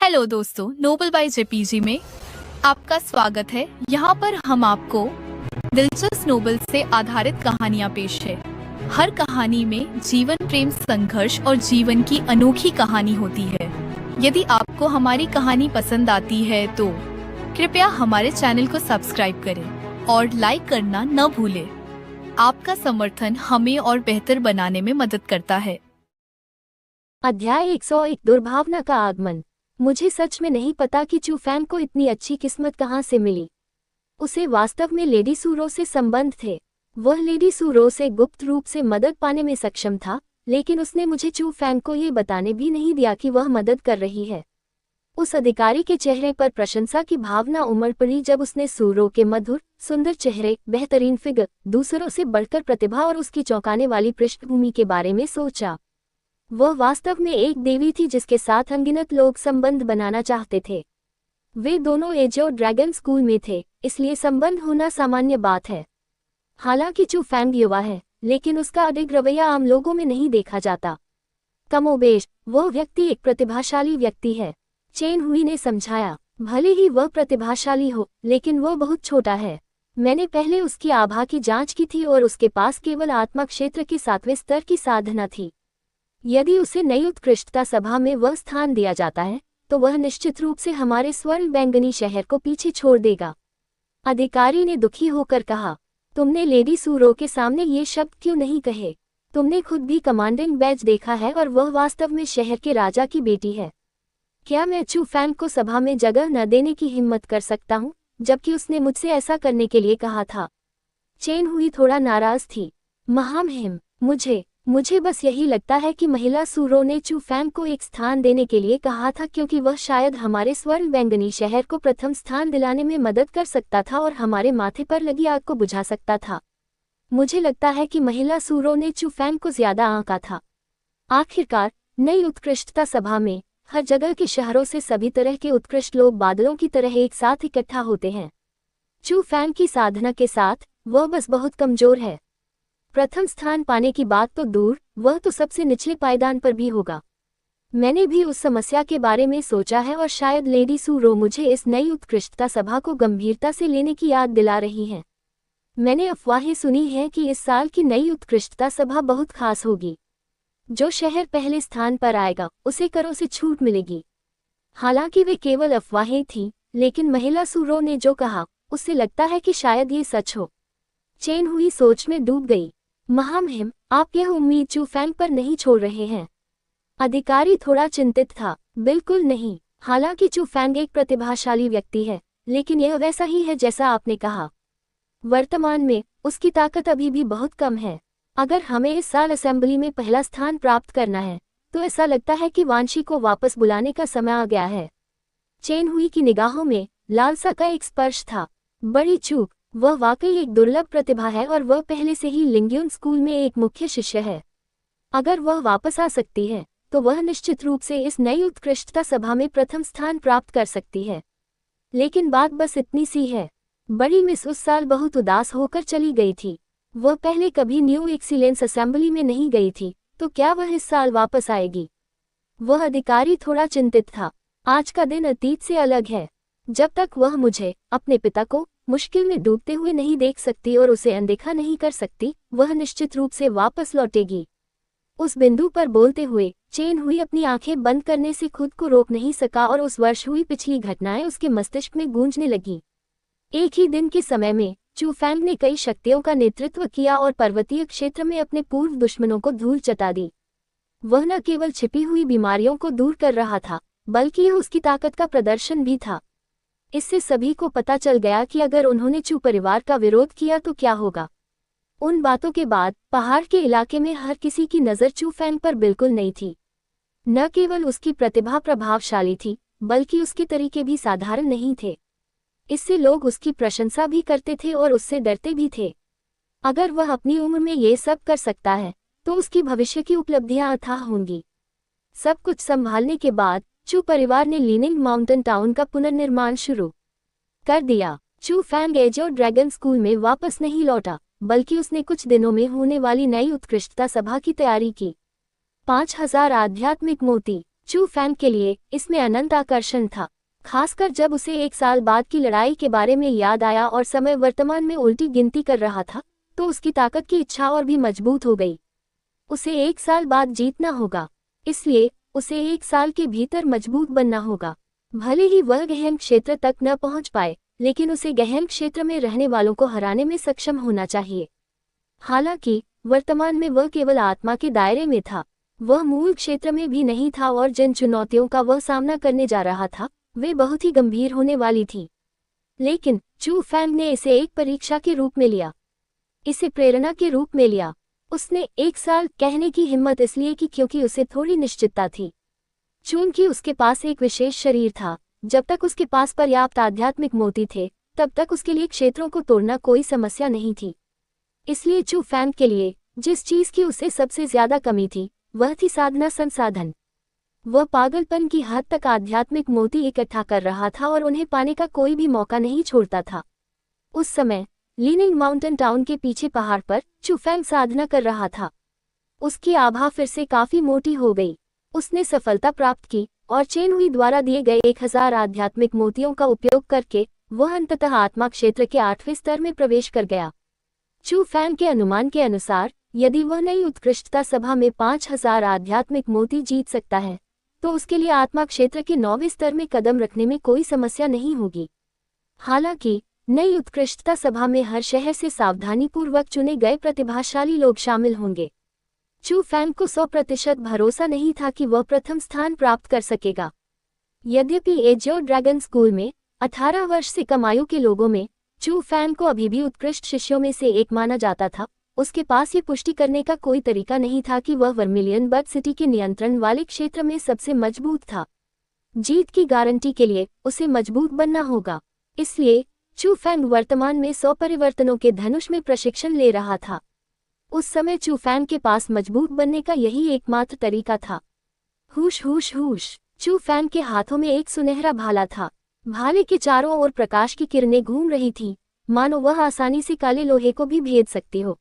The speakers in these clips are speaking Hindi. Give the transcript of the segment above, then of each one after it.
हेलो दोस्तों, नोबल बाय जेपीजी में आपका स्वागत है। यहाँ पर हम आपको दिलचस्प नोबल से आधारित कहानियाँ पेश है। हर कहानी में जीवन, प्रेम, संघर्ष और जीवन की अनोखी कहानी होती है। यदि आपको हमारी कहानी पसंद आती है तो कृपया हमारे चैनल को सब्सक्राइब करें और लाइक करना न भूलें। आपका समर्थन हमें और बेहतर बनाने में मदद करता है। अध्याय 101 दुर्भावना का आगमन। मुझे सच में नहीं पता कि चू फैंग को इतनी अच्छी किस्मत कहाँ से मिली। उसे वास्तव में लेडी सूरो से संबंध थे। वह लेडी सूरो से गुप्त रूप से मदद पाने में सक्षम था, लेकिन उसने मुझे चू फैंग को ये बताने भी नहीं दिया कि वह मदद कर रही है। उस अधिकारी के चेहरे पर प्रशंसा की भावना उमड़ पड़ी जब उसने सूरो के मधुर, सुंदर चेहरे, बेहतरीन फिगर, दूसरों से बढ़कर प्रतिभा और उसकी चौंकाने वाली पृष्ठभूमि के बारे में सोचा। वह वास्तव में एक देवी थी जिसके साथ अनगिनत लोग संबंध बनाना चाहते थे। वे दोनों एजियो ड्रैगन स्कूल में थे, इसलिए संबंध होना सामान्य बात है। हालांकि चू फैंग युवा है, लेकिन उसका अडिग रवैया आम लोगों में नहीं देखा जाता। कमोबेश वह व्यक्ति एक प्रतिभाशाली व्यक्ति है, चेन हुई ने समझाया। भले ही वह प्रतिभाशाली हो, लेकिन वह बहुत छोटा है। मैंने पहले उसकी आभा की जांच की थी और उसके पास केवल आत्मा क्षेत्र के 7वें स्तर की साधना थी। यदि उसे नई उत्कृष्टता सभा में वह स्थान दिया जाता है, तो वह निश्चित रूप से हमारे स्वर्ण बैंगनी शहर को पीछे छोड़ देगा। अधिकारी ने दुखी होकर कहा, तुमने लेडी सूरो के सामने ये शब्द क्यों नहीं कहे? तुमने खुद भी कमांडिंग बैज देखा है और वह वास्तव में शहर के राजा की बेटी है। क्या मैं चू फैंग को सभा में जगह न देने की हिम्मत कर सकता हूँ, जबकि उसने मुझसे ऐसा करने के लिए कहा था? चेन हुई थोड़ा नाराज थी। महामहिम, मुझे बस यही लगता है कि महिला सूरो ने चू फैंग को एक स्थान देने के लिए कहा था, क्योंकि वह शायद हमारे स्वर्ण बैंगनी शहर को प्रथम स्थान दिलाने में मदद कर सकता था और हमारे माथे पर लगी आग को बुझा सकता था। मुझे लगता है कि महिला सूरो ने चू फैंग को ज्यादा आंका था। आखिरकार नई उत्कृष्टता सभा में हर जगह के शहरों से सभी तरह के उत्कृष्ट लोग बादलों की तरह एक साथ इकट्ठा होते हैं। चू फैंग की साधना के साथ वह बस बहुत कमजोर है। प्रथम स्थान पाने की बात तो दूर, वह तो सबसे निचले पायदान पर भी होगा। मैंने भी उस समस्या के बारे में सोचा है और शायद लेडी सूरो मुझे इस नई उत्कृष्टता सभा को गंभीरता से लेने की याद दिला रही हैं। मैंने अफवाहें सुनी हैं कि इस साल की नई उत्कृष्टता सभा बहुत खास होगी। जो शहर पहले स्थान पर आएगा उसे करों से छूट मिलेगी। हालांकि वे केवल अफवाहें थीं, लेकिन महिला सूरो ने जो कहा उससे लगता है कि शायद ये सच हो। चेन हुई सोच में डूब गई। महामहिम, आप यह उम्मीद चू फैंग पर नहीं छोड़ रहे हैं? अधिकारी थोड़ा चिंतित था। बिल्कुल नहीं। हालांकि चू फैंग एक प्रतिभाशाली व्यक्ति है, लेकिन यह वैसा ही है जैसा आपने कहा। वर्तमान में उसकी ताकत अभी भी बहुत कम है। अगर हमें इस साल असेंबली में पहला स्थान प्राप्त करना है, तो ऐसा लगता है कि वांशी को वापस बुलाने का समय आ गया है। चेन हुई की निगाहों में लालसा का एक स्पर्श था। बड़ी चूक, वह वाकई एक दुर्लभ प्रतिभा है और वह पहले से ही लिंग्यून स्कूल में एक मुख्य शिष्य है। अगर वह वापस आ सकती है, तो वह निश्चित रूप से इस नई उत्कृष्टता सभा में प्रथम स्थान प्राप्त कर सकती है। लेकिन बात बस इतनी सी है। बड़ी मिस उस साल बहुत उदास होकर चली गई थी। वह पहले कभी न्यू एक्सीलेंस असेंबली में नहीं गई थी, तो क्या वह इस साल वापस आएगी? वह अधिकारी थोड़ा चिंतित था। आज का दिन अतीत से अलग है। जब तक वह मुझे, अपने पिता को, मुश्किल में डूबते हुए नहीं देख सकती और उसे अनदेखा नहीं कर सकती, वह निश्चित रूप से वापस लौटेगी। उस बिंदु पर बोलते हुए चेन हुई अपनी आंखें बंद करने से खुद को रोक नहीं सका और उस वर्ष हुई पिछली घटनाएं उसके मस्तिष्क में गूंजने लगी। एक ही दिन के समय में चू फैंग ने कई शक्तियों का नेतृत्व किया और पर्वतीय क्षेत्र में अपने पूर्व दुश्मनों को धूल चटा दी। वह न केवल छिपी हुई बीमारियों को दूर कर रहा था, बल्कि यह उसकी ताकत का प्रदर्शन भी था। इससे सभी को पता चल गया कि अगर उन्होंने चू परिवार का विरोध किया तो क्या होगा। उन बातों के बाद पहाड़ के इलाके में हर किसी की नज़र चू फैंग पर बिल्कुल नहीं थी। न केवल उसकी प्रतिभा प्रभावशाली थी, बल्कि उसके तरीके भी साधारण नहीं थे। इससे लोग उसकी प्रशंसा भी करते थे और उससे डरते भी थे। अगर वह अपनी उम्र में ये सब कर सकता है, तो उसकी भविष्य की उपलब्धियां अथाह होंगी। सब कुछ संभालने के बाद चू परिवार ने लीनिंग माउंटेन टाउन का पुनर्निर्माण शुरू कर दिया। चू फैंग एजियो ड्रैगन स्कूल में वापस नहीं लौटा, बल्कि उसने कुछ दिनों में होने वाली नई उत्कृष्टता सभा की तैयारी की। 5000 आध्यात्मिक मोती। चू फैंग के लिए इसमें अनंत आकर्षण था, खासकर जब उसे 1 साल बाद की लड़ाई के बारे में याद आया और समय वर्तमान में उल्टी गिनती कर रहा था, तो उसकी ताकत की इच्छा और भी मजबूत हो गई। उसे 1 साल बाद जीतना होगा, इसलिए उसे 1 साल के भीतर मजबूत बनना होगा। भले ही वह गहन क्षेत्र तक न पहुंच पाए, लेकिन उसे गहन क्षेत्र में रहने वालों को हराने में सक्षम होना चाहिए। हालांकि वर्तमान में वह केवल आत्मा के दायरे में था, वह मूल क्षेत्र में भी नहीं था और जिन चुनौतियों का वह सामना करने जा रहा था वे बहुत ही गंभीर होने वाली थी। लेकिन चू फैंग ने इसे एक परीक्षा के रूप में लिया, इसे प्रेरणा के रूप में लिया। उसने 1 साल कहने की हिम्मत इसलिए की क्योंकि उसे थोड़ी निश्चितता थी। चूंकि उसके पास एक विशेष शरीर था, जब तक उसके पास पर्याप्त आध्यात्मिक मोती थे, तब तक उसके लिए क्षेत्रों को तोड़ना कोई समस्या नहीं थी। इसलिए चू फैंग के लिए जिस चीज की उसे सबसे ज्यादा कमी थी, वह थी साधना संसाधन। वह पागलपन की हद तक आध्यात्मिक मोती इकट्ठा कर रहा था और उन्हें पाने का कोई भी मौका नहीं छोड़ता था। उस समय लीनिंग माउंटेन टाउन के पीछे पहाड़ पर चू फैंग साधना कर रहा था। उसकी आभा फिर से काफी मोटी हो गई। उसने सफलता प्राप्त की और चेन हुई द्वारा दिए गए 1000 आध्यात्मिक मोतियों का उपयोग करके वह अंततः आत्मा क्षेत्र के 8वें स्तर में प्रवेश कर गया। चू फैंग के अनुमान के अनुसार यदि वह नई उत्कृष्टता सभा में 5000 आध्यात्मिक मोती जीत सकता है, तो उसके लिए आत्मा क्षेत्र के 9वें स्तर में कदम रखने में कोई समस्या नहीं होगी। हालांकि नई उत्कृष्टता सभा में हर शहर से सावधानीपूर्वक चुने गए प्रतिभाशाली लोग शामिल होंगे। चू फैंग को 100% भरोसा नहीं था कि वह प्रथम स्थान प्राप्त कर सकेगा। यद्यपि एजियो ड्रैगन स्कूल में 18 वर्ष से कम आयु के लोगों में चू फैंग को अभी भी उत्कृष्ट शिष्यों में से एक माना जाता था, उसके पास ये पुष्टि करने का कोई तरीका नहीं था कि वह वर्मिलियन बर्ड सिटी के नियंत्रण वाले क्षेत्र में सबसे मजबूत था। जीत की गारंटी के लिए उसे मजबूत बनना होगा। इसलिए चू फैंग वर्तमान में 100 परिवर्तनों के धनुष में प्रशिक्षण ले रहा था। उस समय चू फैंग के पास मजबूत बनने का यही एकमात्र तरीका था। हुश हुश हुश। चू फैंग के हाथों में एक सुनहरा भाला था। भाले के चारों ओर प्रकाश की किरणें घूम रही थी, मानो वह आसानी से काले लोहे को भी भेद सकती हो।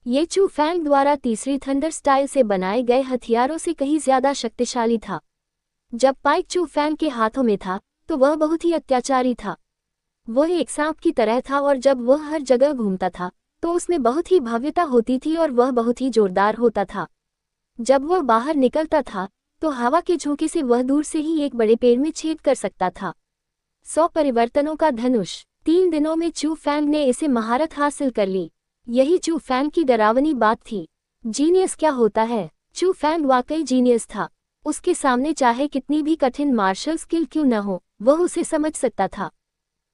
ये चू फैंग द्वारा तीसरी थंडर स्टाइल से बनाए गए हथियारों से कहीं ज्यादा शक्तिशाली था। जब पाइक चू फैंग के हाथों में था तो वह बहुत ही अत्याचारी था। वह एक सांप की तरह था और जब वह हर जगह घूमता था तो उसमें बहुत ही भव्यता होती थी और वह बहुत ही जोरदार होता था। जब वह बाहर निकलता था तो हवा के झोंके से वह दूर से ही एक बड़े पेड़ में छेद कर सकता था। 100 परिवर्तनों का धनुष। 3 दिनों में चू फैंग ने इसे महारत हासिल कर ली। यही चू फैंग की डरावनी बात थी। जीनियस क्या होता है? चू फैंग वाकई जीनियस था। उसके सामने चाहे कितनी भी कठिन मार्शल स्किल क्यों न हो, वह उसे समझ सकता था।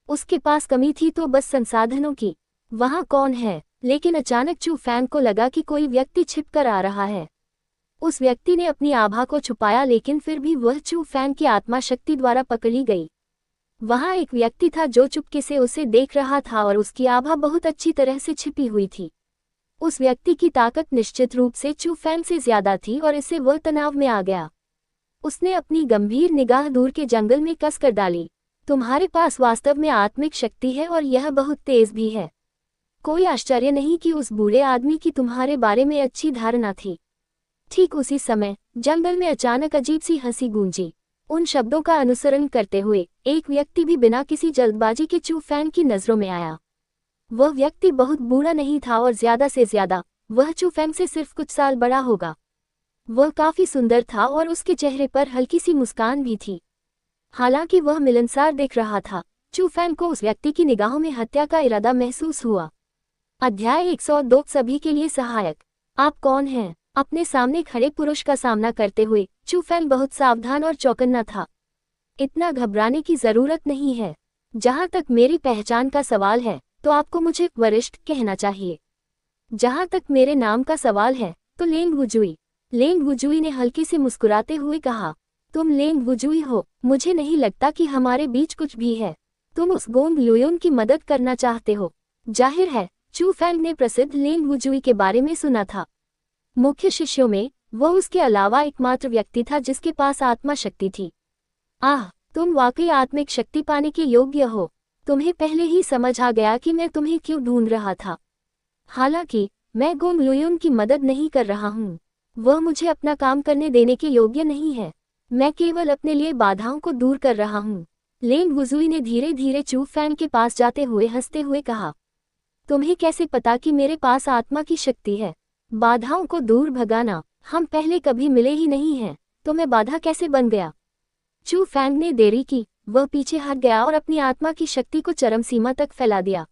उसके पास कमी थी तो बस संसाधनों की। वहाँ कौन है? लेकिन अचानक चू फैंग को लगा कि कोई व्यक्ति छिपकर आ रहा है। उस व्यक्ति ने अपनी आभा को छुपाया, लेकिन फिर भी वह चू फैंग की आत्मा शक्ति द्वारा पकड़ी गई। वहाँ एक व्यक्ति था जो चुपके से उसे देख रहा था और उसकी आभा बहुत अच्छी तरह से छिपी हुई थी। उस व्यक्ति की ताकत निश्चित रूप से चू फैंग से ज्यादा थी और इससे वह तनाव में आ गया। उसने अपनी गंभीर निगाह दूर के जंगल में कस कर डाली। तुम्हारे पास वास्तव में आत्मिक शक्ति है और यह बहुत तेज भी है। कोई आश्चर्य नहीं कि उस बूढ़े आदमी की तुम्हारे बारे में अच्छी धारणा थी। ठीक उसी समय जंगल में अचानक अजीब सी हंसी गूंजी। उन शब्दों का अनुसरण करते हुए एक व्यक्ति भी बिना किसी जल्दबाजी के चू फैंग की नजरों में आया। वह व्यक्ति बहुत बूढ़ा नहीं था और ज्यादा से ज्यादा वह चू फैंग से सिर्फ कुछ साल बड़ा होगा। वह काफी सुंदर था और उसके चेहरे पर हल्की सी मुस्कान भी थी। हालांकि वह मिलनसार दिख रहा था, चू फैंग को उस व्यक्ति की निगाहों में हत्या का इरादा महसूस हुआ। अध्याय 102 सभी के लिए सहायक। आप कौन हैं? अपने सामने खड़े पुरुष का सामना करते हुए चू फैंग बहुत सावधान और चौकन्ना था। इतना घबराने की जरूरत नहीं है। जहां तक मेरी पहचान का सवाल है तो आपको मुझे वरिष्ठ कहना चाहिए। जहां तक मेरे नाम का सवाल है तो लेंग वुजुई। लेंग वुजुई ने हल्के से मुस्कुराते हुए कहा, तुम लेंग वुजुई हो? मुझे नहीं लगता कि हमारे बीच कुछ भी है। तुम उस गोंग लुयोन की मदद करना चाहते हो। जाहिर है चू फैंग ने प्रसिद्ध लेंग वुजुई के बारे में सुना था। मुख्य शिष्यों में वह उसके अलावा एकमात्र व्यक्ति था जिसके पास आत्मा शक्ति थी। आह, तुम वाकई आत्मिक शक्ति पाने के योग्य हो। तुम्हें पहले ही समझ आ गया कि मैं तुम्हें क्यों ढूंढ रहा था। हालांकि मैं गोंग लुयोन की मदद नहीं कर रहा हूँ। वह मुझे अपना काम करने देने के योग्य नहीं है। मैं केवल अपने लिए बाधाओं को दूर कर रहा हूँ। लेंग वुजुई ने धीरे धीरे चू फैंग के पास जाते हुए हंसते हुए कहा, तुम्हें कैसे पता कि मेरे पास आत्मा की शक्ति है? बाधाओं को दूर भगाना, हम पहले कभी मिले ही नहीं हैं, तो मैं बाधा कैसे बन गया? चू फैंग ने देरी की, वह पीछे हट गया और अपनी आत्मा की शक्ति को चरम सीमा तक फैला दिया।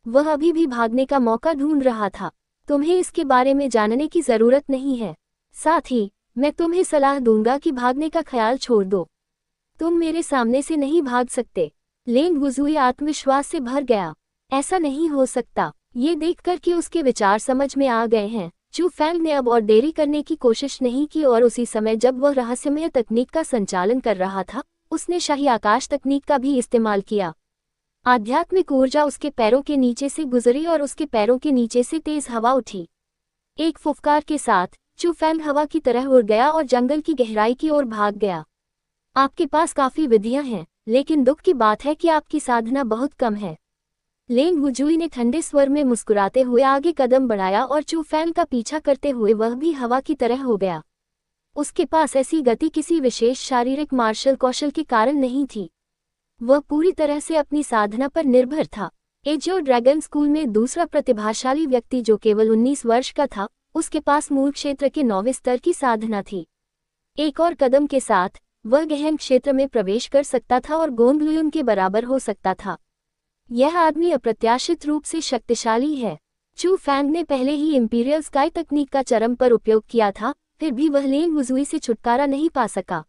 वह अभी भी भागने का मौका ढूंढ रहा था। तुम्हें इसके बारे में जानने की जरूरत नहीं है। साथ ही मैं तुम्हें सलाह दूंगा कि भागने का ख्याल छोड़ दो। तुम मेरे सामने से नहीं भाग सकते। लेंग वुजुई आत्मविश्वास से भर गया। ऐसा नहीं हो सकता। ये देखकर कि उसके विचार समझ में आ गए हैं, चू फैंग ने अब और देरी करने की कोशिश नहीं की और उसी समय जब वह रहस्यमय तकनीक का संचालन कर रहा था, उसने शाही आकाश तकनीक का भी इस्तेमाल किया। आध्यात्मिक ऊर्जा उसके पैरों के नीचे से गुजरी और उसके पैरों के नीचे से तेज हवा उठी। एक फुफकार के साथ चू फैंग हवा की तरह उड़ गया और जंगल की गहराई की ओर भाग गया। आपके पास काफी विधियां हैं, लेकिन दुख की बात है कि आपकी साधना बहुत कम है। लेंग वुजुई ने ठंडे स्वर में मुस्कुराते हुए आगे कदम बढ़ाया और चू फैंग का पीछा करते हुए वह भी हवा की तरह हो गया। उसके पास ऐसी गति किसी विशेष शारीरिक मार्शल कौशल के कारण नहीं थी। वह पूरी तरह से अपनी साधना पर निर्भर था। एजियो ड्रैगन स्कूल में दूसरा प्रतिभाशाली व्यक्ति जो केवल 19 वर्ष का था, उसके पास मूल क्षेत्र के 9वें स्तर की साधना थी। एक और कदम के साथ वह गहन क्षेत्र में प्रवेश कर सकता था और गोंगलुयुन के बराबर हो सकता था। यह आदमी अप्रत्याशित रूप से शक्तिशाली है। चू फैंग ने पहले ही इंपीरियल स्काई तकनीक का चरम पर उपयोग किया था, फिर भी वह लेंग वुजुई से छुटकारा नहीं पा सका।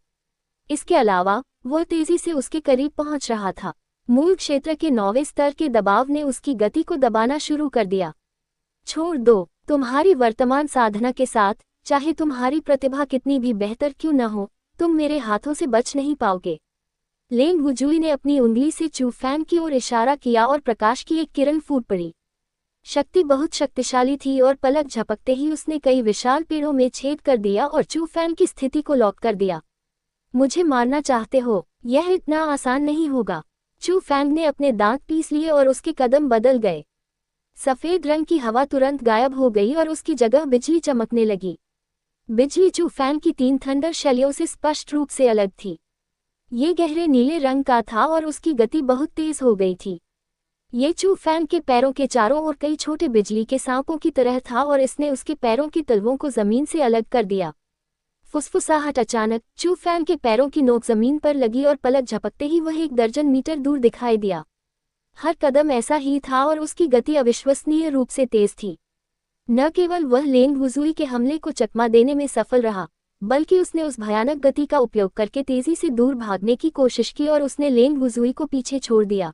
इसके अलावा वह तेजी से उसके करीब पहुंच रहा था। मूल क्षेत्र के 9वें स्तर के दबाव ने उसकी गति को दबाना शुरू कर दिया। छोड़ दो। तुम्हारी वर्तमान साधना के साथ, चाहे तुम्हारी प्रतिभा कितनी भी बेहतर क्यों न हो, तुम मेरे हाथों से बच नहीं पाओगे। लेंग वुजुई ने अपनी उंगली से चू फैंग की ओर इशारा किया और प्रकाश की एक किरण फूट पड़ी। शक्ति बहुत शक्तिशाली थी और पलक झपकते ही उसने कई विशाल पेड़ों में छेद कर दिया और चू फैंग की स्थिति को लॉक कर दिया। मुझे मारना चाहते हो? यह इतना आसान नहीं होगा। चू फैंग ने अपने दांत पीस लिए और उसके कदम बदल गए। सफेद रंग की हवा तुरंत गायब हो गई और उसकी जगह बिजली चमकने लगी। बिजली चू फैंग की 3 थंडर शैलियों से स्पष्ट रूप से अलग थी। ये गहरे नीले रंग का था और उसकी गति बहुत तेज हो गई थी। ये चू फैंग के पैरों के चारों ओर कई छोटे बिजली के सांपों की तरह था और इसने उसके पैरों की तलवों को जमीन से अलग कर दिया। फुसफुसाहट अचानक चू फैंग के पैरों की नोक जमीन पर लगी और पलक झपकते ही वह 1 दर्जन मीटर दूर दिखाई दिया। हर कदम ऐसा ही था और उसकी गति अविश्वसनीय रूप से तेज थी। न केवल वह लेंग वुजुई के हमले को चकमा देने में सफल रहा, बल्कि उसने उस भयानक गति का उपयोग करके तेजी से दूर भागने की कोशिश की और उसने लेंग वुजुई को पीछे छोड़ दिया।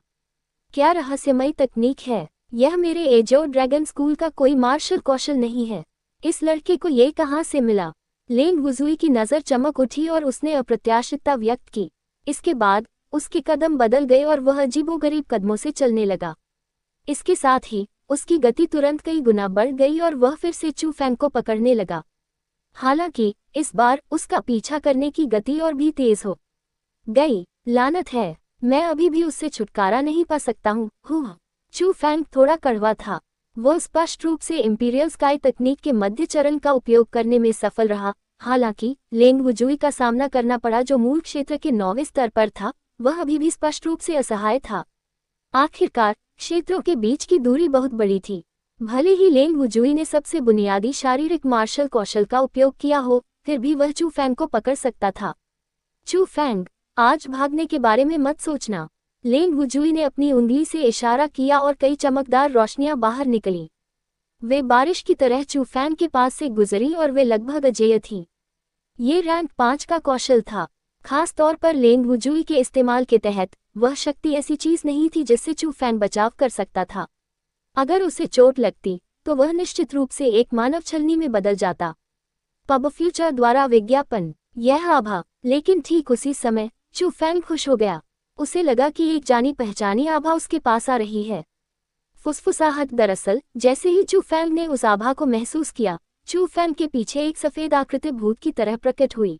क्या रहस्यमय तकनीक है! यह मेरे एजियो ड्रैगन स्कूल का कोई मार्शल कौशल नहीं है। इस लड़के को ये कहाँ से मिला? लेंग वुजुई की नज़र चमक उठी और उसने अप्रत्याशितता व्यक्त की। इसके बाद उसके कदम बदल गए और वह अजीबोगरीब कदमों से चलने लगा। इसके साथ ही उसकी गति तुरंत कई गुना बढ़ गई और वह फिर से चू फैंग को पकड़ने लगा। हालांकि इस बार उसका पीछा करने की गति और भी तेज हो गई। लानत है, मैं अभी भी उससे छुटकारा नहीं पा सकता हूँ। चू फैंग थोड़ा कड़वा था। वह स्पष्ट रूप से इंपीरियल स्काई तकनीक के मध्य चरण का उपयोग करने में सफल रहा। हालांकि लेंग वुजुई का सामना करना पड़ा जो मूल क्षेत्र के 9वें स्तर पर था, वह अभी भी स्पष्ट रूप से असहाय था। आखिरकार क्षेत्रों के बीच की दूरी बहुत बड़ी थी। भले ही लेंग वुजुई ने सबसे बुनियादी शारीरिक मार्शल कौशल का उपयोग किया हो, फिर भी वह चू फैंग को पकड़ सकता था। चू फैंग, आज भागने के बारे में मत सोचना। लेंग वुजुई ने अपनी उंगली से इशारा किया और कई चमकदार रोशनियां बाहर निकली। वे बारिश की तरह चू फैंग के पास से गुजरी और वे लगभग अजेय थीं। ये रैंक 5 का कौशल था। खास तौर पर लेंग वुजुई के इस्तेमाल के तहत वह शक्ति ऐसी चीज नहीं थी जिससे चू फैंग बचाव कर सकता था। अगर उसे चोट लगती तो वह निश्चित रूप से एक मानव छलनी में बदल जाता। पब फ्यूचर द्वारा विज्ञापन, यह आभा। लेकिन ठीक उसी समय चू फैंग खुश हो गया। उसे लगा कि एक जानी पहचानी आभा उसके पास आ रही है। फुसफुसाहट। दरअसल जैसे ही चू फैंग ने उस आभा को महसूस किया, चू फैंग के पीछे एक सफेद आकृति भूत की तरह प्रकट हुई।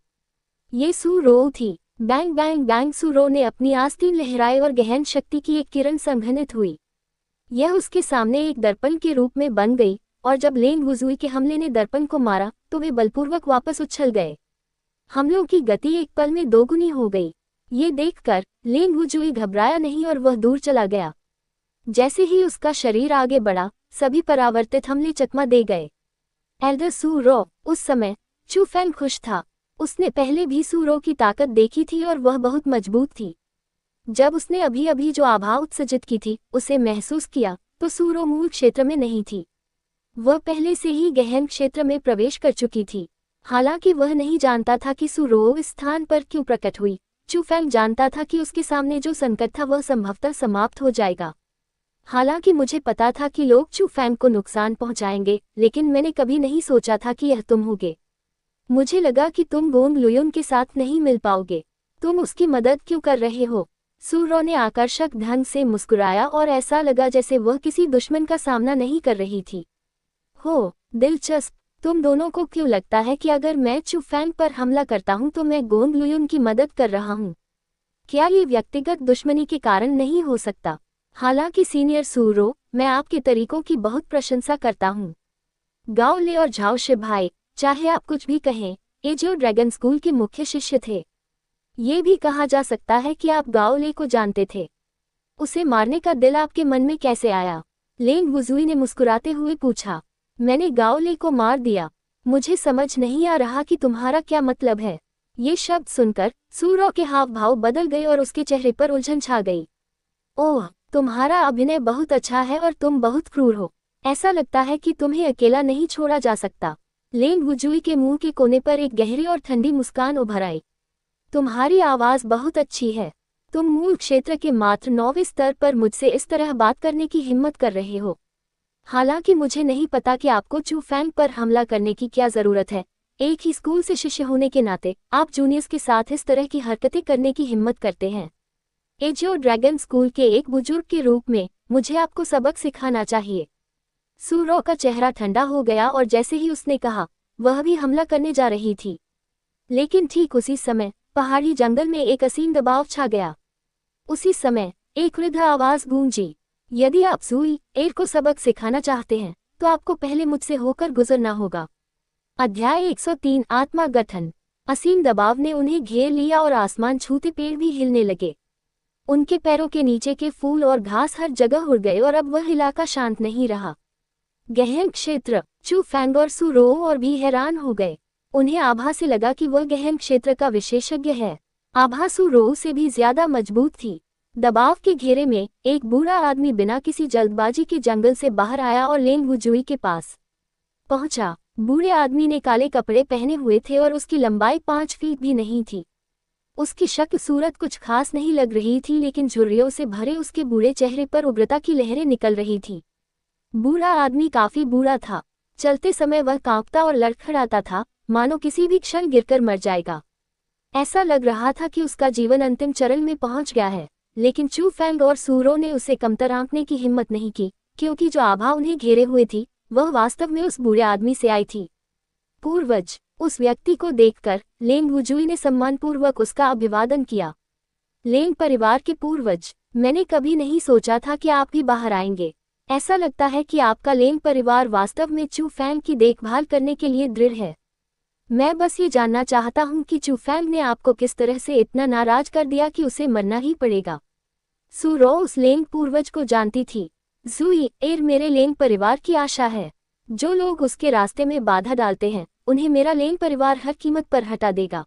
ये सू रो थी। Bang bang bang. Su Ro ने अपनी आस्तीन लहराए और गहन शक्ति की एक किरण संघनित हुई। यह उसके सामने एक दर्पण के रूप में बन गई और जब लेंग वुजुई के हमले ने दर्पण को मारा तो वे बलपूर्वक वापस उछल गए। हमलों की गति एक पल में दोगुनी हो गई। ये देखकर लेंग वुजुई घबराया नहीं और वह दूर चला गया। जैसे ही उसका शरीर आगे बढ़ा, सभी परावर्तित हमले चकमा दे गए। एल्डर सू रो, उस समय चू फैंग खुश था। उसने पहले भी सू रो की ताकत देखी थी और वह बहुत मजबूत थी। जब उसने अभी अभी जो आभा उत्सर्जित की थी उसे महसूस किया तो सू रो मूल क्षेत्र में नहीं थी। वह पहले से ही गहन क्षेत्र में प्रवेश कर चुकी थी। हालांकि वह नहीं जानता था कि सू रो इस स्थान पर क्यों प्रकट हुई। चू फैंग जानता था कि उसके सामने जो संकट था वह संभवतः समाप्त हो जाएगा। हालांकि मुझे पता था कि लोग चू फैंग को नुकसान पहुंचाएंगे, लेकिन मैंने कभी नहीं सोचा था कि यह तुम होगे। मुझे लगा कि तुम गोंग लुयुन के साथ नहीं मिल पाओगे। तुम उसकी मदद क्यों कर रहे हो? सू रो ने आकर्षक ढंग से मुस्कुराया और ऐसा लगा जैसे वह किसी दुश्मन का सामना नहीं कर रही थी। हो, दिलचस्प। तुम दोनों को क्यों लगता है कि अगर मैं चू फैंग पर हमला करता हूं तो मैं गोंग लुयुन की मदद कर रहा हूं? क्या ये व्यक्तिगत दुश्मनी के कारण नहीं हो सकता? हालांकि सीनियर सू रो, मैं आपके तरीकों की बहुत प्रशंसा करता हूं। गाओ ले और झाओ शे भाई, चाहे आप कुछ भी कहें, एजियो ड्रैगन स्कूल के मुख्य शिष्य थे। ये भी कहा जा सकता है कि आप गाओ ले को जानते थे। उसे मारने का दिल आपके मन में कैसे आया? लेंग वुजुई ने मुस्कुराते हुए पूछा। मैंने गाओ ले को मार दिया। मुझे समझ नहीं आ रहा कि तुम्हारा क्या मतलब है। ये शब्द सुनकर सू रो के हाव भाव बदल गए और उसके चेहरे पर उलझन छा गई। ओह, तुम्हारा अभिनय बहुत अच्छा है और तुम बहुत क्रूर हो। ऐसा लगता है कि तुम्हें अकेला नहीं छोड़ा जा सकता। लेंग वुजुई के मुंह के कोने पर एक गहरी और ठंडी मुस्कान उभर आई। तुम्हारी आवाज बहुत अच्छी है। तुम मूल क्षेत्र के मात्र 9वें स्तर पर मुझसे इस तरह बात करने की हिम्मत कर रहे हो। हालांकि मुझे नहीं पता कि आपको चू फैंग पर हमला करने की क्या जरूरत है। एक ही स्कूल से शिष्य होने के नाते आप जूनियर्स के साथ इस तरह की हरकतें करने की हिम्मत करते हैं। एजियो ड्रैगन स्कूल के एक बुजुर्ग के रूप में मुझे आपको सबक सिखाना चाहिए। सू रो का चेहरा ठंडा हो गया और जैसे ही उसने कहा, वह भी हमला करने जा रही थी। लेकिन ठीक उसी समय पहाड़ी जंगल में एक असीम दबाव छा गया। उसी समय एक वृद्ध आवाज गूंजी। यदि आप सुई एर को सबक सिखाना चाहते हैं तो आपको पहले मुझसे होकर गुजरना होगा। अध्याय 103 आत्मा गठन। असीम दबाव ने उन्हें घेर लिया और आसमान छूते पेड़ भी हिलने लगे। उनके पैरों के नीचे के फूल और घास हर जगह उड़ गए और अब वह इलाका शांत नहीं रहा। गहन क्षेत्र। चू फैंग और सू रो और भी हैरान हो गए। उन्हें आभा से लगा कि वह गहन क्षेत्र का विशेषज्ञ है। आभा सू रो से भी ज्यादा मजबूत थी। दबाव के घेरे में एक बूढ़ा आदमी बिना किसी जल्दबाजी के जंगल से बाहर आया और लेंग वुजुई के पास पहुंचा। बूढ़े आदमी ने काले कपड़े पहने हुए थे और उसकी लंबाई 5 फीट भी नहीं थी। उसकी शक्ल सूरत कुछ खास नहीं लग रही थी, लेकिन झुर्रियों से भरे उसके बूढ़े चेहरे पर उग्रता की लहरें निकल रही थी। बूढ़ा आदमी काफी बूढ़ा था। चलते समय वह कांपता और लड़खड़ाता था, मानो किसी भी क्षण गिरकर मर जाएगा। ऐसा लग रहा था कि उसका जीवन अंतिम चरण में पहुंच गया है। लेकिन चू फैंग और सू रो ने उसे कमतर आंकने की हिम्मत नहीं की, क्योंकि जो आभा उन्हें घेरे हुए थी वह वास्तव में उस बूढ़े आदमी से आई थी। पूर्वज। उस व्यक्ति को देखकर लेंग वुजुई ने सम्मानपूर्वक उसका अभिवादन किया। लेंग परिवार के पूर्वज, मैंने कभी नहीं सोचा था कि आप भी बाहर आएंगे। ऐसा लगता है कि आपका लेंग परिवार वास्तव में चू फैंग की देखभाल करने के लिए दृढ़ है। मैं बस ये जानना चाहता हूं कि चू फैंग ने आपको किस तरह से इतना नाराज कर दिया कि उसे मरना ही पड़ेगा। सू रो उस लेंग पूर्वज को जानती थी। जुई एर मेरे लेंग परिवार की आशा है। जो लोग उसके रास्ते में बाधा डालते हैं उन्हें मेरा लेंग परिवार हर कीमत पर हटा देगा।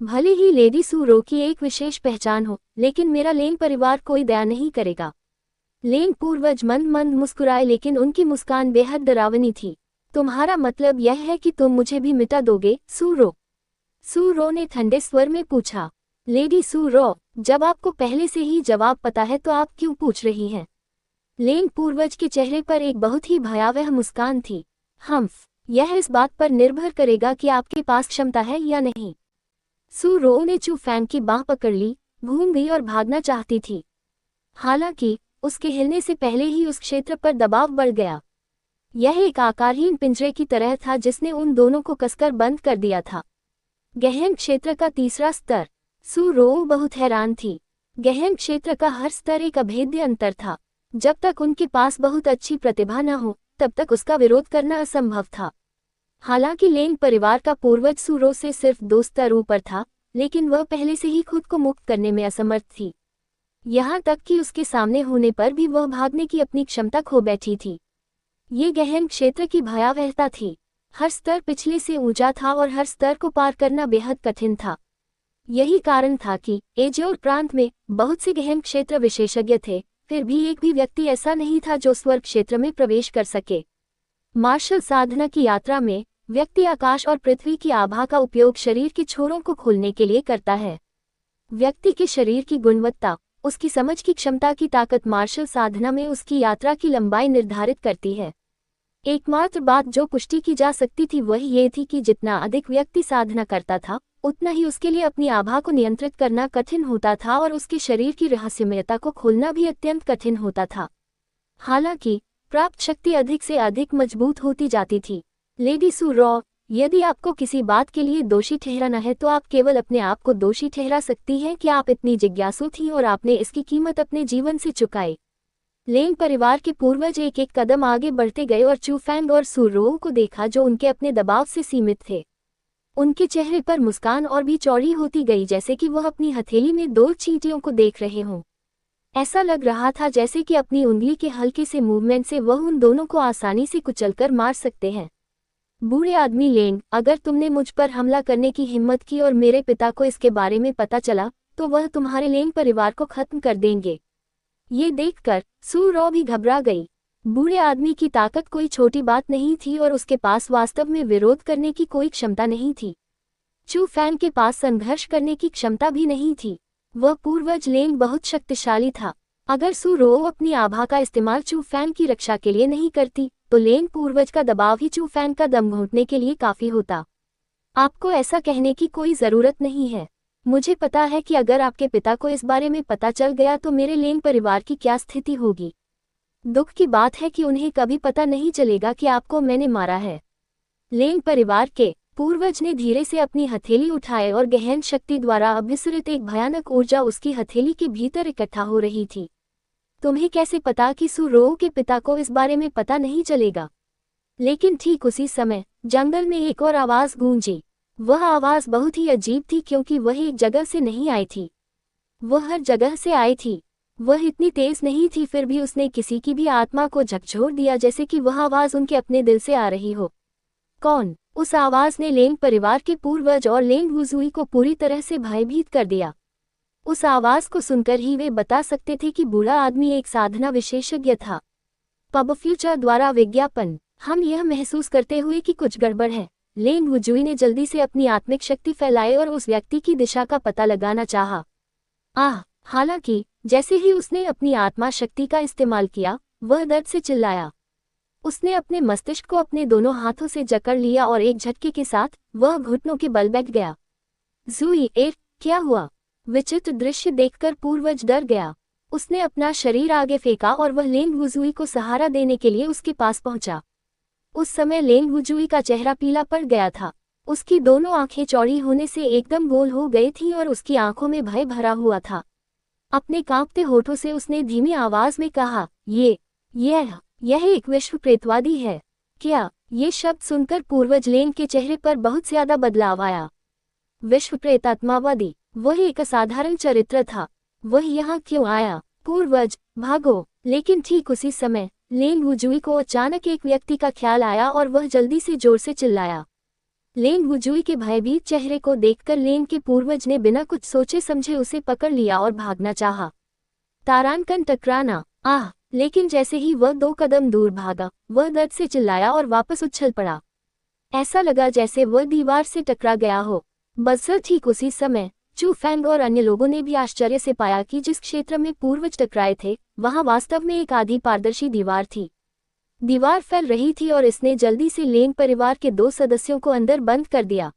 भले ही लेडी सू रो की एक विशेष पहचान हो, लेकिन मेरा लेंग परिवार कोई दया नहीं करेगा। लेंग पूर्वज मंद मंद मुस्कुराए, लेकिन उनकी मुस्कान बेहद डरावनी थी। तुम्हारा मतलब यह है कि तुम मुझे भी मिटा दोगे, सू रो? सू रो ने ठंडे स्वर में पूछा। लेडी सू रो, जब आपको पहले से ही जवाब पता है तो आप क्यों पूछ रही हैं? लेंग पूर्वज के चेहरे पर एक बहुत ही भयावह मुस्कान थी। हम्फ, यह इस बात पर निर्भर करेगा कि आपके पास क्षमता है या नहीं। सू रो ने चू फैंग की बांह पकड़ ली, घूम गई और भागना चाहती थी। हालांकि उसके हिलने से पहले ही उस क्षेत्र पर दबाव बढ़ गया। यह एक आकारहीन पिंजरे की तरह था जिसने उन दोनों को कसकर बंद कर दिया था। गहन क्षेत्र का तीसरा स्तर। सू रो बहुत हैरान थी। गहन क्षेत्र का हर स्तर एक अभेद्य अंतर था। जब तक उनके पास बहुत अच्छी प्रतिभा न हो तब तक उसका विरोध करना असंभव था। हालांकि लेंग परिवार का पूर्वज सूरो से सिर्फ 2 स्तर ऊपर था, लेकिन वह पहले से ही खुद को मुक्त करने में असमर्थ थी। यहाँ तक कि उसके सामने होने पर भी वह भागने की अपनी क्षमता खो बैठी थी। ये गहन क्षेत्र की भयावहता थी। हर स्तर पिछले से ऊंचा था और हर स्तर को पार करना बेहद कठिन था। यही कारण था कि एजोर प्रांत में बहुत से गहन क्षेत्र विशेषज्ञ थे, फिर भी एक भी व्यक्ति ऐसा नहीं था जो स्वर्ग क्षेत्र में प्रवेश कर सके। मार्शल साधना की यात्रा में व्यक्ति आकाश और पृथ्वी की आभा का उपयोग शरीर के छोरों को खोलने के लिए करता है। व्यक्ति के शरीर की गुणवत्ता, उसकी समझ की क्षमता की ताकत मार्शल साधना में उसकी यात्रा की लंबाई निर्धारित करती है। एकमात्र बात जो पुष्टि की जा सकती थी वह ये थी कि जितना अधिक व्यक्ति साधना करता था, उतना ही उसके लिए अपनी आभा को नियंत्रित करना कठिन होता था और उसके शरीर की रहस्यमयता को खोलना भी अत्यंत कठिन होता था। हालांकि प्राप्त शक्ति अधिक से अधिक मजबूत होती जाती थी। लेडी सू रॉ, यदि आपको किसी बात के लिए दोषी ठहराना है तो आप केवल अपने आप को दोषी ठहरा सकती हैं कि आप इतनी जिज्ञासु थीं और आपने इसकी कीमत अपने जीवन से चुकाई। लेंग परिवार के पूर्वज एक एक कदम आगे बढ़ते गए और चू फैंग और सू रो को देखा जो उनके अपने दबाव से सीमित थे। उनके चेहरे पर मुस्कान और भी चौड़ी होती गई, जैसे कि वह अपनी हथेली में 2 चींटियों को देख रहे हों। ऐसा लग रहा था जैसे कि अपनी उंगली के हल्के से मूवमेंट से वह उन दोनों को आसानी से कुचलकर मार सकते हैं। बूढ़े आदमी लेंग, अगर तुमने मुझ पर हमला करने की हिम्मत की और मेरे पिता को इसके बारे में पता चला तो वह तुम्हारे लेंग परिवार को खत्म कर देंगे। ये देखकर सू रॉ भी घबरा गई। बूढ़े आदमी की ताकत कोई छोटी बात नहीं थी और उसके पास वास्तव में विरोध करने की कोई क्षमता नहीं थी। चू फैंग के पास संघर्ष करने की क्षमता भी नहीं थी। वह पूर्वज लेंग बहुत शक्तिशाली था। अगर सू रो अपनी आभा का इस्तेमाल चू फैंग की रक्षा के लिए नहीं करती तो लेंग पूर्वज का दबाव ही चू फैंग का दम घोंटने के लिए काफी होता। आपको ऐसा कहने की कोई जरूरत नहीं है। मुझे पता है कि अगर आपके पिता को इस बारे में पता चल गया तो मेरे लेंग परिवार की क्या स्थिति होगी। दुख की बात है कि उन्हें कभी पता नहीं चलेगा कि आपको मैंने मारा है। लेंग परिवार के पूर्वज ने धीरे से अपनी हथेली उठाए और गहन शक्ति द्वारा अभिसरित एक भयानक ऊर्जा उसकी हथेली के भीतर इकट्ठा हो रही थी। तुम्हें कैसे पता कि सू रो के पिता को इस बारे में पता नहीं चलेगा? लेकिन ठीक उसी समय जंगल में एक और आवाज गूंजी। वह आवाज बहुत ही अजीब थी क्योंकि वह एक जगह से नहीं आई थी, वह हर जगह से आई थी। वह इतनी तेज नहीं थी, फिर भी उसने किसी की भी आत्मा को झकझोर दिया, जैसे कि वह आवाज उनके अपने दिल से आ रही हो। कौन? उस आवाज ने लेंग परिवार के पूर्वज और लेंग वुजुई को पूरी तरह से भयभीत कर दिया। उस आवाज को सुनकर ही वे बता सकते थे कि बूढ़ा आदमी एक साधना विशेषज्ञ था। पब फ्यूचर द्वारा विज्ञापन। हम यह महसूस करते हुए कि कुछ गड़बड़ है, लेंग वुजुई ने जल्दी से अपनी आत्मिक शक्ति फैलाई और उस व्यक्ति की दिशा का पता लगाना चाहा। हालांकि जैसे ही उसने अपनी आत्मा शक्ति का इस्तेमाल किया, वह दर्द से चिल्लाया। उसने अपने मस्तिष्क को अपने दोनों हाथों से जकड़ लिया और एक झटके के साथ वह घुटनों के बल बैठ गया। ज़ुई, क्या हुआ? विचित्र दृश्य देखकर पूर्वज डर गया। उसने अपना शरीर आगे फेंका और वह लेंग वुजुई को सहारा देने के लिए उसके पास पहुंचा। उस समय लेंग वुजुई का चेहरा पीला पड़ गया था। उसकी दोनों आंखें चौड़ी होने से एकदम गोल हो गई थीं और उसकी आंखों में भय भरा हुआ था। अपने कांपते होठों से उसने धीमी आवाज में कहा, यह एक विश्व प्रेतवादी है क्या? ये शब्द सुनकर पूर्वज लेंग के चेहरे पर बहुत ज्यादा बदलाव आया। विश्व प्रेतात्मावादी? वह एक असाधारण चरित्र था। वह यहाँ क्यों आया? पूर्वज, भागो! लेकिन ठीक उसी समय लेंग वुजुई को अचानक एक व्यक्ति का ख्याल आया और वह जल्दी से जोर से चिल्लाया। लेंग वुजुई के भयभीत चेहरे को देखकर लेंग के पूर्वज ने बिना कुछ सोचे समझे उसे पकड़ लिया और भागना चाहा। तारांकन टकराना। लेकिन जैसे ही वह 2 कदम दूर भागा, वह दर्द से चिल्लाया और वापस उछल पड़ा। ऐसा लगा जैसे वह दीवार से टकरा गया हो। बस ठीक उसी समय चू फैंग और अन्य लोगों ने भी आश्चर्य से पाया कि जिस क्षेत्र में पूर्वज टकराए थे, वहां वास्तव में एक आधी पारदर्शी दीवार थी। दीवार फैल रही थी और इसने जल्दी से लेंग परिवार के 2 सदस्यों को अंदर बंद कर दिया।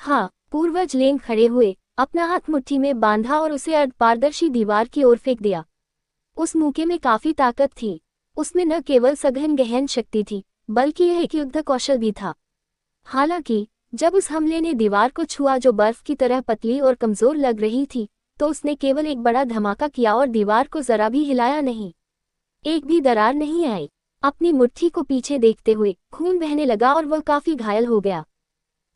पूर्वज लेंग खड़े हुए, अपना हाथ मुट्ठी में बांधा और उसे अर्ध पारदर्शी दीवार की ओर फेंक दिया। उस मूके में काफी ताकत थी। उसमें न केवल सघन गहन शक्ति थी, बल्कि यह एक युद्ध कौशल भी था। हालांकि जब उस हमले ने दीवार को छुआ जो बर्फ की तरह पतली और कमजोर लग रही थी, तो उसने केवल एक बड़ा धमाका किया और दीवार को जरा भी हिलाया नहीं। एक भी दरार नहीं आई। अपनी मुट्ठी को पीछे देखते हुए खून बहने लगा और वह काफी घायल हो गया।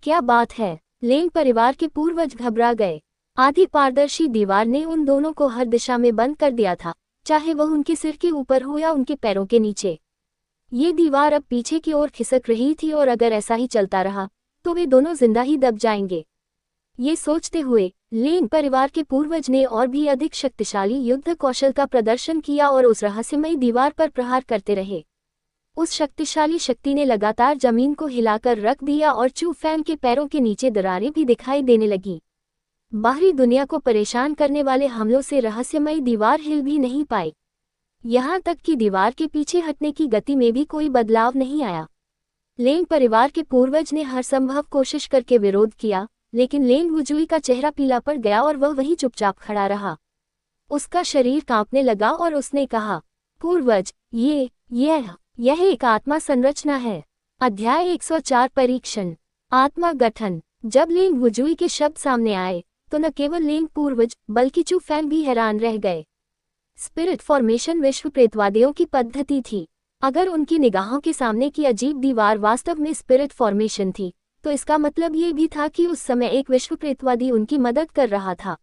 क्या बात है, लेंग परिवार के पूर्वज घबरा गए। आधी पारदर्शी दीवार ने उन दोनों को हर दिशा में बंद कर दिया था, चाहे वह उनके सिर के ऊपर हो या उनके पैरों के नीचे। ये दीवार अब पीछे की ओर खिसक रही थी और अगर ऐसा ही चलता रहा तो वे दोनों जिंदा ही दब जाएंगे। ये सोचते हुए लेंग परिवार के पूर्वज ने और भी अधिक शक्तिशाली युद्ध कौशल का प्रदर्शन किया और उस रहस्यमयी दीवार पर प्रहार करते रहे। उस शक्तिशाली शक्ति ने लगातार जमीन को हिलाकर रख दिया और चू फैंग के पैरों के नीचे दरारें भी दिखाई देने लगीं। बाहरी दुनिया को परेशान करने वाले हमलों से रहस्यमयी दीवार हिल भी नहीं पाई। यहाँ तक कि दीवार के पीछे हटने की गति में भी कोई बदलाव नहीं आया। लेंग परिवार के पूर्वज ने हर संभव कोशिश करके विरोध किया, लेकिन लेंग वुजुई का चेहरा पीला पड़ गया और वह वहीं चुपचाप खड़ा रहा। उसका शरीर कांपने लगा और उसने कहा, पूर्वज, यह एक आत्मा संरचना है। अध्याय 104 परीक्षण, आत्मा गठन। जब लेंग वुजुई के शब्द सामने आए तो न केवल लेंग पूर्वज बल्कि चू फैंग भी हैरान रह गए। स्पिरिट फॉर्मेशन विश्व प्रेतवादियों की पद्धति थी। अगर उनकी निगाहों के सामने की अजीब दीवार वास्तव में स्पिरिट फॉर्मेशन थी तो इसका मतलब ये भी था कि उस समय एक विश्व प्रेतवादी उनकी मदद कर रहा था।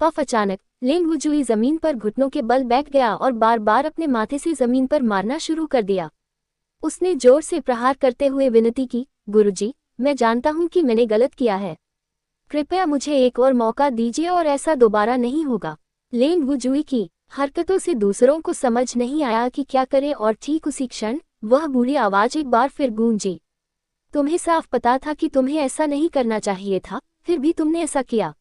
पफ अचानक लेंग वुजुई जमीन पर घुटनों के बल बैठ गया और बार बार अपने माथे से जमीन पर मारना शुरू कर दिया। उसने जोर से प्रहार करते हुए विनती की, गुरुजी, मैं जानता हूं कि मैंने गलत किया है। कृपया मुझे एक और मौका दीजिए और ऐसा दोबारा नहीं होगा। लेंग वुजुई की हरकतों से दूसरों को समझ नहीं आया कि क्या करें और ठीक उसी क्षण वह बुरी आवाज एक बार फिर गूंजी। तुम्हें साफ पता था कि तुम्हें ऐसा नहीं करना चाहिए था, फिर भी तुमने ऐसा किया।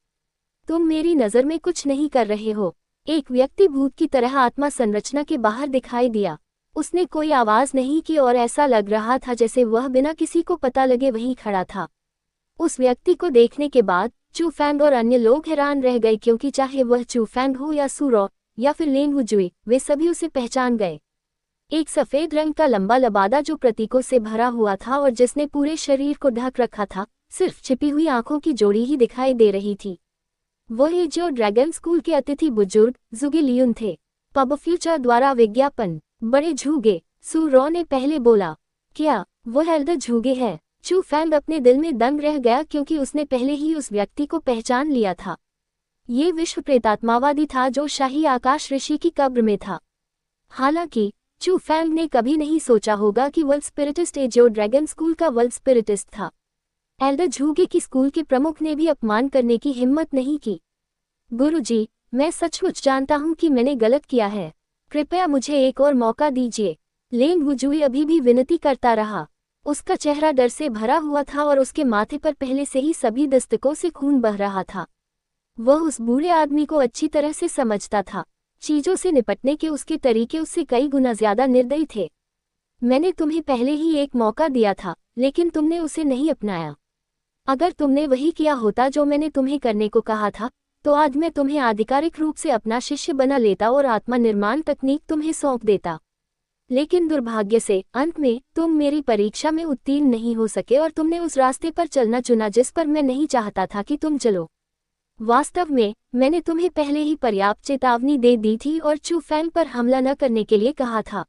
तुम मेरी नज़र में कुछ नहीं कर रहे हो। एक व्यक्ति भूत की तरह आत्मा संरचना के बाहर दिखाई दिया। उसने कोई आवाज नहीं की और ऐसा लग रहा था जैसे वह बिना किसी को पता लगे वहीं खड़ा था। उस व्यक्ति को देखने के बाद चू फैंग और अन्य लोग हैरान रह गए, क्योंकि चाहे वह चू फैंग हो या सूरो या फिर लेंग वुजुई, वे सभी उसे पहचान गए। एक सफेद रंग का लंबा लबादा जो प्रतीकों से भरा हुआ था और जिसने पूरे शरीर को ढक रखा था, सिर्फ छिपी हुई आंखों की जोड़ी ही दिखाई दे रही थी। वही जो ड्रैगन स्कूल के अतिथि बुजुर्ग जुगे लियुन थे। पब फ्यूचर द्वारा विज्ञापन, बड़े झूगे, सू रो ने पहले बोला। क्या वह एल्डर झूगे है? चू फैंग अपने दिल में दंग रह गया, क्योंकि उसने पहले ही उस व्यक्ति को पहचान लिया था। ये विश्व प्रेतात्मावादी था जो शाही आकाश ऋषि की कब्र में था। हालांकि चू फैंग ने कभी नहीं सोचा होगा कि वर्ल्ड स्पिरिटिस्ट जो ड्रैगन स्कूल का वर्ल्ड स्पिरिटिस्ट था। एल्डर झूगे की स्कूल के प्रमुख ने भी अपमान करने की हिम्मत नहीं की। गुरुजी, मैं सचमुच जानता हूं कि मैंने गलत किया है। कृपया मुझे एक और मौका दीजिए। लेंग वुजुई अभी भी विनती करता रहा। उसका चेहरा डर से भरा हुआ था और उसके माथे पर पहले से ही सभी दस्तकों से खून बह रहा था। वह उस बूढ़े आदमी को अच्छी तरह से समझता था। चीजों से निपटने के उसके तरीके उससे कई गुना ज्यादा निर्दयी थे। मैंने तुम्हें पहले ही एक मौका दिया था, लेकिन तुमने उसे नहीं अपनाया। अगर तुमने वही किया होता जो मैंने तुम्हें करने को कहा था, तो आज मैं तुम्हें आधिकारिक रूप से अपना शिष्य बना लेता और आत्मा निर्माण तकनीक तुम्हें सौंप देता। लेकिन दुर्भाग्य से अंत में तुम मेरी परीक्षा में उत्तीर्ण नहीं हो सके और तुमने उस रास्ते पर चलना चुना जिस पर मैं नहीं चाहता था कि तुम चलो। वास्तव में मैंने तुम्हें पहले ही पर्याप्त चेतावनी दे दी थी और चू फैंग पर हमला न करने के लिए कहा था।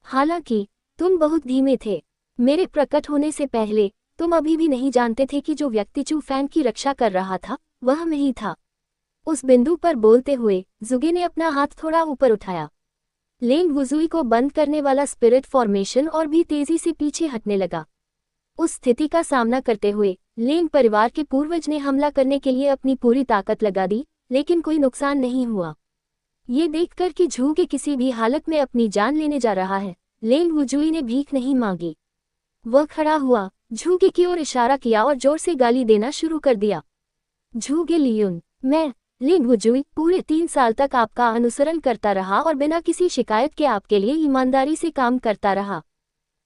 हालांकि तुम बहुत धीमे थे। मेरे प्रकट होने से पहले तुम अभी भी नहीं जानते थे कि जो व्यक्ति चू फैंग की रक्षा कर रहा था वह मैं ही था। उस बिंदु पर बोलते हुए जुगे ने अपना हाथ थोड़ा ऊपर उठाया। लेंग वुजुई को बंद करने वाला स्पिरिट फॉर्मेशन और भी तेजी से पीछे हटने लगा। उस स्थिति का सामना करते हुए लेंग परिवार के पूर्वज ने हमला करने के लिए अपनी पूरी ताकत लगा दी, लेकिन कोई नुकसान नहीं हुआ। ये देखकर कि झूगे किसी भी हालत में अपनी जान लेने जा रहा है, लेंग वुजुई ने भीख नहीं मांगी। वह खड़ा हुआ, झूगे की ओर इशारा किया और जोर से गाली देना शुरू कर दिया। झूगे लियुन, मैं लेंग वुजुई पूरे 3 साल तक आपका अनुसरण करता रहा और बिना किसी शिकायत के आपके लिए ईमानदारी से काम करता रहा।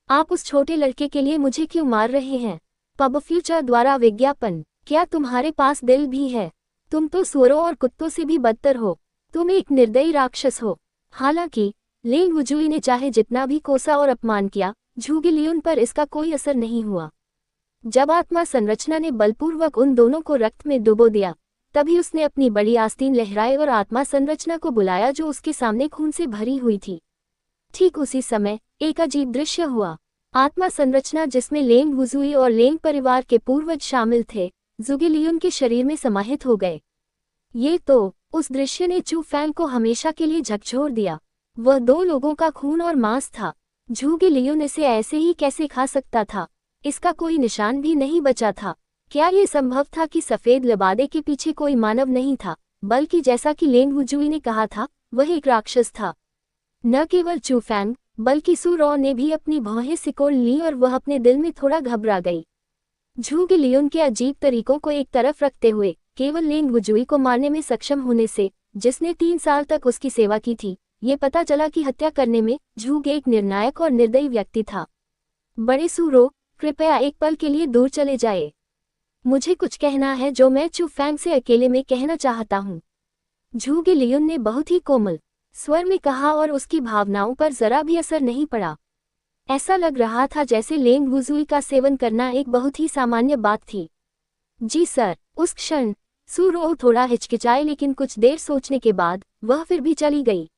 आप उस छोटे लड़के के लिए मुझे क्यों मार रहे हैं? पब फ्यूचर द्वारा विज्ञापन, क्या तुम्हारे पास दिल भी है? तुम तो सुअरों और कुत्तों से भी बदतर हो। तुम एक निर्दयी राक्षस हो। हालांकि लेंग वुजुई ने चाहे जितना भी कोसा और अपमान किया, झूगे लियुन पर इसका कोई असर नहीं हुआ। जब आत्मा संरचना ने बलपूर्वक उन दोनों को रक्त में डुबो दिया, तभी उसने अपनी बड़ी आस्तीन लहराई और आत्मा संरचना को बुलाया जो उसके सामने खून से भरी हुई थी। ठीक उसी समय एक अजीब दृश्य हुआ। आत्मा संरचना जिसमें लेंग वुजुई और लेंग परिवार के पूर्वज शामिल थे, जुगे लियुन के शरीर में समाहित हो गए। ये तो, उस दृश्य ने चू फैंग को हमेशा के लिए झकझोर दिया। वह दो लोगों का खून और मांस था। झूगे लियुन इसे ऐसे ही कैसे खा सकता था? इसका कोई निशान भी नहीं बचा था। क्या ये संभव था कि सफेद लबादे के पीछे कोई मानव नहीं था, बल्कि जैसा कि लेंग वुजुई ने कहा था, वह एक राक्षस था? न केवल चू फैंग, बल्कि सू रॉ ने भी अपनी भौहें सिकोड़ ली और वह अपने दिल में थोड़ा घबरा गई। झूगे लियुन के अजीब तरीकों को एक तरफ रखते हुए, केवल लेंग वुजुई को मारने में सक्षम होने से, जिसने 3 साल तक उसकी सेवा की थी, ये पता चला कि हत्या करने में झूग एक निर्णायक और निर्दयी व्यक्ति था। बड़े सू रॉ, कृपया एक पल के लिए दूर चले जाए। मुझे कुछ कहना है जो मैं चू फैंग से अकेले में कहना चाहता हूँ। झूगे लियुन ने बहुत ही कोमल स्वर में कहा और उसकी भावनाओं पर जरा भी असर नहीं पड़ा। ऐसा लग रहा था जैसे लेंग वुजुई का सेवन करना एक बहुत ही सामान्य बात थी। जी सर। उस क्षण सू रॉ थोड़ा हिचकिचाए, लेकिन कुछ देर सोचने के बाद वह फिर भी चली गई।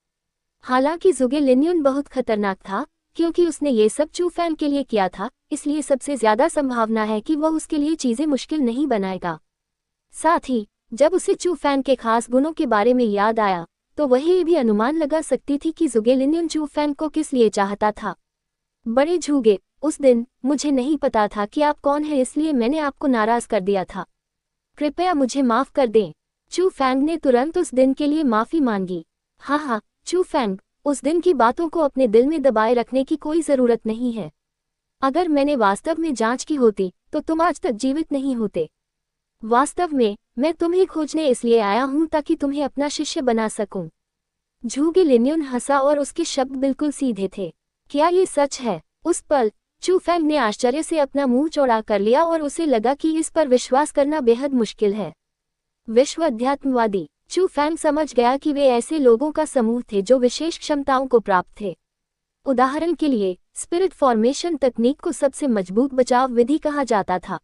हालांकि जुगे लिन्युन बहुत खतरनाक था, क्योंकि उसने ये सब चू फैंग के लिए किया था, इसलिए सबसे ज्यादा संभावना है कि वह उसके लिए चीजें मुश्किल नहीं बनाएगा। साथ ही जब उसे चू फैंग के खास गुणों के बारे में याद आया, तो वह ये भी अनुमान लगा सकती थी कि जुगे लिन्युन चू फैंग को किस लिए चाहता था। बड़े झूगे, उस दिन मुझे नहीं पता था कि आप कौन हैं, इसलिए मैंने आपको नाराज कर दिया था। कृपया मुझे माफ कर दें। चू फैंग ने तुरंत उस दिन के लिए माफी मांगी। हाँ, चू फैंग, उस दिन की बातों को अपने दिल में दबाए रखने की कोई जरूरत नहीं है। अगर मैंने वास्तव में जांच की होती, तो तुम आज तक जीवित नहीं होते। वास्तव में मैं तुम्हें खोजने इसलिए आया हूं ताकि तुम्हें अपना शिष्य बना सकूं। झूगे लिन्युन हंसा और उसके शब्द बिल्कुल सीधे थे। क्या ये सच है? उस पल चू फैंग ने आश्चर्य से अपना मुंह चौड़ा कर लिया और उसे लगा कि इस पर विश्वास करना बेहद मुश्किल है। विश्व अध्यात्मवादी। चू फैंग समझ गया कि वे ऐसे लोगों का समूह थे जो विशेष क्षमताओं को प्राप्त थे। उदाहरण के लिए, स्पिरिट फॉर्मेशन तकनीक को सबसे मजबूत बचाव विधि कहा जाता था।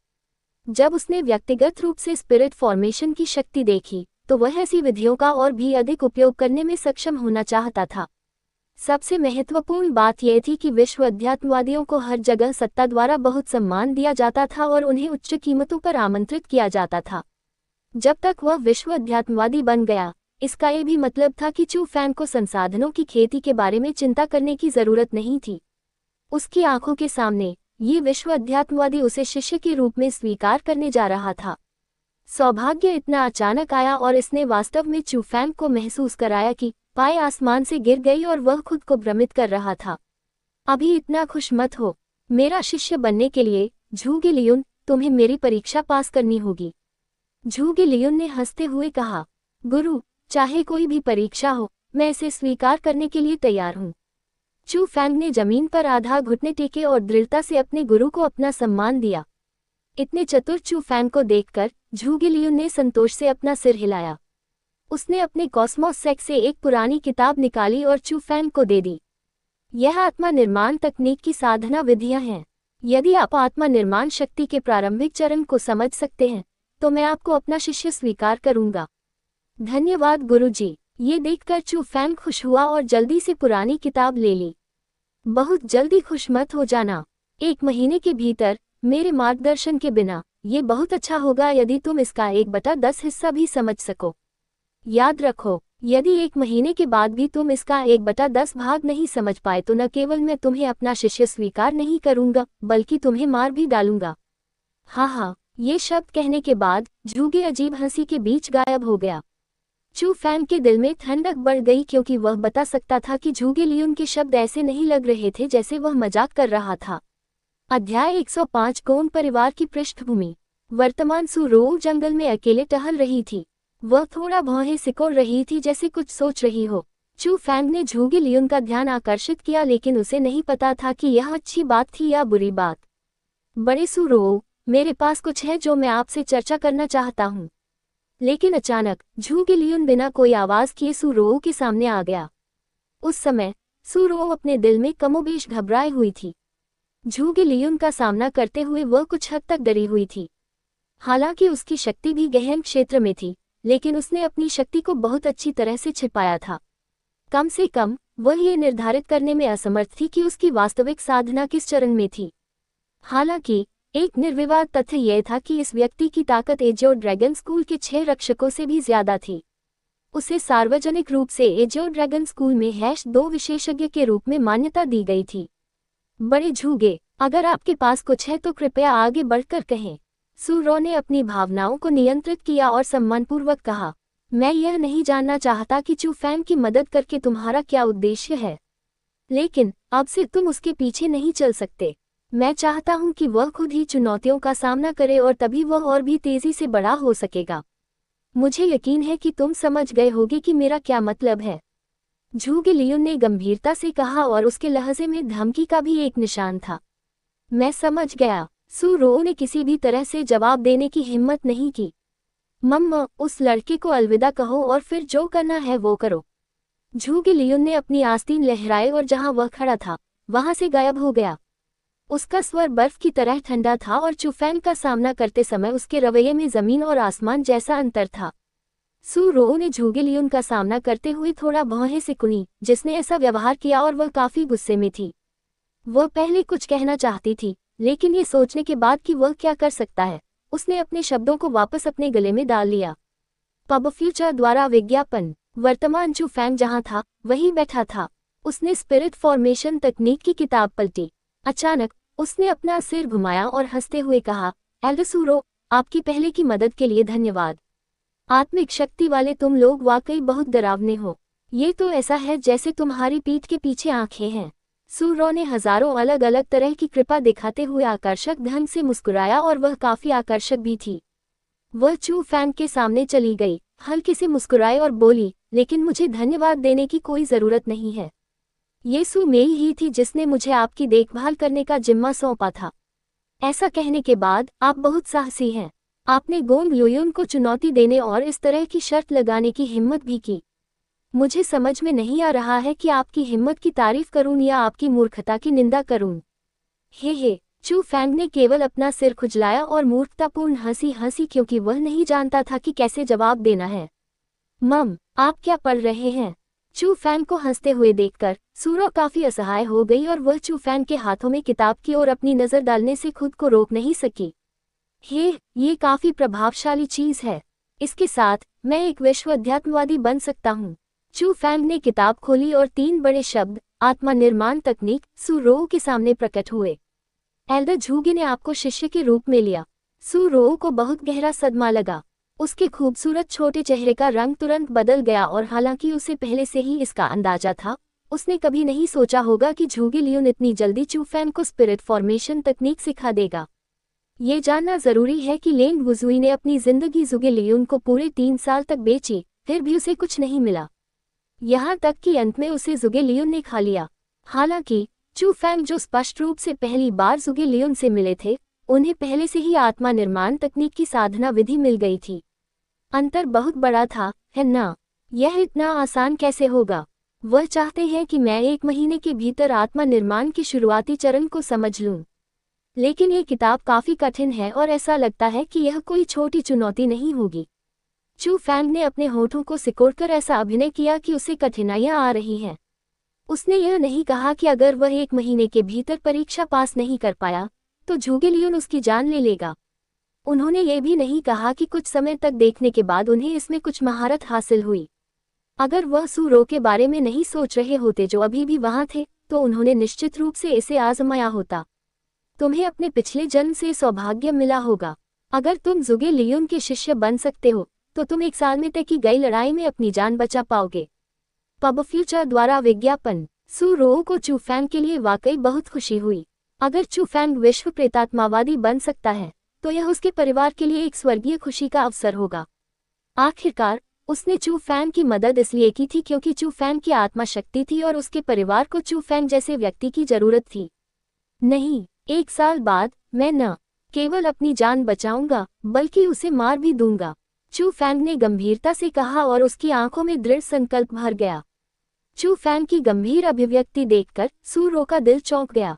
जब उसने व्यक्तिगत रूप से स्पिरिट फॉर्मेशन की शक्ति देखी, तो वह ऐसी विधियों का और भी अधिक उपयोग करने में सक्षम होना चाहता था। सबसे महत्वपूर्ण बात यह थी कि विश्व अध्यात्मवादियों को हर जगह सत्ता द्वारा बहुत सम्मान दिया जाता था और उन्हें उच्च कीमतों पर आमंत्रित किया जाता था। जब तक वह विश्व अध्यात्मवादी बन गया, इसका ये भी मतलब था कि चू फैंग को संसाधनों की खेती के बारे में चिंता करने की जरूरत नहीं थी। उसकी आंखों के सामने ये विश्व अध्यात्मवादी उसे शिष्य के रूप में स्वीकार करने जा रहा था। सौभाग्य इतना अचानक आया और इसने वास्तव में चू फैंग को महसूस कराया कि पाए आसमान से गिर गई और वह खुद को भ्रमित कर रहा था। अभी इतना खुश मत हो। मेरा शिष्य बनने के लिए, झूगे लियुन, तुम्हें मेरी परीक्षा पास करनी होगी। झूगे लियुन ने हंसते हुए कहा, गुरु, चाहे कोई भी परीक्षा हो, मैं इसे स्वीकार करने के लिए तैयार हूँ। चू फैंग ने जमीन पर आधा घुटने टेके और दृढ़ता से अपने गुरु को अपना सम्मान दिया। इतने चतुर चू फैंग को देखकर झूगे लियुन ने संतोष से अपना सिर हिलाया। उसने अपने कॉस्मोस सेक से एक पुरानी किताब निकाली और चू फैंग को दे दी। यह आत्मा निर्माण तकनीक की साधना विधियां हैं। यदि आप आत्मा निर्माण शक्ति के प्रारंभिक चरण को समझ सकते हैं, तो मैं आपको अपना शिष्य स्वीकार करूंगा। धन्यवाद गुरुजी। ये देखकर चू फैंग खुश हुआ और जल्दी से पुरानी किताब ले ली। बहुत जल्दी खुश मत हो जाना। 1 महीने के भीतर, मेरे मार्गदर्शन के बिना, ये बहुत अच्छा होगा यदि तुम इसका 1/10 हिस्सा भी समझ सको। याद रखो, यदि 1 महीने के बाद भी तुम इसका 1/10 भाग नहीं समझ पाए तो न केवल मैं तुम्हें अपना शिष्य स्वीकार नहीं करूंगा, बल्कि तुम्हें मार भी डालूंगा। हाँ, ये शब्द कहने के बाद झूगे अजीब हंसी के बीच गायब हो गया। चू फैंग के दिल में ठंडक बढ़ गई, क्योंकि वह बता सकता था कि झूगे लियुन के शब्द ऐसे नहीं लग रहे थे जैसे वह मजाक कर रहा था। अध्याय 105 गोंड परिवार की पृष्ठभूमि। वर्तमान सू रॉ जंगल में अकेले टहल रही थी। वह थोड़ा भौहें सिकोड़ रही थी, जैसे कुछ सोच रही हो। चू फैंग ने झूगे लियुन का ध्यान आकर्षित किया, लेकिन उसे नहीं पता था कि यह अच्छी बात थी या बुरी बात। बड़े सू रॉ, मेरे पास कुछ है जो मैं आपसे चर्चा करना चाहता हूँ। लेकिन अचानक झूगे लियुन बिना कोई आवाज किए सू रॉ के सामने आ गया। उस समय सू रॉ अपने दिल में कमोबेश घबराई हुई थी। झूगे लियुन का सामना करते हुए वह कुछ हद तक डरी हुई थी। हालांकि उसकी शक्ति भी गहन क्षेत्र में थी, लेकिन उसने अपनी शक्ति को बहुत अच्छी तरह से छिपाया था। कम से कम वह ये निर्धारित करने में असमर्थ थी कि उसकी वास्तविक साधना किस चरण में थी। हालांकि एक निर्विवाद तथ्य यह था कि इस व्यक्ति की ताकत एजियो ड्रैगन स्कूल के 6 रक्षकों से भी ज्यादा थी। उसे सार्वजनिक रूप से एजियो ड्रैगन स्कूल में -2 विशेषज्ञ के रूप में मान्यता दी गई थी। बड़े झूगे, अगर आपके पास कुछ है तो कृपया आगे बढ़कर कहें। सूरो ने अपनी भावनाओं को नियंत्रित किया और सम्मानपूर्वक कहा, मैं यह नहीं जानना चाहता कि चू फैंग की मदद करके तुम्हारा क्या उद्देश्य है, लेकिन अब से तुम उसके पीछे नहीं चल सकते। मैं चाहता हूं कि वह खुद ही चुनौतियों का सामना करे और तभी वह और भी तेजी से बड़ा हो सकेगा। मुझे यकीन है कि तुम समझ गए होगे कि मेरा क्या मतलब है। झूगे लियुन ने गंभीरता से कहा और उसके लहजे में धमकी का भी एक निशान था। मैं समझ गया। सूरो ने किसी भी तरह से जवाब देने की हिम्मत नहीं की। मम्मा, उस लड़के को अलविदा कहो और फिर जो करना है वो करो। झूगे लियुन ने अपनी आस्तीन लहराए और जहां वह खड़ा था वहां से गायब हो गया। उसका स्वर बर्फ की तरह ठंडा था और चूफैंग का सामना करते समय उसके रवैये में जमीन और आसमान जैसा अंतर था। सूरो ने झूगे लियुन का सामना करते हुए थोड़ा भौहें से कुनी, जिसने ऐसा व्यवहार किया और वह काफी गुस्से में थी। वह पहले कुछ कहना चाहती थी, लेकिन ये सोचने के बाद कि वह क्या कर सकता है, उसने अपने शब्दों को वापस अपने गले में डाल लिया। पब फ्यूचर द्वारा विज्ञापन। वर्तमान चू फैंग जहां था वहीं बैठा था। उसने स्पिरिट फॉर्मेशन तकनीक की किताब पलटी। अचानक उसने अपना सिर घुमाया और हंसते हुए कहा, एल्डर सूरो, आपकी पहले की मदद के लिए धन्यवाद। आत्मिक शक्ति वाले तुम लोग वाकई बहुत डरावने हो। ये तो ऐसा है जैसे तुम्हारी पीठ के पीछे आंखें हैं। सूरो ने हजारों अलग अलग तरह की कृपा दिखाते हुए आकर्षक ढंग से मुस्कुराया और वह काफी आकर्षक भी थी। वह चू फैंग के सामने चली गई, हल्के से मुस्कुराए और बोली, लेकिन मुझे धन्यवाद देने की कोई जरूरत नहीं है। ये सू मेई ही थी जिसने मुझे आपकी देखभाल करने का जिम्मा सौंपा था। ऐसा कहने के बाद आप बहुत साहसी हैं। आपने गोंग युयुन को चुनौती देने और इस तरह की शर्त लगाने की हिम्मत भी की। मुझे समझ में नहीं आ रहा है कि आपकी हिम्मत की तारीफ करूं या आपकी मूर्खता की निंदा करूं। हे, चू फैंग ने केवल अपना सिर खुजलाया और मूर्खतापूर्ण हंसी हंसी क्योंकि वह नहीं जानता था कि कैसे जवाब देना है। मम, आप क्या पढ़ रहे हैं? चू फैंग को हंसते हुए देखकर सूरो काफी असहाय हो गई और वह चू फैंग के हाथों में किताब की ओर अपनी नजर डालने से खुद को रोक नहीं सकी। ये काफी प्रभावशाली चीज है। इसके साथ मैं एक विश्व अध्यात्मवादी बन सकता हूँ। चू फैंग ने किताब खोली और 3 बड़े शब्द आत्मा निर्माण तकनीक सूरो के सामने प्रकट हुए। एल्डर झूगे ने आपको शिष्य के रूप में लिया। सूरो को बहुत गहरा सदमा लगा। उसके खूबसूरत छोटे चेहरे का रंग तुरंत बदल गया और हालांकि उसे पहले से ही इसका अंदाजा था, उसने कभी नहीं सोचा होगा कि झूगे लियुन इतनी जल्दी चू फैंग को स्पिरिट फॉर्मेशन तकनीक सिखा देगा। ये जानना जरूरी है कि लेंग वुजुई ने अपनी जिंदगी झूगे लियुन को पूरे 3 साल तक बेची, फिर भी उसे कुछ नहीं मिला। यहाँ तक कि अंत में उसे झूगे लियुन ने खा लिया। हालांकि चू फैंग जो स्पष्ट रूप से पहली बार झूगे लियुन से मिले थे, उन्हें पहले से ही आत्मा निर्माण तकनीक की साधना विधि मिल गई थी। अंतर बहुत बड़ा था, है ना? यह इतना आसान कैसे होगा? वह चाहते हैं कि मैं 1 महीने के भीतर आत्मा निर्माण के शुरुआती चरण को समझ लूं। लेकिन यह किताब काफी कठिन है और ऐसा लगता है कि यह कोई छोटी चुनौती नहीं होगी। चू फैंग ने अपने होठों को सिकोड़कर ऐसा अभिनय किया कि उसे कठिनाइयां आ रही हैं। उसने यह नहीं कहा कि अगर वह 1 महीने के भीतर परीक्षा पास नहीं कर पाया तो झूगे लियुन उसकी जान ले लेगा। उन्होंने ये भी नहीं कहा कि कुछ समय तक देखने के बाद उन्हें इसमें कुछ महारत हासिल हुई। अगर वह सूरो के बारे में नहीं सोच रहे होते जो अभी भी वहां थे, तो उन्होंने निश्चित रूप से इसे आजमाया होता। तुम्हें अपने पिछले जन्म से सौभाग्य मिला होगा। अगर तुम झूगे लियुन के शिष्य बन सकते हो तो तुम 1 साल में तय की गई लड़ाई में अपनी जान बचा पाओगे। पब फ्यूचर द्वारा विज्ञापन। सूरो को चू फैंग के लिए वाकई बहुत खुशी हुई। अगर चू फैंग विश्व प्रेतात्मावादी बन सकता है तो यह उसके परिवार के लिए एक स्वर्गीय खुशी का अवसर होगा। आखिरकार उसने चू फैंग की मदद इसलिए की थी क्योंकि चू फैंग की आत्मा शक्ति थी और उसके परिवार को चू फैंग जैसे व्यक्ति की जरूरत थी। नहीं, 1 साल बाद मैं न केवल अपनी जान बचाऊंगा बल्कि उसे मार भी दूंगा, चू फैंग ने गंभीरता से कहा और उसकी आंखों में दृढ़ संकल्प भर गया। चू फैंग की गंभीर अभिव्यक्ति देखकर सूरो का दिल चौंक गया।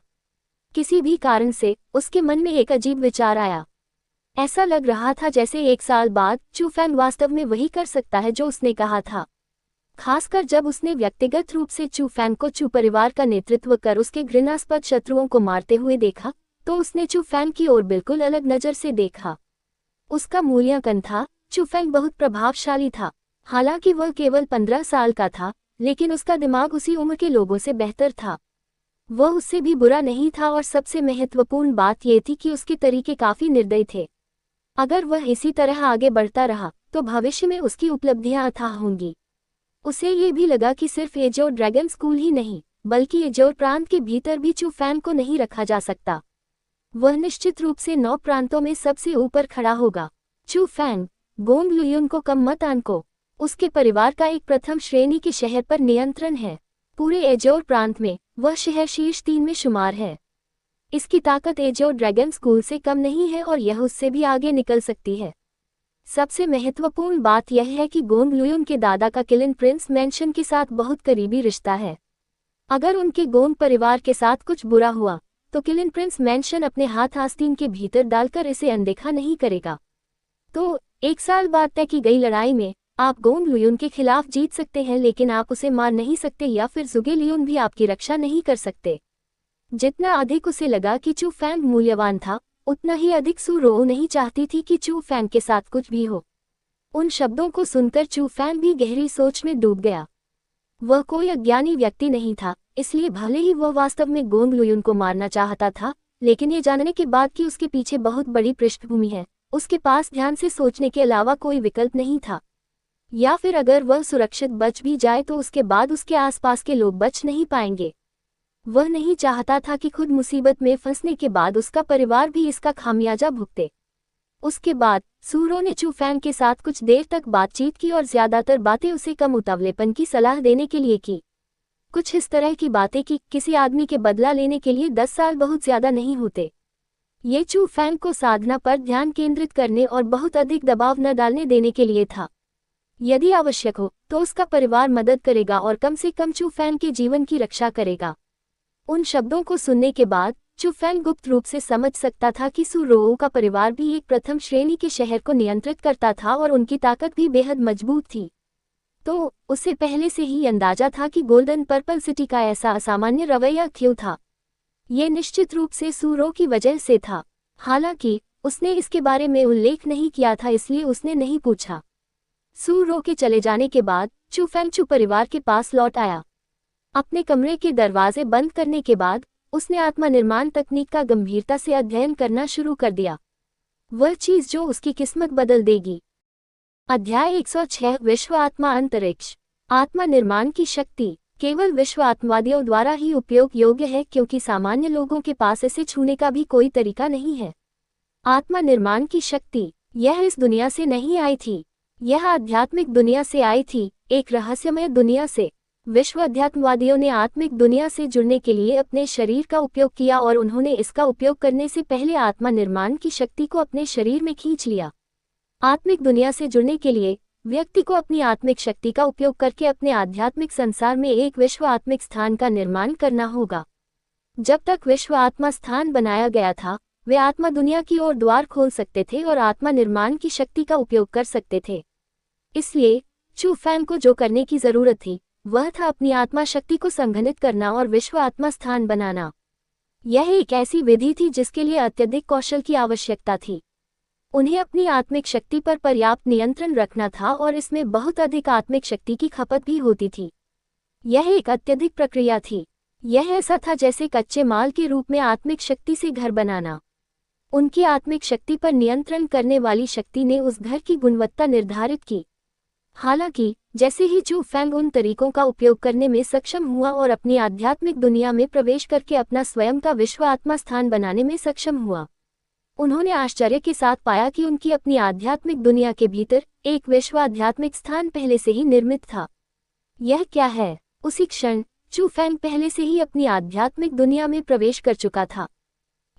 किसी भी कारण से उसके मन में एक अजीब विचार आया। ऐसा लग रहा था जैसे 1 साल बाद चू फैंग वास्तव में वही कर सकता है जो उसने कहा था। खासकर जब उसने व्यक्तिगत रूप से चू फैंग को चू परिवार का नेतृत्व कर उसके घृणास्पद शत्रुओं को मारते हुए देखा, तो उसने चू फैंग की ओर बिल्कुल अलग नज़र से देखा। उसका मूल्यांकन था, चू फैंग बहुत प्रभावशाली था। हालांकि वह केवल 15 साल का था, लेकिन उसका दिमाग उसी उम्र के लोगों से बेहतर था। वह उससे भी बुरा नहीं था और सबसे महत्वपूर्ण बात यह थी कि उसके तरीके काफी निर्दयी थे। अगर वह इसी तरह आगे बढ़ता रहा तो भविष्य में उसकी उपलब्धियां अथाह होंगी। उसे ये भी लगा कि सिर्फ एजोर ड्रैगन स्कूल ही नहीं, बल्कि एजोर प्रांत के भीतर भी चू फैंग को नहीं रखा जा सकता। वह निश्चित रूप से 9 प्रांतों में सबसे ऊपर खड़ा होगा। चू फैंग, गोंग लुयुन को कम मत आंको। उसके परिवार का एक प्रथम श्रेणी के शहर पर नियंत्रण है। पूरे एजोर प्रांत में वह शहर शीर्ष 3 में शुमार है। इसकी ताकत एजोर ड्रैगन स्कूल से कम नहीं है और यह उससे भी आगे निकल सकती है। सबसे महत्वपूर्ण बात यह है कि गोंग लुयुन के दादा का किलिन प्रिंस मैंशन के साथ बहुत करीबी रिश्ता है। अगर उनके गोंग परिवार के साथ कुछ बुरा हुआ तो किलिन प्रिंस मैंशन अपने हाथ आस्तीन के भीतर डालकर इसे अनदेखा नहीं करेगा। तो 1 साल बाद तय की गई लड़ाई में आप गोंग लुयुन के खिलाफ जीत सकते हैं, लेकिन आप उसे मार नहीं सकते या फिर जुगे लियुन भी आपकी रक्षा नहीं कर सकते। जितना अधिक उसे लगा कि चू फैंग मूल्यवान था, उतना ही अधिक सू रो नहीं चाहती थी कि चू फैंग के साथ कुछ भी हो। उन शब्दों को सुनकर चू फैंग भी गहरी सोच में डूब गया। वह कोई अज्ञानी व्यक्ति नहीं था, इसलिए भले ही वह वास्तव में गोंग लुयुन को मारना चाहता था, लेकिन ये जानने के बाद कि उसके पीछे बहुत बड़ी पृष्ठभूमि है, उसके पास ध्यान से सोचने के अलावा कोई विकल्प नहीं था। या फिर अगर वह सुरक्षित बच भी जाए तो उसके बाद उसके आसपास के लोग बच नहीं पाएंगे। वह नहीं चाहता था कि खुद मुसीबत में फंसने के बाद उसका परिवार भी इसका खामियाजा भुगते। उसके बाद सूरो ने चू फैंग के साथ कुछ देर तक बातचीत की और ज्यादातर बातें उसे कम उतावलेपन की सलाह देने के लिए की। कुछ इस तरह की बातें कि किसी आदमी के बदला लेने के लिए 10 साल बहुत ज्यादा नहीं होते। ये चू फैंग को साधना पर ध्यान केंद्रित करने और बहुत अधिक दबाव न डालने देने के लिए था। यदि आवश्यक हो तो उसका परिवार मदद करेगा और कम से कम चू फैंग के जीवन की रक्षा करेगा। उन शब्दों को सुनने के बाद चू फैंग गुप्त रूप से समझ सकता था कि सू रो का परिवार भी एक प्रथम श्रेणी के शहर को नियंत्रित करता था और उनकी ताकत भी बेहद मजबूत थी। तो उसे पहले से ही अंदाजा था कि गोल्डन पर्पल सिटी का ऐसा असामान्य रवैया क्यों था। ये निश्चित रूप से सू रो की वजह से था। हालांकि उसने इसके बारे में उल्लेख नहीं किया था, इसलिए उसने नहीं पूछा। सू रो के चले जाने के बाद चू फैंग चू परिवार के पास लौट आया। अपने कमरे के दरवाजे बंद करने के बाद उसने आत्मनिर्माण तकनीक का गंभीरता से अध्ययन करना शुरू कर दिया, वह चीज जो उसकी किस्मत बदल देगी। अध्याय 106 विश्व आत्मा अंतरिक्ष। आत्मनिर्माण की शक्ति केवल विश्व आत्मवादियों द्वारा ही उपयोग योग्य है, क्योंकि सामान्य लोगों के पास इसे छूने का भी कोई तरीका नहीं है। आत्मनिर्माण की शक्ति यह इस दुनिया से नहीं आई थी, यह आध्यात्मिक दुनिया से आई थी, एक रहस्यमय दुनिया से। विश्व अध्यात्मवादियों ने आत्मिक दुनिया से जुड़ने के लिए अपने शरीर का उपयोग किया और उन्होंने इसका उपयोग करने से पहले आत्मा निर्माण की शक्ति को अपने शरीर में खींच लिया। आत्मिक दुनिया से जुड़ने के लिए व्यक्ति को अपनी आत्मिक शक्ति का उपयोग करके अपने आध्यात्मिक संसार में एक विश्व आत्मिक स्थान का निर्माण करना होगा। जब तक विश्व आत्मा स्थान बनाया गया था, वे आत्मा दुनिया की ओर द्वार खोल सकते थे और आत्मा निर्माण की शक्ति का उपयोग कर सकते थे। इसलिए चू फैंग को जो करने की जरूरत थी वह था अपनी आत्मा शक्ति को संघनित करना और विश्व आत्मा स्थान बनाना। यह एक ऐसी विधि थी जिसके लिए अत्यधिक कौशल की आवश्यकता थी। उन्हें अपनी आत्मिक शक्ति पर पर्याप्त नियंत्रण रखना था और इसमें बहुत अधिक आत्मिक शक्ति की खपत भी होती थी। यह एक अत्यधिक प्रक्रिया थी। यह ऐसा था जैसे कच्चे माल के रूप में आत्मिक शक्ति से घर बनाना। उनकी आत्मिक शक्ति पर नियंत्रण करने वाली शक्ति ने उस घर की गुणवत्ता निर्धारित की। हालांकि जैसे ही चू फैंग उन तरीकों का उपयोग करने में सक्षम हुआ और अपनी आध्यात्मिक दुनिया में प्रवेश करके अपना स्वयं का विश्व आत्मा स्थान बनाने में सक्षम हुआ, उन्होंने आश्चर्य के साथ पाया कि उनकी अपनी आध्यात्मिक दुनिया के भीतर एक विश्व आध्यात्मिक स्थान पहले से ही निर्मित था। यह क्या है? उसी क्षण चू फैंग पहले से ही अपनी आध्यात्मिक दुनिया में प्रवेश कर चुका था।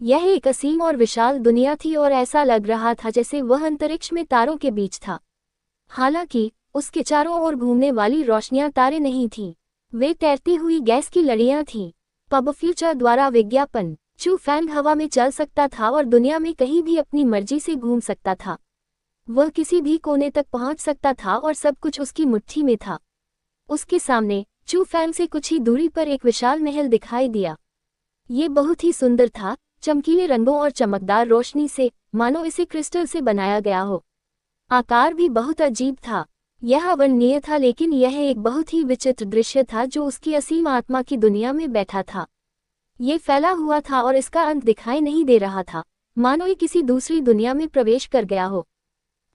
यह एक असीम और विशाल दुनिया थी और ऐसा लग रहा था जैसे वह अंतरिक्ष में तारों के बीच था। हालांकि उसके चारों ओर घूमने वाली रोशनियां तारे नहीं थीं, वे तैरती हुई गैस की लड़ियां थीं। पब फ्यूचर द्वारा विज्ञापन। चू फैंग हवा में चल सकता था और दुनिया में कहीं भी अपनी मर्जी से घूम सकता था। वह किसी भी कोने तक पहुंच सकता था और सब कुछ उसकी मुट्ठी में था। उसके सामने चू फैंग से कुछ ही दूरी पर एक विशाल महल दिखाई दिया। ये बहुत ही सुंदर था, चमकीले रंगों और चमकदार रोशनी से, मानो इसे क्रिस्टल से बनाया गया हो। आकार भी बहुत अजीब था। यह अवर्णनीय था, लेकिन यह एक बहुत ही विचित्र दृश्य था जो उसकी असीम आत्मा की दुनिया में बैठा था। ये फैला हुआ था और इसका अंत दिखाई नहीं दे रहा था, मानो ये किसी दूसरी दुनिया में प्रवेश कर गया हो।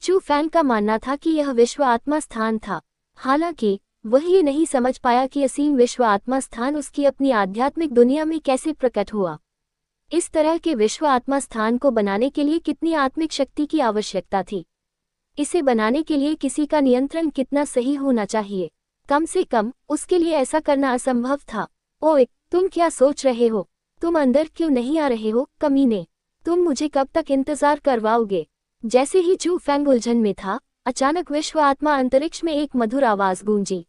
चू फैंग का मानना था कि यह विश्व आत्मा स्थान था। हालांकि वह ये नहीं समझ पाया कि असीम विश्व आत्मा स्थान उसकी अपनी आध्यात्मिक दुनिया में कैसे प्रकट हुआ। इस तरह के विश्व आत्मा स्थान को बनाने के लिए कितनी आत्मिक शक्ति की आवश्यकता थी। इसे बनाने के लिए किसी का नियंत्रण कितना सही होना चाहिए। कम से कम उसके लिए ऐसा करना असंभव था। ओए, तुम क्या सोच रहे हो? तुम अंदर क्यों नहीं आ रहे हो, कमीने? तुम मुझे कब तक इंतजार करवाओगे? जैसे ही चू फैंग उलझन में था, अचानक विश्व आत्मा अंतरिक्ष में एक मधुर आवाज गूंजी।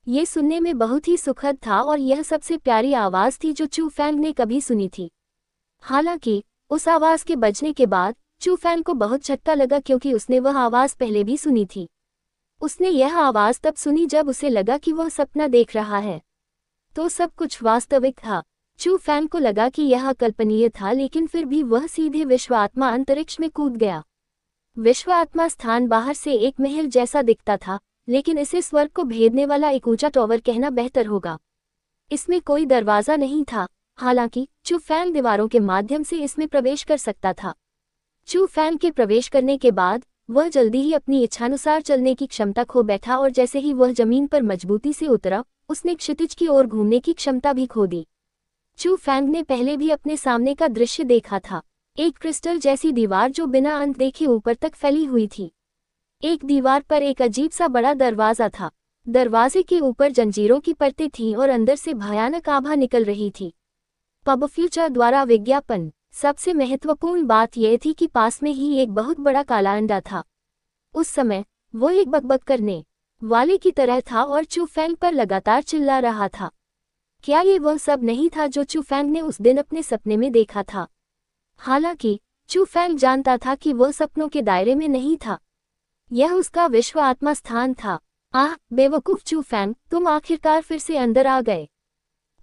ये सुनने में बहुत ही सुखद था और यह सबसे प्यारी आवाज थी जो चू फैंग ने कभी सुनी थी। हालांकि उस आवाज के बजने के बाद चू फैंग को बहुत झटका लगा, क्योंकि उसने वह आवाज पहले भी सुनी थी। उसने यह आवाज तब सुनी जब उसे लगा कि वह सपना देख रहा है, तो सब कुछ वास्तविक था। चू फैंग को लगा कि यह अकल्पनीय था, लेकिन फिर भी वह सीधे विश्व आत्मा अंतरिक्ष में कूद गया। विश्व आत्मा स्थान बाहर से एक महल जैसा दिखता था, लेकिन इसे स्वर्ग को भेदने वाला एक ऊंचा टॉवर कहना बेहतर होगा। इसमें कोई दरवाजा नहीं था, हालांकि चू फैंग दीवारों के माध्यम से इसमें प्रवेश कर सकता था। चू फैंग के प्रवेश करने के बाद वह जल्दी ही अपनी इच्छानुसार चलने की क्षमता खो बैठा, और जैसे ही वह जमीन पर मजबूती से उतरा, उसने क्षितिज की ओर घूमने की क्षमता भी खो दी। चू फैंग ने पहले भी अपने सामने का दृश्य देखा था, एक क्रिस्टल जैसी दीवार जो बिना अंत देखे ऊपर तक फैली हुई थी। एक दीवार पर एक अजीब सा बड़ा दरवाजा था। दरवाजे के ऊपर जंजीरों की परतें थीं और अंदर से भयानक आभा निकल रही थी। पब फ्यूचर द्वारा विज्ञापन। सबसे महत्वपूर्ण बात यह थी कि पास में ही एक बहुत बड़ा काला अंडा था। उस समय वो एक बकबक करने वाले की तरह था और चू फैंग पर लगातार चिल्ला रहा था। क्या ये वह सब नहीं था जो चू फैंग ने उस दिन अपने सपने में देखा था? हालांकि चू फैंग जानता था कि वह सपनों के दायरे में नहीं था, यह उसका विश्व आत्मा स्थान था। आह, बेवकूफ चू फैंग, तुम आखिरकार फिर से अंदर आ गए।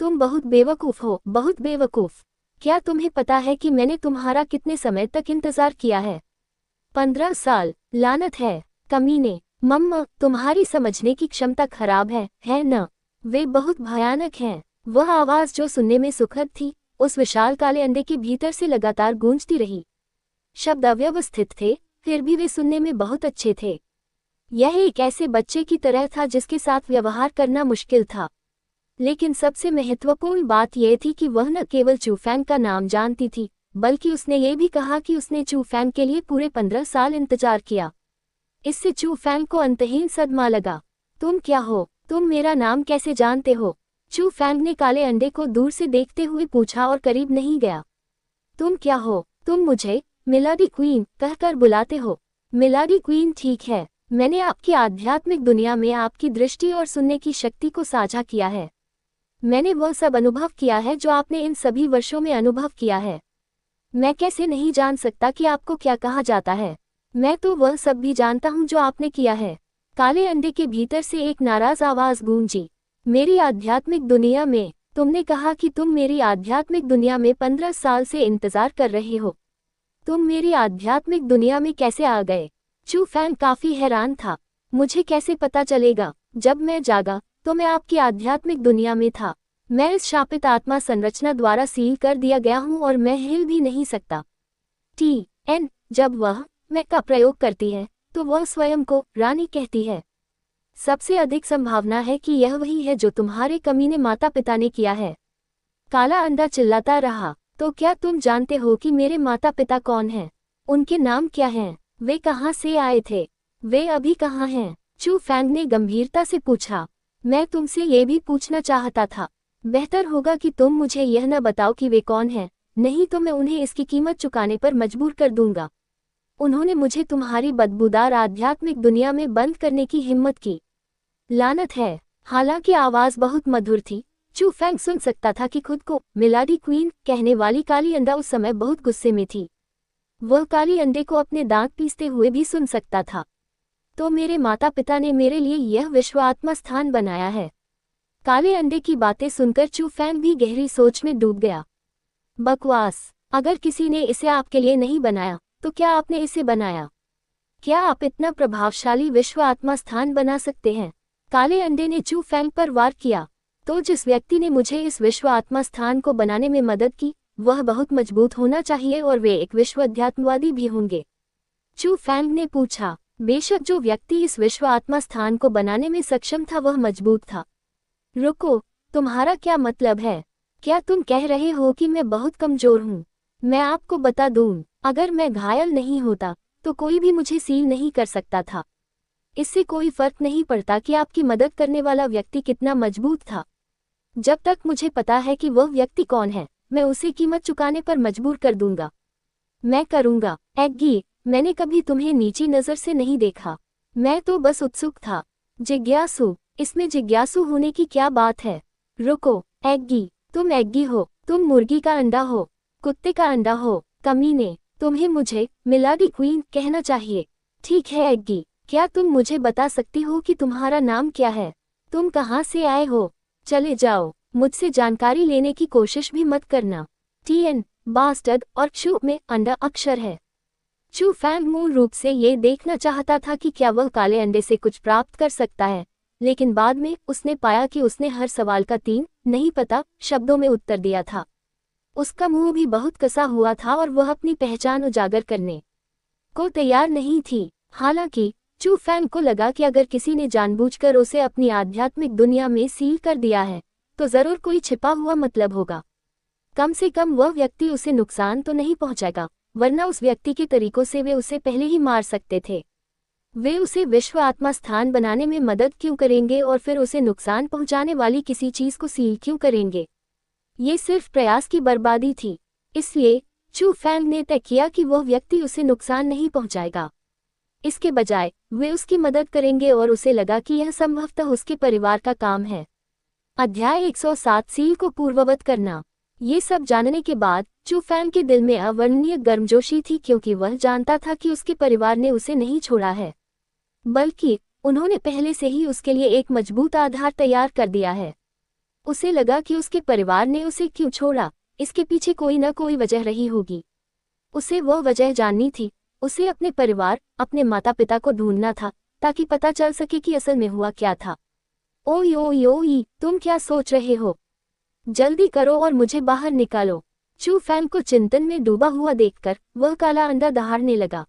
तुम बहुत बेवकूफ हो, बहुत बेवकूफ। क्या तुम्हें पता है कि मैंने तुम्हारा कितने समय तक इंतजार किया है? 15 साल। लानत है, कमीने। मम्मा, तुम्हारी समझने की क्षमता खराब है न? वे बहुत भयानक हैं। वह आवाज जो सुनने में सुखद थी, उस विशाल काले अंडे के भीतर से लगातार गूंजती रही। शब्द अव्यवस्थित थे, फिर भी वे सुनने में बहुत अच्छे थे। यह एक ऐसे बच्चे की तरह था जिसके साथ व्यवहार करना मुश्किल था। लेकिन सबसे महत्वपूर्ण बात यह थी कि वह न केवल चू फैंग का नाम जानती थी, बल्कि उसने ये भी कहा कि उसने चू फैंग के लिए पूरे 15 साल इंतजार किया। इससे चू फैंग को अंतहीन सदमा लगा। तुम क्या हो? तुम मेरा नाम कैसे जानते हो? चू फैंग ने काले अंडे को दूर से देखते हुए पूछा और करीब नहीं गया। तुम क्या हो? तुम मुझे मिलाडी क्वीन कहकर बुलाते हो? मिलाडी क्वीन, ठीक है। मैंने आपकी आध्यात्मिक दुनिया में आपकी दृष्टि और सुनने की शक्ति को साझा किया है। मैंने वह सब अनुभव किया है जो आपने इन सभी वर्षों में अनुभव किया है। मैं कैसे नहीं जान सकता कि आपको क्या कहा जाता है? मैं तो वह सब भी जानता हूँ जो आपने किया है। काले अंडे के भीतर से एक नाराज आवाज गूंजी। मेरी आध्यात्मिक दुनिया में? तुमने कहा कि तुम मेरी आध्यात्मिक दुनिया में 15 साल से इंतजार कर रहे हो। तुम मेरी आध्यात्मिक दुनिया में कैसे आ गए? चू फैंग काफी हैरान था। मुझे कैसे पता चलेगा? जब मैं जागा तो मैं आपकी आध्यात्मिक दुनिया में था। मैं इस शापित आत्मा संरचना द्वारा सील कर दिया गया हूँ और मैं हिल भी नहीं सकता। TN, जब वह मैं का प्रयोग करती है तो वह स्वयं को रानी कहती है। सबसे अधिक संभावना है कि यह वही है जो तुम्हारे कमीने माता पिता ने किया है। काला अंडा चिल्लाता रहा। तो क्या तुम जानते हो कि मेरे माता पिता कौन हैं? उनके नाम क्या हैं? वे कहाँ से आए थे? वे अभी कहाँ हैं? चू फैंग ने गंभीरता से पूछा। मैं तुमसे ये भी पूछना चाहता था। बेहतर होगा कि तुम मुझे यह न बताओ कि वे कौन हैं, नहीं तो मैं उन्हें इसकी कीमत चुकाने पर मजबूर कर दूंगा। उन्होंने मुझे तुम्हारी बदबूदार आध्यात्मिक दुनिया में बंद करने की हिम्मत की। लानत है। हालांकि आवाज बहुत मधुर थी, चू फैंग सुन सकता था कि खुद को मिलाडी क्वीन कहने वाली काली अंडा उस समय बहुत गुस्से में थी। वह काली अंडे को अपने दांत पीसते हुए भी सुन सकता था। तो मेरे माता पिता ने मेरे लिए यह विश्व आत्मा स्थान बनाया है। काले अंडे की बातें सुनकर चू फैंग भी गहरी सोच में डूब गया। बकवास, अगर किसी ने इसे आपके लिए नहीं बनाया तो क्या आपने इसे बनाया? क्या आप इतना प्रभावशाली विश्व आत्मा स्थान बना सकते हैं? काले अंडे ने चू फैंग पर वार किया। तो जिस व्यक्ति ने मुझे इस विश्व आत्मा स्थान को बनाने में मदद की वह बहुत मजबूत होना चाहिए और वे एक विश्व अध्यात्मवादी भी होंगे। चू फैंग ने पूछा। बेशक जो व्यक्ति इस विश्व आत्मा स्थान को बनाने में सक्षम था वह मजबूत था। रुको, तुम्हारा क्या मतलब है? क्या तुम कह रहे हो कि मैं बहुत कमजोर हूँ? मैं आपको बता दूं, अगर मैं घायल नहीं होता तो कोई भी मुझे सील नहीं कर सकता था। इससे कोई फर्क नहीं पड़ता कि आपकी मदद करने वाला व्यक्ति कितना मजबूत था। जब तक मुझे पता है कि वह व्यक्ति कौन है, मैं उसे कीमत चुकाने पर मजबूर कर दूंगा। मैं करूंगा। एग्गी, मैंने कभी तुम्हें नीची नज़र से नहीं देखा। मैं तो बस उत्सुक था। जिज्ञासु, इसमें जिज्ञासु होने की क्या बात है? रुको, एग्गी, तुम एग्गी हो, तुम मुर्गी का अंडा हो, कुत्ते का अंडा हो, कमीने, तुम्हें मुझे मिलाडी क्वीन कहना चाहिए। ठीक है एग्गी, क्या तुम मुझे बता सकती हो कि तुम्हारा नाम क्या है? तुम कहाँ से आए हो? चले जाओ, मुझसे जानकारी लेने की कोशिश भी मत करना। TN, बास्टर्ड और चू में अंडा अक्षर है। चू फैंग मूल रूप से ये देखना चाहता था कि क्या वह काले अंडे से कुछ प्राप्त कर सकता है, लेकिन बाद में उसने पाया कि उसने हर सवाल का 3 नहीं पता शब्दों में उत्तर दिया था। उसका मुंह भी बहुत कसा हुआ था और वह अपनी पहचान उजागर करने को तैयार नहीं थी। हालांकि चू फैंग को लगा कि अगर किसी ने जानबूझकर उसे अपनी आध्यात्मिक दुनिया में सील कर दिया है तो जरूर कोई छिपा हुआ मतलब होगा। कम से कम वह व्यक्ति उसे नुकसान तो नहीं पहुंचाएगा, वरना उस व्यक्ति के तरीकों से वे उसे पहले ही मार सकते थे। वे उसे विश्व आत्मा स्थान बनाने में मदद क्यों करेंगे और फिर उसे नुकसान पहुंचाने वाली किसी चीज को सील क्यों करेंगे? ये सिर्फ प्रयास की बर्बादी थी। इसलिए चू फैंग ने तय किया कि वह व्यक्ति उसे नुकसान नहीं पहुंचाएगा। इसके बजाय वे उसकी मदद करेंगे और उसे लगा कि यह संभवतः उसके परिवार का काम है। अध्याय 107 सील को पूर्ववत करना। ये सब जानने के बाद चू फैंग के दिल में अवर्णनीय गर्मजोशी थी, क्योंकि वह जानता था कि उसके परिवार ने उसे नहीं छोड़ा है, बल्कि उन्होंने पहले से ही उसके लिए एक मजबूत आधार तैयार कर दिया है। उसे लगा कि उसके परिवार ने उसे क्यों छोड़ा, इसके पीछे कोई न कोई वजह रही होगी। उसे वह वजह जाननी थी। उसे अपने परिवार, अपने माता पिता को ढूंढना था ताकि पता चल सके कि असल में हुआ क्या था। ओई ओई ओई, तुम क्या सोच रहे हो? जल्दी करो और मुझे बाहर निकालो। चू फैंग को चिंतन में डूबा हुआ देखकर वह काला अंडा दहाड़ने लगा।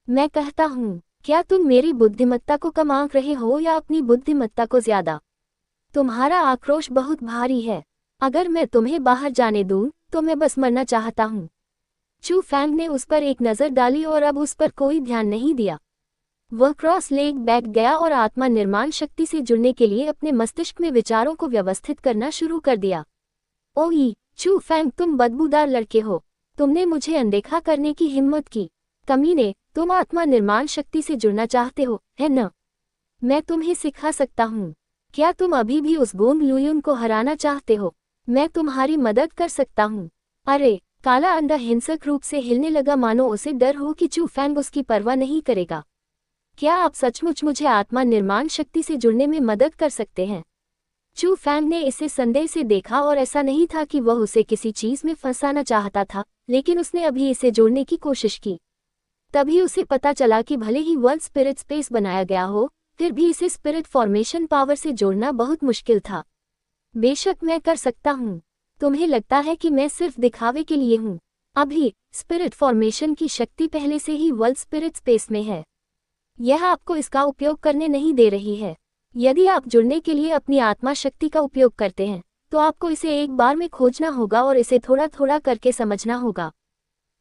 मैं कहता हूँ, क्या तुम मेरी बुद्धिमत्ता को कम आंक रहे हो या अपनी बुद्धिमत्ता को ज्यादा? तुम्हारा आक्रोश बहुत भारी है। अगर मैं तुम्हें बाहर जाने दूं तो मैं बस मरना चाहता हूँ। चू फैंग ने उस पर एक नज़र डाली और अब उस पर कोई ध्यान नहीं दिया। वह क्रॉस लेग बैठ गया और आत्मा निर्माण शक्ति से जुड़ने के लिए अपने मस्तिष्क में विचारों को व्यवस्थित करना शुरू कर दिया। ओई, चू फैंग, तुम बदबूदार लड़के हो। तुमने मुझे अनदेखा करने की हिम्मत की। कमीने, तुम आत्मा निर्माण शक्ति से जुड़ना चाहते हो, है न? मैं तुम्हें सिखा सकता हूँ। क्या तुम अभी भी उस गोंग लुयुन को हराना चाहते हो? मैं तुम्हारी मदद कर सकता हूँ। अरे, काला अंडा हिंसक रूप से हिलने लगा, मानो उसे डर हो कि चू फैंग उसकी परवाह नहीं करेगा। क्या आप सचमुच मुझे आत्मा निर्माण शक्ति से जुड़ने में मदद कर सकते हैं? चू फैंग ने इसे संदेह से देखा और ऐसा नहीं था कि वह उसे किसी चीज में फंसाना चाहता था, लेकिन उसने अभी इसे जोड़ने की कोशिश की। तभी उसे पता चला कि भले ही वर्ल्ड स्पिरिट स्पेस बनाया गया हो, फिर भी इसे स्पिरिट फॉर्मेशन पावर से जोड़ना बहुत मुश्किल था। बेशक मैं कर सकता हूँ। तुम्हें लगता है कि मैं सिर्फ दिखावे के लिए हूँ। अभी स्पिरिट फॉर्मेशन की शक्ति पहले से ही वर्ल्ड स्पिरिट स्पेस में है। यह आपको इसका उपयोग करने नहीं दे रही है। यदि आप जुड़ने के लिए अपनी आत्मा शक्ति का उपयोग करते हैं तो आपको इसे एक बार में खोजना होगा और इसे थोड़ा थोड़ा करके समझना होगा।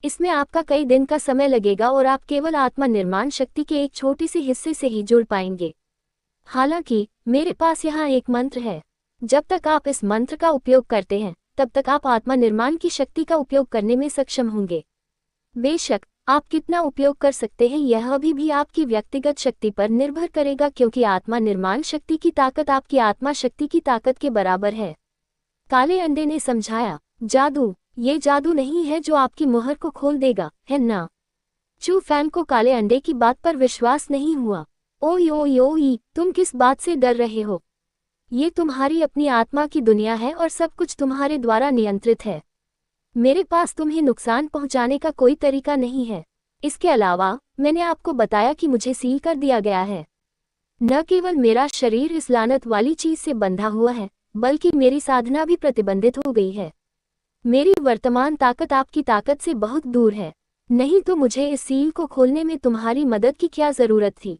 इसमें आपका कई दिन का समय लगेगा और आप केवल आत्मा निर्माण शक्ति के एक छोटे से हिस्से से ही जुड़ पाएंगे। हालांकि मेरे पास यहाँ एक मंत्र है। जब तक आप इस मंत्र का उपयोग करते हैं तब तक आप आत्मा निर्माण की शक्ति का उपयोग करने में सक्षम होंगे। बेशक आप कितना उपयोग कर सकते हैं यह अभी भी आपकी व्यक्तिगत शक्ति पर निर्भर करेगा, क्योंकि आत्मा निर्माण शक्ति की ताकत आपकी आत्मा शक्ति की ताकत के बराबर है। काले अंडे ने समझाया, जादू, ये जादू नहीं है जो आपकी मुहर को खोल देगा, है ना? चू फैंग को काले अंडे की बात पर विश्वास नहीं हुआ। ओई ओई ओई, तुम किस बात से डर रहे हो? ये तुम्हारी अपनी आत्मा की दुनिया है और सब कुछ तुम्हारे द्वारा नियंत्रित है। मेरे पास तुम्हें नुकसान पहुंचाने का कोई तरीका नहीं है। इसके अलावा मैंने आपको बताया कि मुझे सील कर दिया गया है। न केवल मेरा शरीर इस लानत वाली चीज से बंधा हुआ है, बल्कि मेरी साधना भी प्रतिबंधित हो गई है। मेरी वर्तमान ताकत आपकी ताकत से बहुत दूर है। नहीं तो मुझे इस सील को खोलने में तुम्हारी मदद की क्या जरूरत थी?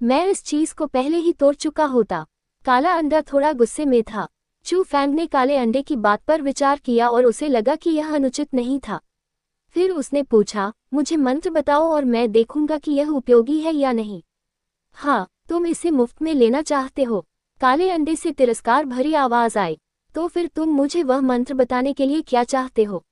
मैं इस चीज को पहले ही तोड़ चुका होता। काला अंडा थोड़ा गुस्से में था। चू फैंग ने काले अंडे की बात पर विचार किया और उसे लगा कि यह अनुचित नहीं था। फिर उसने पूछा, मुझे मंत्र बताओ और मैं देखूंगा कि यह उपयोगी है या नहीं। हाँ, तुम इसे मुफ्त में लेना चाहते हो? काले अंडे से तिरस्कार भरी आवाज आई। तो फिर तुम मुझे वह मंत्र बताने के लिए क्या चाहते हो?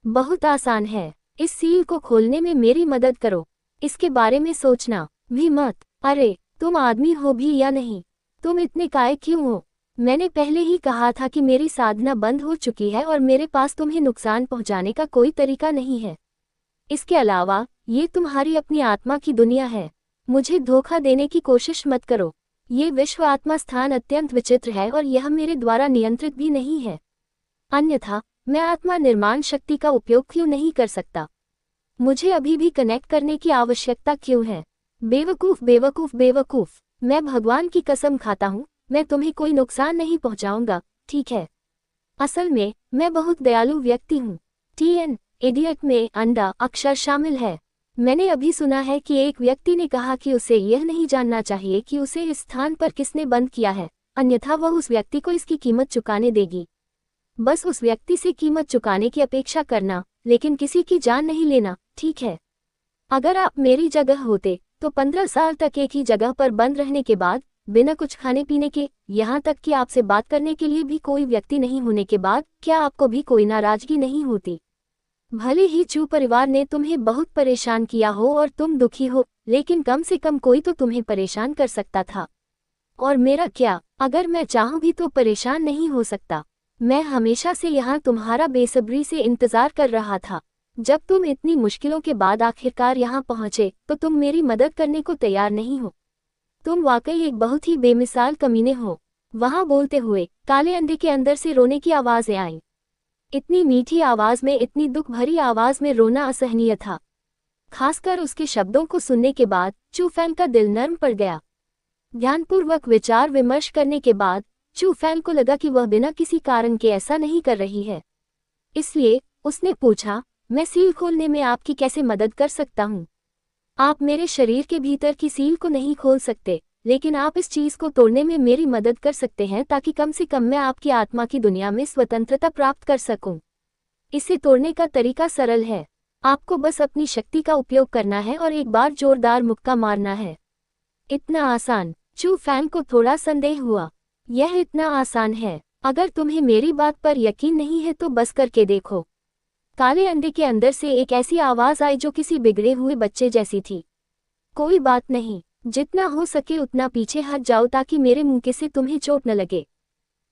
बहुत आसान है। इस सील को खोलने में मेरी मदद करो। इसके बारे में सोचना भी मत। अरे, तुम आदमी हो भी या नहीं? तुम इतने काये क्यों हो? मैंने पहले ही कहा था कि मेरी साधना बंद हो चुकी है और मेरे पास तुम्हें नुकसान पहुंचाने का कोई तरीका नहीं है। इसके अलावा ये तुम्हारी अपनी आत्मा की दुनिया है। मुझे धोखा देने की कोशिश मत करो। ये विश्व आत्मा स्थान अत्यंत विचित्र है और यह मेरे द्वारा नियंत्रित भी नहीं है। अन्यथा मैं आत्मा निर्माण शक्ति का उपयोग क्यों नहीं कर सकता? मुझे अभी भी कनेक्ट करने की आवश्यकता क्यों है? बेवकूफ बेवकूफ बेवकूफ। मैं भगवान की कसम खाता हूँ, मैं तुम्हें कोई नुकसान नहीं पहुंचाऊंगा, ठीक है? असल में मैं बहुत दयालु व्यक्ति हूँ। TN इडियट में अंडा अक्षर शामिल है। मैंने अभी सुना है कि एक व्यक्ति ने कहा कि उसे यह नहीं जानना चाहिए कि उसे इस स्थान पर किसने बंद किया है, अन्यथा वह उस व्यक्ति को इसकी कीमत चुकाने देगी। बस उस व्यक्ति से कीमत चुकाने की अपेक्षा करना, लेकिन किसी की जान नहीं लेना, ठीक है? अगर आप मेरी जगह होते तो 15 साल तक एक ही जगह पर बंद रहने के बाद, बिना कुछ खाने पीने के, यहाँ तक कि आपसे बात करने के लिए भी कोई व्यक्ति नहीं होने के बाद, क्या आपको भी कोई नाराजगी नहीं होती? भले ही चू परिवार ने तुम्हें बहुत परेशान किया हो और तुम दुखी हो, लेकिन कम से कम कोई तो तुम्हें परेशान कर सकता था। और मेरा क्या? अगर मैं चाहूँ भी तो परेशान नहीं हो सकता। मैं हमेशा से यहाँ तुम्हारा बेसब्री से इंतजार कर रहा था। जब तुम इतनी मुश्किलों के बाद आखिरकार यहाँ पहुँचे तो तुम मेरी मदद करने को तैयार नहीं हो। तुम वाकई एक बहुत ही बेमिसाल कमीने हो। वहाँ बोलते हुए काले अंडे के अंदर से रोने की आवाज़ें आईं। इतनी मीठी आवाज में, इतनी दुख भरी आवाज में रोना असहनीय था। खासकर उसके शब्दों को सुनने के बाद चू फैंग का दिल नर्म पड़ गया। ध्यानपूर्वक विचार विमर्श करने के बाद चू फैंग को लगा कि वह बिना किसी कारण के ऐसा नहीं कर रही है। इसलिए उसने पूछा, मैं सील खोलने में आपकी कैसे मदद कर सकता हूँ? आप मेरे शरीर के भीतर की सील को नहीं खोल सकते, लेकिन आप इस चीज को तोड़ने में मेरी मदद कर सकते हैं ताकि कम से कम मैं आपकी आत्मा की दुनिया में स्वतंत्रता प्राप्त कर सकूं। इसे तोड़ने का तरीका सरल है। आपको बस अपनी शक्ति का उपयोग करना है और एक बार जोरदार मुक्का मारना है। इतना आसान? चू फैंग को थोड़ा संदेह हुआ। यह इतना आसान है? अगर तुम्हें मेरी बात पर यकीन नहीं है तो बस करके देखो। काले अंडे के अंदर से एक ऐसी आवाज आई जो किसी बिगड़े हुए बच्चे जैसी थी। कोई बात नहीं, जितना हो सके उतना पीछे हट जाओ ताकि मेरे मुंह से तुम्हें चोट न लगे।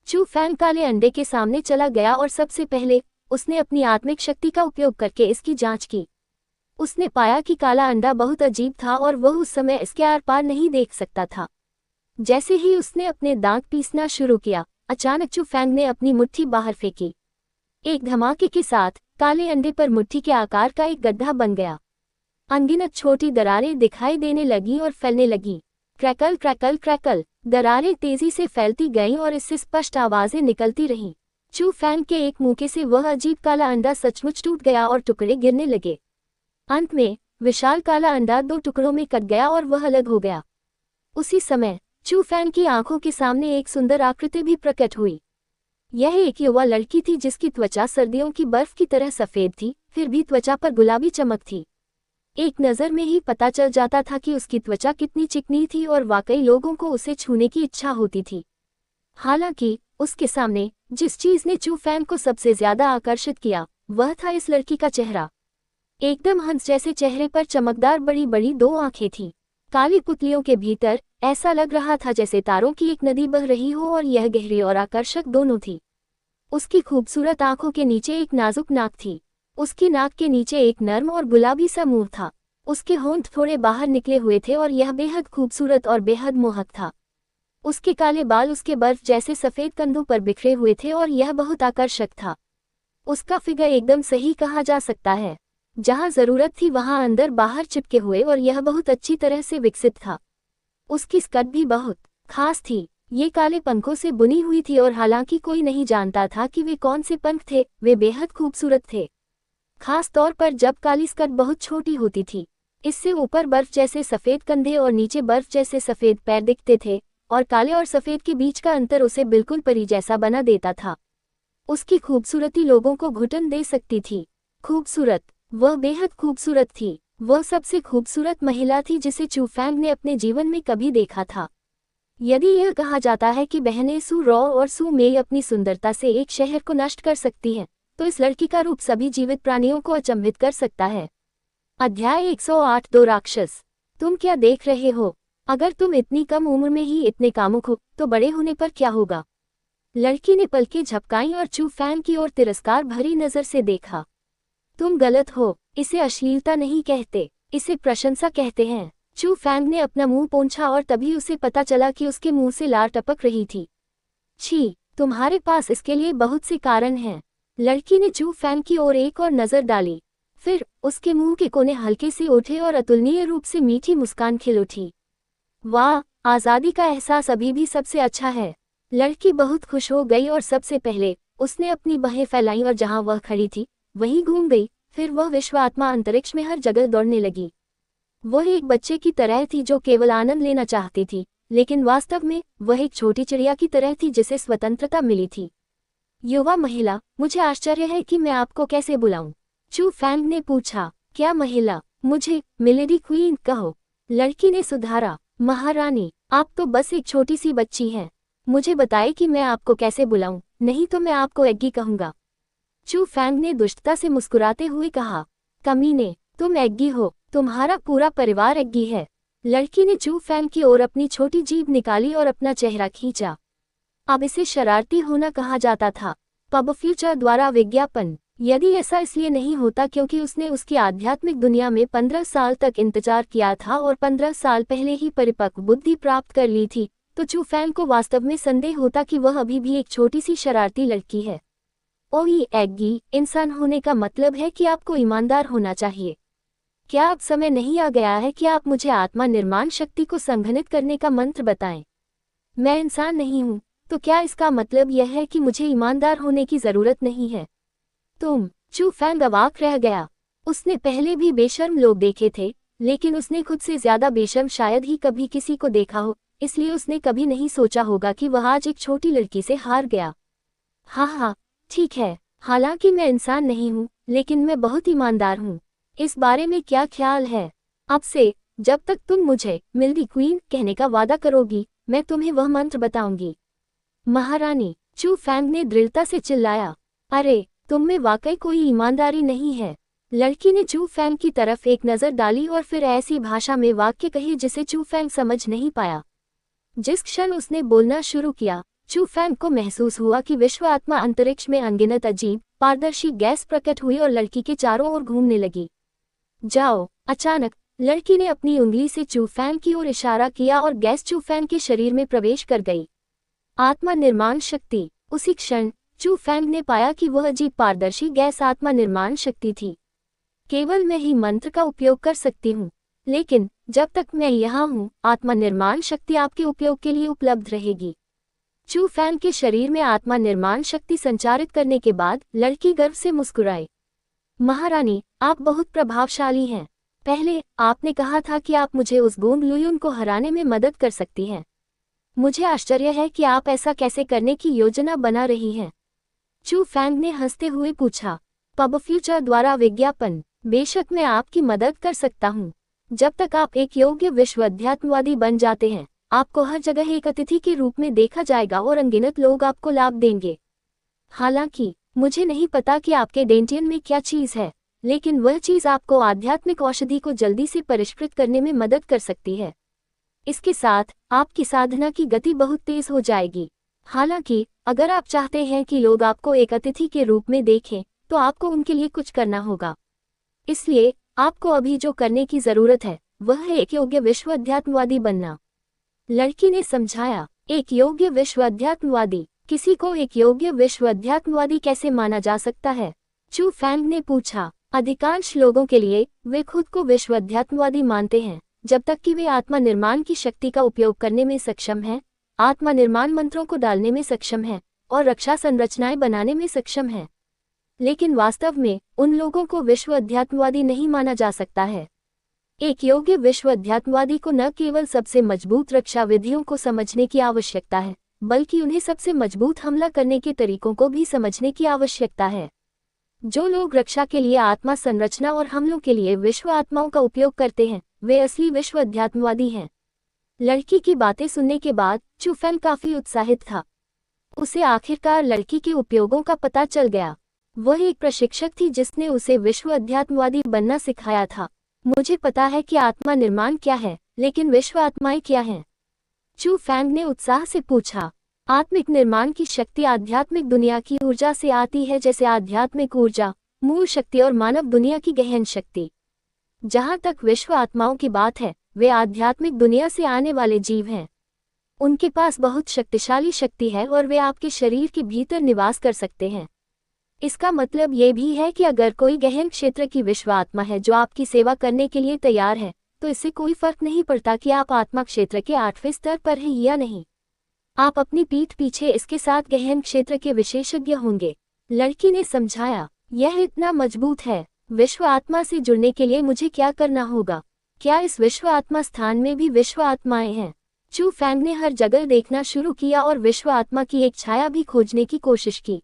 चू फैंग काले अंडे के सामने चला गया और सबसे पहले उसने अपनी आत्मिक शक्ति का उपयोग करके इसकी जांच की। उसने पाया कि काला अंडा बहुत अजीब था और वह उस समय इसके आर पार नहीं देख सकता था। जैसे ही उसने अपने दांत पीसना शुरू किया, अचानक चू फैंग ने अपनी मुट्ठी बाहर फेंकी। एक धमाके के साथ काले अंडे पर मुट्ठी के आकार का एक गड्ढा बन गया। अनगिनत छोटी दरारें दिखाई देने लगी और फैलने लगी। क्रैकल क्रैकल क्रैकल, दरारें तेजी से फैलती गईं और इससे स्पष्ट आवाजें निकलती रहीं। चू फैंग के एक मुक्के से वह अजीब काला अंडा सचमुच टूट गया और टुकड़े गिरने लगे। अंत में विशाल काला अंडा 2 टुकड़ों में कट गया और वह अलग हो गया। उसी समय चू फैंग की आंखों के सामने एक सुंदर आकृति भी प्रकट हुई। यह एक युवा लड़की थी जिसकी त्वचा सर्दियों की बर्फ की तरह सफेद थी, फिर भी त्वचा पर गुलाबी चमक थी। एक नज़र में ही पता चल जाता था कि उसकी त्वचा कितनी चिकनी थी और वाकई लोगों को उसे छूने की इच्छा होती थी। हालांकि उसके सामने जिस चीज ने चू फैंग को सबसे ज्यादा आकर्षित किया वह था इस लड़की का चेहरा। एकदम हंस जैसे चेहरे पर चमकदार बड़ी बड़ी 2 आंखें थीं। काली पुतलियों के भीतर ऐसा लग रहा था जैसे तारों की एक नदी बह रही हो और यह गहरी और आकर्षक दोनों थी। उसकी खूबसूरत आंखों के नीचे एक नाजुक नाक थी। उसकी नाक के नीचे एक नर्म और गुलाबी सा मुंह था। उसके होंठ थोड़े बाहर निकले हुए थे और यह बेहद खूबसूरत और बेहद मोहक था। उसके काले बाल उसके बर्फ जैसे सफ़ेद कंधों पर बिखरे हुए थे और यह बहुत आकर्षक था। उसका फिगर एकदम सही कहा जा सकता है। जहाँ ज़रूरत थी वहाँ अंदर बाहर चिपके हुए और यह बहुत अच्छी तरह से विकसित था। उसकी स्कर्ट भी बहुत खास थी। ये काले पंखों से बुनी हुई थी और हालांकि कोई नहीं जानता था कि वे कौन से पंख थे, वे बेहद खूबसूरत थे। खास तौर पर जब काली स्कर्ट बहुत छोटी होती थी। इससे ऊपर बर्फ जैसे सफ़ेद कंधे और नीचे बर्फ जैसे सफ़ेद पैर दिखते थे और काले और सफ़ेद के बीच का अंतर उसे बिल्कुल परी जैसा बना देता था। उसकी खूबसूरती लोगों को घुटन दे सकती थी। खूबसूरत, वह बेहद खूबसूरत थी। वह सबसे खूबसूरत महिला थी जिसे चू फैंग ने अपने जीवन में कभी देखा था। यदि यह कहा जाता है कि बहनें सू रॉ और सू मेई अपनी सुंदरता से एक शहर को नष्ट कर सकती हैं, तो इस लड़की का रूप सभी जीवित प्राणियों को अचंभित कर सकता है। अध्याय 108 दो राक्षस। तुम क्या देख रहे हो? अगर तुम इतनी कम उम्र में ही इतने कामुक हो, तो बड़े होने पर क्या होगा? लड़की ने पलकें झपकाईं और चू फैंग की ओर तिरस्कार भरी नजर से देखा। तुम गलत हो, इसे अश्लीलता नहीं कहते, इसे प्रशंसा कहते हैं। चू फैंग ने अपना मुंह पोंछा और तभी उसे पता चला कि उसके मुंह से लार टपक रही थी। छी, तुम्हारे पास इसके लिए बहुत से कारण हैं। लड़की ने चू फैंग की ओर एक और नजर डाली। फिर उसके मुंह के कोने हल्के से उठे और अतुलनीय रूप से मीठी मुस्कान खिल उठी। वाह, आज़ादी का एहसास अभी भी सबसे अच्छा है। लड़की बहुत खुश हो गई और सबसे पहले उसने अपनी बाहें फैलाई और जहां वह खड़ी थी वहीं घूम गई। फिर वह विश्व आत्मा अंतरिक्ष में हर जगह दौड़ने लगी। वह एक बच्चे की तरह थी जो केवल आनंद लेना चाहती थी, लेकिन वास्तव में वह एक छोटी चिड़िया की तरह थी जिसे स्वतंत्रता मिली थी। युवा महिला, मुझे आश्चर्य है कि मैं आपको कैसे बुलाऊं? चू फैंग ने पूछा। क्या महिला? मुझे मिलेडी क्वीन कहो। लड़की ने सुधारा। महारानी, आप तो बस एक छोटी सी बच्ची हैं। मुझे बताए कि मैं आपको कैसे बुलाऊं, नहीं तो मैं आपको एग्गी कहूंगा। चू फैंग ने दुष्टता से मुस्कुराते हुए कहा। कमीने, तुम एग्गी हो, तुम्हारा पूरा परिवार एग्गी है। लड़की ने चू फैंग की ओर अपनी छोटी जीभ निकाली और अपना चेहरा खींचा। अब इसे शरारती होना कहा जाता था। पब फ्यूचर द्वारा विज्ञापन। यदि ऐसा इसलिए नहीं होता क्योंकि उसने उसकी आध्यात्मिक दुनिया में 15 साल तक इंतजार किया था और 15 साल पहले ही परिपक्व बुद्धि प्राप्त कर ली थी, तो चू फैंग को वास्तव में संदेह होता कि वह अभी भी एक छोटी सी शरारती लड़की है। ओही एग्गी, इंसान होने का मतलब है कि आपको ईमानदार होना चाहिए। क्या अब समय नहीं आ गया है कि आप मुझे आत्मा निर्माण शक्ति को संघनित करने का मंत्र बताएं? मैं इंसान नहीं हूं, तो क्या इसका मतलब यह है कि मुझे ईमानदार होने की जरूरत नहीं है? चू फैंग अवाक रह गया। उसने पहले भी बेशर्म लोग देखे थे, लेकिन उसने खुद से ज्यादा बेशर्म शायद ही कभी किसी को देखा हो, इसलिए उसने कभी नहीं सोचा होगा कि वह आज एक छोटी लड़की से हार गया। हाँ, ठीक है, हालांकि मैं इंसान नहीं हूँ, लेकिन मैं बहुत ईमानदार हूँ। इस बारे में क्या ख्याल है? अब से जब तक तुम मुझे मिल्डी क्वीन कहने का वादा करोगी, मैं तुम्हें वह मंत्र बताऊंगी। महारानी, चू फैंग ने दृढ़ता से चिल्लाया। अरे, तुम में वाकई कोई ईमानदारी नहीं है। लड़की ने चू फैंग की तरफ एक नज़र डाली और फिर ऐसी भाषा में वाक्य कहे जिसे चू फैंग समझ नहीं पाया। जिस क्षण उसने बोलना शुरू किया, चू फैंग को महसूस हुआ कि विश्व आत्मा अंतरिक्ष में अनगिनत अजीब पारदर्शी गैस प्रकट हुई और लड़की के चारों ओर घूमने लगी। जाओ। अचानक लड़की ने अपनी उंगली से चू फैंग की ओर इशारा किया और गैस चू फैंग के शरीर में प्रवेश कर गई। आत्मा निर्माण शक्ति। उसी क्षण चू फैंग ने पाया कि वह अजीब पारदर्शी गैस आत्मा निर्माण शक्ति थी। केवल मैं ही मंत्र का उपयोग कर सकती हूँ, लेकिन जब तक मैं यहाँ हूँ, आत्मा निर्माण शक्ति आपके उपयोग के लिए उपलब्ध रहेगी। चू फैंग के शरीर में आत्मा निर्माण शक्ति संचारित करने के बाद लड़की गर्व से मुस्कुराई। महारानी, आप बहुत प्रभावशाली हैं। पहले आपने कहा था कि आप मुझे उस गोंग लुयुन को हराने में मदद कर सकती हैं। मुझे आश्चर्य है कि आप ऐसा कैसे करने की योजना बना रही हैं। चू फैंग ने हंसते हुए पूछा। पब फ्यूचर द्वारा विज्ञापन। बेशक मैं आपकी मदद कर सकता हूँ। जब तक आप एक योग्य विश्व अध्यात्मवादी बन जाते हैं, आपको हर जगह एक अतिथि के रूप में देखा जाएगा और अनगिनत लोग आपको लाभ देंगे। हालांकि मुझे नहीं पता कि आपके डेंटियन में क्या चीज़ है, लेकिन वह चीज़ आपको आध्यात्मिक औषधि को जल्दी से परिष्कृत करने में मदद कर सकती है। इसके साथ आपकी साधना की गति बहुत तेज हो जाएगी। हालांकि अगर आप चाहते हैं कि लोग आपको एक अतिथि के रूप में देखें, तो आपको उनके लिए कुछ करना होगा। इसलिए आपको अभी जो करने की जरूरत है वह है एक योग्य विश्व अध्यात्मवादी बनना। लड़की ने समझाया, एक योग्य विश्व अध्यात्मवादी? किसी को एक योग्य विश्व अध्यात्मवादी कैसे माना जा सकता है? चू फैंग ने पूछा। अधिकांश लोगों के लिए वे खुद को विश्व अध्यात्मवादी मानते हैं जब तक कि वे आत्मा निर्माण की शक्ति का उपयोग करने में सक्षम हैं, आत्मा निर्माण मंत्रों को डालने में सक्षम हैं और रक्षा संरचनाएं बनाने में सक्षम हैं। लेकिन वास्तव में उन लोगों को विश्व अध्यात्मवादी नहीं माना जा सकता है। एक योग्य विश्व अध्यात्मवादी को न केवल सबसे मजबूत रक्षा विधियों को समझने की आवश्यकता है, बल्कि उन्हें सबसे मजबूत हमला करने के तरीकों को भी समझने की आवश्यकता है। जो लोग रक्षा के लिए आत्मा संरचना और हमलों के लिए विश्व आत्माओं का उपयोग करते हैं, वे असली विश्व अध्यात्मवादी हैं। लड़की की बातें सुनने के बाद चू फैंग काफी उत्साहित था। उसे आखिरकार लड़की के उपयोगों का पता चल गया। वह एक प्रशिक्षक थी जिसने उसे विश्व अध्यात्मवादी बनना सिखाया था। मुझे पता है कि आत्मा निर्माण क्या है, लेकिन विश्व आत्माएं क्या हैं? चू फैंग ने उत्साह से पूछा। आत्मिक निर्माण की शक्ति आध्यात्मिक दुनिया की ऊर्जा से आती है, जैसे आध्यात्मिक ऊर्जा, मूल शक्ति और मानव दुनिया की गहन शक्ति। जहाँ तक विश्व आत्माओं की बात है, वे आध्यात्मिक दुनिया से आने वाले जीव हैं। उनके पास बहुत शक्तिशाली शक्ति है और वे आपके शरीर के भीतर निवास कर सकते हैं। इसका मतलब ये भी है कि अगर कोई गहन क्षेत्र की विश्व आत्मा है जो आपकी सेवा करने के लिए तैयार है, तो इससे कोई फर्क नहीं पड़ता कि आप आत्मा क्षेत्र के 8वें स्तर पर हैं या नहीं। आप अपनी पीठ पीछे इसके साथ गहन क्षेत्र के विशेषज्ञ होंगे। लड़की ने समझाया, यह इतना मजबूत है। विश्व आत्मा से जुड़ने के लिए मुझे क्या करना होगा? क्या इस विश्व आत्मा स्थान में भी विश्व आत्माएं हैं? चू फैंग ने हर जगह देखना शुरू किया और विश्व आत्मा की एक छाया भी खोजने की कोशिश की।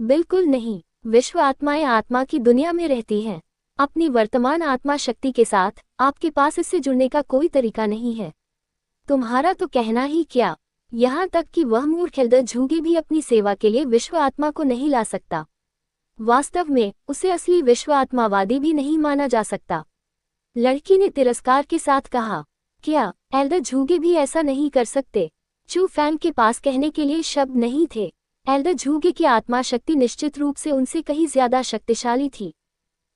बिल्कुल नहीं, विश्व आत्माएं आत्मा की दुनिया में रहती हैं। अपनी वर्तमान आत्मा शक्ति के साथ आपके पास इससे जुड़ने का कोई तरीका नहीं है। तुम्हारा तो कहना ही क्या, यहाँ तक कि वह मूर्ख एल्डर झूगे भी अपनी सेवा के लिए विश्व आत्मा को नहीं ला सकता। वास्तव में उसे असली विश्व आत्मावादी भी नहीं माना जा सकता। लड़की ने तिरस्कार के साथ कहा, क्या एल्डर झूगे भी ऐसा नहीं कर सकते? चू फैंग के पास कहने के लिए शब्द नहीं थे। एल्डर झूगे की आत्मा शक्ति निश्चित रूप से उनसे कहीं ज्यादा शक्तिशाली थी।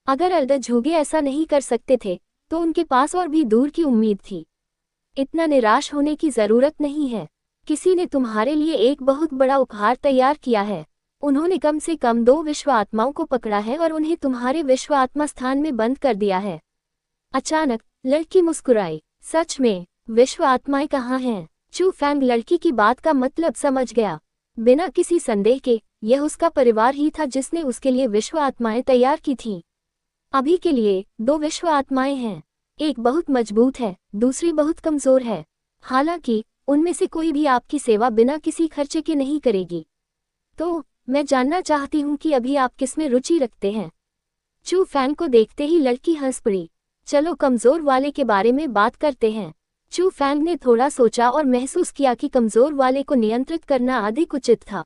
अगर एल्डर झूगे ऐसा नहीं कर सकते थे, तो उनके पास और भी दूर की उम्मीद थी। इतना निराश होने की जरूरत नहीं है। किसी ने तुम्हारे लिए एक बहुत बड़ा उपहार तैयार किया है। उन्होंने कम से कम 2 विश्व आत्माओं को पकड़ा है और उन्हें तुम्हारे विश्व आत्मा स्थान में बंद कर दिया है। अचानक लड़की मुस्कुराई। सच में? विश्व आत्माएं कहाँ हैं? चू फैंग लड़की की बात का मतलब समझ गया। बिना किसी संदेह के यह उसका परिवार ही था जिसने उसके लिए विश्व आत्माएं तैयार की थीं। अभी के लिए 2 विश्व आत्माएं हैं। एक बहुत मजबूत है, दूसरी बहुत कमजोर है। हालांकि उनमें से कोई भी आपकी सेवा बिना किसी खर्चे के नहीं करेगी। तो मैं जानना चाहती हूँ कि अभी आप किसमें रुचि रखते हैं? चू फैंग को देखते ही लड़की हंस पड़ी। चलो कमजोर वाले के बारे में बात करते हैं। चू फैंग ने थोड़ा सोचा और महसूस किया कि कमजोर वाले को नियंत्रित करना अधिक उचित था।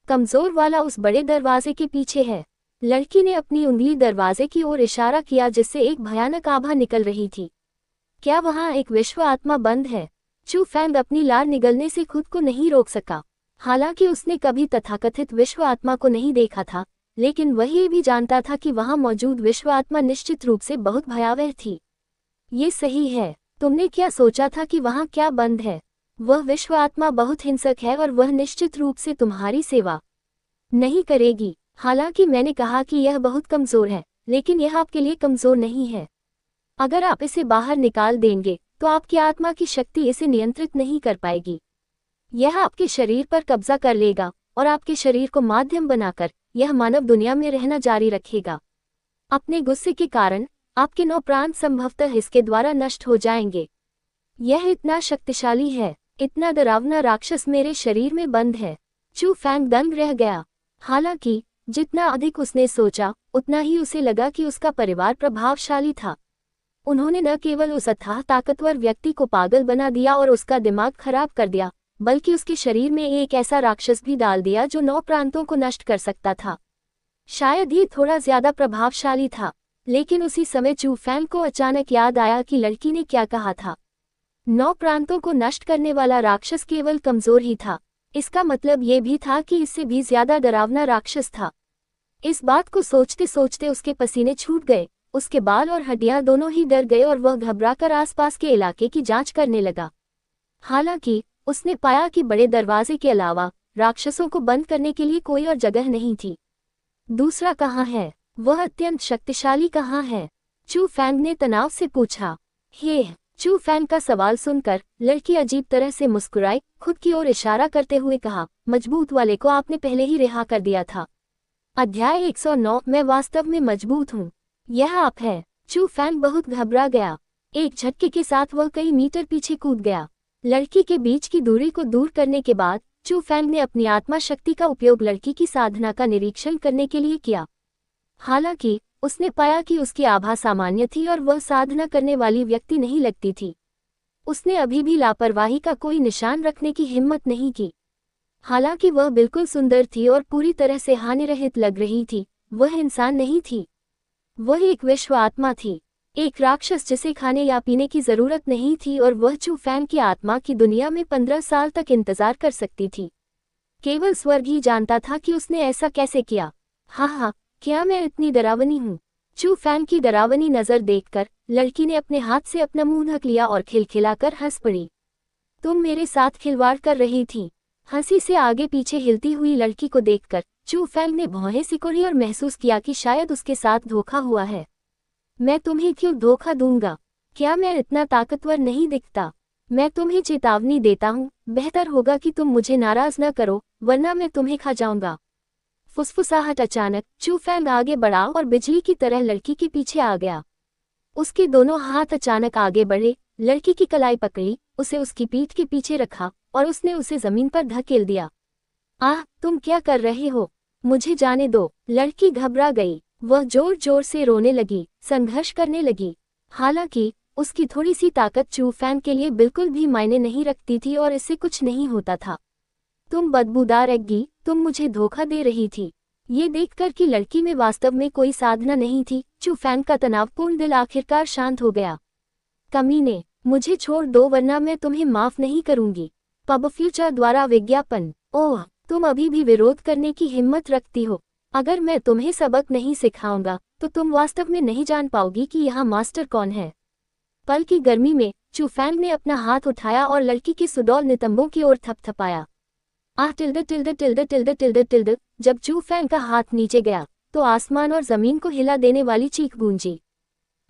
कमजोर वाला उस बड़े दरवाजे के पीछे है। लड़की ने अपनी उंगली दरवाजे की ओर इशारा किया जिससे एक भयानक आभा निकल रही थी। क्या वहां एक विश्व आत्मा बंद है? चू फैंग अपनी लार निगलने से खुद को नहीं रोक सका। हालांकि उसने कभी तथाकथित विश्व आत्मा को नहीं देखा था, लेकिन वह ये भी जानता था कि वहां मौजूद विश्व आत्मा निश्चित रूप से बहुत भयावह थी। ये सही है। तुमने क्या सोचा था कि वहां क्या बंद है? वह विश्व आत्मा बहुत हिंसक है और वह निश्चित रूप से तुम्हारी सेवा नहीं करेगी। हालांकि मैंने कहा कि यह बहुत कमजोर है, लेकिन यह आपके लिए कमजोर नहीं है। अगर आप इसे बाहर निकाल देंगे तो आपकी आत्मा की शक्ति इसे नियंत्रित नहीं कर पाएगी। यह आपके शरीर पर कब्जा कर लेगा और आपके शरीर को माध्यम बनाकर यह मानव दुनिया में रहना जारी रखेगा। अपने गुस्से के कारण आपके 9 प्राण संभवतः इसके द्वारा नष्ट हो जाएंगे। यह इतना शक्तिशाली है। इतना डरावना राक्षस मेरे शरीर में बंद है। चू फैंग दंग रह गया। हालांकि जितना अधिक उसने सोचा, उतना ही उसे लगा कि उसका परिवार प्रभावशाली था। उन्होंने न केवल उस अथाह ताकतवर व्यक्ति को पागल बना दिया और उसका दिमाग खराब कर दिया, बल्कि उसके शरीर में एक ऐसा राक्षस भी डाल दिया जो 9 प्रांतों को नष्ट कर सकता था। शायद ये थोड़ा ज्यादा प्रभावशाली था, लेकिन उसी समय चू फैंग को अचानक याद आया कि लड़की ने क्या कहा था। 9 प्रांतों को नष्ट करने वाला राक्षस केवल कमजोर ही था। इसका मतलब ये भी था कि इससे भी ज्यादा डरावना राक्षस था। इस बात को सोचते सोचते उसके पसीने छूट गए उसके बाल और हड्डियां दोनों ही डर गए और वह घबराकर आसपास के इलाके की जांच करने लगा। हालांकि उसने पाया कि बड़े दरवाजे के अलावा राक्षसों को बंद करने के लिए कोई और जगह नहीं थी। दूसरा कहाँ है? वह अत्यंत शक्तिशाली कहाँ है? चू फैंग ने तनाव से पूछा। हे! चू फैंग का सवाल सुनकर लड़की अजीब तरह से मुस्कुराई, खुद की ओर इशारा करते हुए कहा, मजबूत वाले को आपने पहले ही रिहा कर दिया था। अध्याय 109। मैं वास्तव में मजबूत हूँ। यह आप है। चू फैंग बहुत घबरा गया। एक झटके के साथ वह कई मीटर पीछे कूद गया। लड़की के बीच की दूरी को दूर करने के बाद चू फैंग ने अपनी आत्मा शक्ति का उपयोग लड़की की साधना का निरीक्षण करने के लिए किया। हालांकि उसने पाया कि उसकी आभा सामान्य थी और वह साधना करने वाली व्यक्ति नहीं लगती थी। उसने अभी भी लापरवाही का कोई निशान रखने की हिम्मत नहीं की। हालांकि वह बिल्कुल सुंदर थी और पूरी तरह से हानिरहित लग रही थी, वह इंसान नहीं थी। वह एक विश्व आत्मा थी, एक राक्षस जिसे खाने या पीने की जरूरत नहीं थी और वह चू फैंग की आत्मा की दुनिया में 15 साल तक इंतजार कर सकती थी। केवल स्वर्ग ही जानता था कि उसने ऐसा कैसे किया। हाँ, क्या मैं इतनी डरावनी हूँ? चू फैंग की डरावनी नजर देखकर लड़की ने अपने हाथ से अपना मुंह ढक लिया और खिलखिलाकर हंस पड़ी। तुम मेरे साथ खिलवाड़ कर रही थी। हंसी से आगे पीछे हिलती हुई लड़की को देखकर चू फैंग ने भौहें सिकोड़ी और महसूस किया कि शायद उसके साथ धोखा हुआ है। मैं तुम्हें क्यों धोखा दूंगा? क्या मैं इतना ताकतवर नहीं दिखता? मैं तुम्हें चेतावनी देता हूँ, बेहतर होगा कि तुम मुझे नाराज न करो, वरना मैं तुम्हें खा जाऊंगा। फुसफुसाहट। अचानक चू फैंग आगे बढ़ा और बिजली की तरह लड़की के पीछे आ गया। उसके दोनों हाथ अचानक आगे बढ़े, लड़की की कलाई पकड़ी, उसे उसकी पीठ के पीछे रखा और उसने उसे जमीन पर धकेल दिया। आह, तुम क्या कर रहे हो? मुझे जाने दो। लड़की घबरा गई। वह जोर जोर से रोने लगी, संघर्ष करने लगी। हालांकि उसकी थोड़ी सी ताकत चू फैंग के लिए बिल्कुल भी मायने नहीं रखती थी और इससे कुछ नहीं होता था। तुम बदबूदार एग्गी, तुम मुझे धोखा दे रही थी। ये देखकर कि लड़की में वास्तव में कोई साधना नहीं थी, चू फैंग का तनावपूर्ण दिल आखिरकार शांत हो गया। कमीने, मुझे छोड़ दो वरना मैं तुम्हें माफ नहीं करूंगी। पब फ्यूचर द्वारा विज्ञापन। ओह, तुम अभी भी विरोध करने की हिम्मत रखती हो। अगर मैं तुम्हें सबक नहीं सिखाऊंगा तो तुम वास्तव में नहीं जान पाओगी कि यहाँ मास्टर कौन है। पल की गर्मी में चू फैंग ने अपना हाथ उठाया और लड़की के सुडौल नितंबों की ओर थपथपाया। आह! Tilde tilde tilde tilde tilde tilde. जब चू फैंग का हाथ नीचे गया तो आसमान और जमीन को हिला देने वाली चीख गूंजी।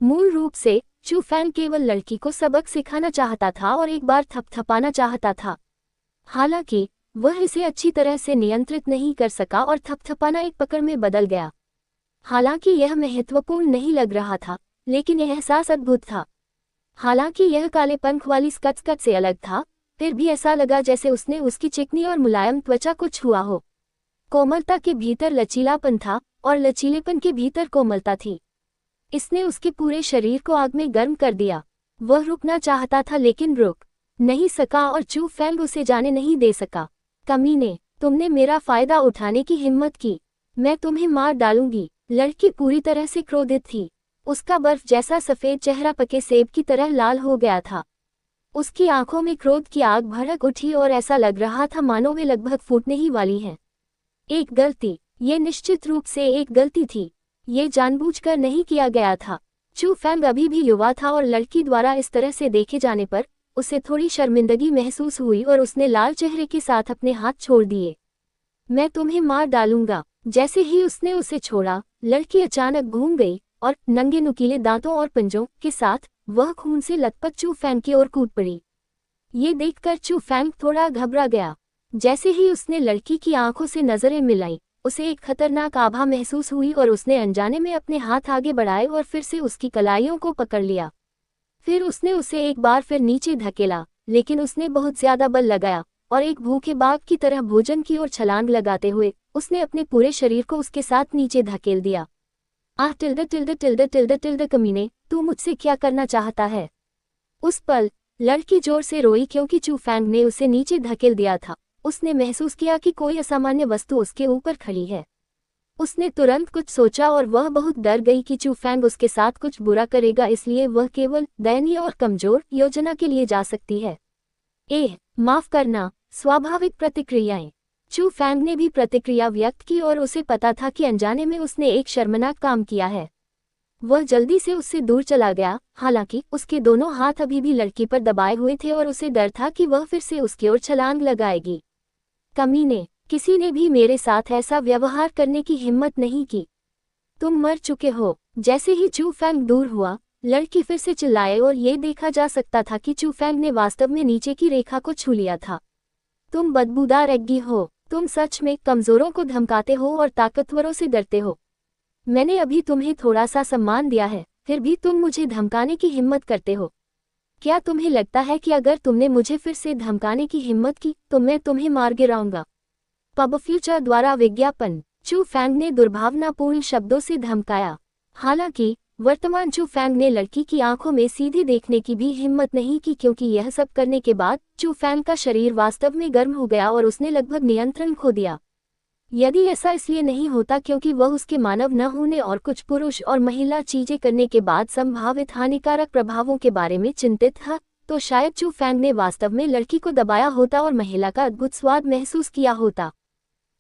मूल रूप से चू फैंग केवल लड़की को सबक सिखाना चाहता था और एक बार थपथपाना चाहता था। हालांकि वह इसे अच्छी तरह से नियंत्रित नहीं कर सका और थपथपाना एक पकड़ में बदल गया। हालांकि यह महत्वपूर्ण नहीं लग रहा था, लेकिन यह एहसास अद्भुत था। हालांकि यह काले पंख वाली स्कचकच से अलग था, फिर भी ऐसा लगा जैसे उसने उसकी चिकनी और मुलायम त्वचा को छुआ हो। कोमलता के भीतर लचीलापन था और लचीलेपन के भीतर कोमलता थी। इसने उसके पूरे शरीर को आग में गर्म कर दिया। वह रुकना चाहता था लेकिन रुक नहीं सका और चू फैंग उसे जाने नहीं दे सका। कमीने, तुमने मेरा फायदा उठाने की हिम्मत की। मैं तुम्हें मार डालूंगी। लड़की पूरी तरह से क्रोधित थी। उसका बर्फ जैसा सफेद चेहरा पके सेब की तरह लाल हो गया था। उसकी आंखों में क्रोध की आग भड़क उठी और ऐसा लग रहा था मानो वे लगभग फूटने ही वाली हैं। एक गलती, ये निश्चित रूप से एक गलती थी। ये जानबूझकर नहीं किया गया था। चू फैंग अभी भी युवा था और लड़की द्वारा इस तरह से देखे जाने पर उसे थोड़ी शर्मिंदगी महसूस हुई और उसने लाल चेहरे के साथ अपने हाथ छोड़ दिए। मैं तुम्हें मार डालूंगा। जैसे ही उसने उसे छोड़ा, लड़की अचानक घूम गई और नंगे नुकीले दांतों और पंजों के साथ वह खून से लथपथ चू फैंग की ओर कूद पड़ी। ये देखकर चू फैंग थोड़ा घबरा गया। जैसे ही उसने लड़की की आंखों से नजरें मिलाई, उसे एक खतरनाक आभा महसूस हुई और उसने अनजाने में अपने हाथ आगे बढ़ाए और फिर से उसकी कलाइयों को पकड़ लिया। फिर उसने उसे एक बार फिर नीचे धकेला, लेकिन उसने बहुत ज्यादा बल लगाया और एक भूखे बाघ की तरह भोजन की ओर छलांग लगाते हुए उसने अपने पूरे शरीर को उसके साथ नीचे धकेल दिया। आह! Tilde tilde tilde tilde tilde. कमीने, तू मुझसे क्या करना चाहता है? उस पल लड़की जोर से रोई क्योंकि चू फैंग ने उसे नीचे धकेल दिया था। उसने महसूस किया कि कोई असामान्य वस्तु उसके ऊपर खड़ी है। उसने तुरंत कुछ सोचा और वह बहुत डर गई कि चू फैंग उसके साथ कुछ बुरा करेगा, इसलिए वह केवल दयनीय और कमजोर योजना के लिए जा सकती है। माफ करना। स्वाभाविक प्रतिक्रियाएं। चू फैंग ने भी प्रतिक्रिया व्यक्त की और उसे पता था कि अनजाने में उसने एक शर्मनाक काम किया है। वह जल्दी से उससे दूर चला गया, हालांकि उसके दोनों हाथ अभी भी लड़की पर दबाए हुए थे और उसे डर था कि वह फिर से उसकी ओर छलांग लगाएगी। कमीने, किसी ने भी मेरे साथ ऐसा व्यवहार करने की हिम्मत नहीं की। तुम मर चुके हो। जैसे ही चू फैंग दूर हुआ, लड़की फिर से चिल्लाए और ये देखा जा सकता था कि चू फैंग ने वास्तव में नीचे की रेखा को छू लिया था। तुम बदबूदार एग्गी हो। तुम सच में कमजोरों को धमकाते हो और ताकतवरों से डरते हो। मैंने अभी तुम्हें थोड़ा सा सम्मान दिया है, फिर भी तुम मुझे धमकाने की हिम्मत करते हो। क्या तुम्हें लगता है कि अगर तुमने मुझे फिर से धमकाने की हिम्मत की तो मैं तुम्हें मार गिराऊंगा? पब फ्यूचर द्वारा विज्ञापन। चू फैंग ने दुर्भावनापूर्ण शब्दों से धमकाया। हालांकि वर्तमान चू फैंग ने लड़की की आंखों में सीधे देखने की भी हिम्मत नहीं की, क्योंकि यह सब करने के बाद चू फैंग का शरीर वास्तव में गर्म हो गया और उसने लगभग नियंत्रण खो दिया। यदि ऐसा इसलिए नहीं होता क्योंकि वह उसके मानव न होने और कुछ पुरुष और महिला चीजें करने के बाद संभावित हानिकारक प्रभावों के बारे में चिंतित था, तो शायद चू फैंग ने वास्तव में लड़की को दबाया होता और महिला का अद्भुत स्वाद महसूस किया होता।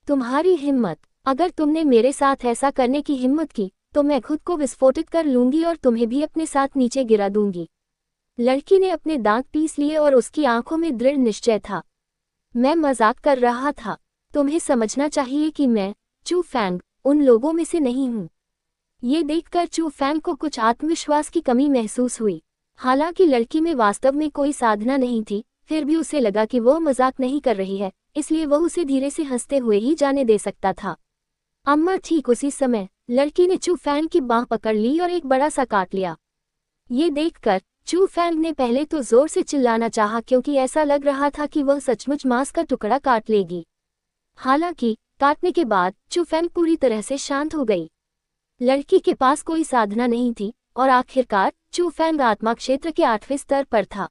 तुम्हारी हिम्मत! अगर तुमने मेरे साथ ऐसा करने की हिम्मत की तो मैं खुद को विस्फोटित कर लूंगी और तुम्हें भी अपने साथ नीचे गिरा दूंगी। लड़की ने अपने दांत पीस लिए और उसकी आंखों में दृढ़ निश्चय था। मैं मजाक कर रहा था। तुम्हें समझना चाहिए कि मैं, चू फैंग, उन लोगों में से नहीं हूं। ये देखकर चू फैंग को कुछ आत्मविश्वास की कमी महसूस हुई। हालांकि लड़की में वास्तव में कोई साधना नहीं थी, फिर भी उसे लगा कि वह मजाक नहीं कर रही है, इसलिए वह उसे धीरे से हंसते हुए ही जाने दे सकता था। अम्मा ठीक उसी समय लड़की ने चू फैंग की बांह पकड़ ली और एक बड़ा सा काट लिया। ये देखकर चू फैंग ने पहले तो जोर से चिल्लाना चाहा, क्योंकि ऐसा लग रहा था कि वह सचमुच मांस का टुकड़ा काट लेगी। हालांकि काटने के बाद चू फैंग पूरी तरह से शांत हो गई। लड़की के पास कोई साधना नहीं थी और आखिरकार चू फैंग आत्मा क्षेत्र के 8वें स्तर पर था।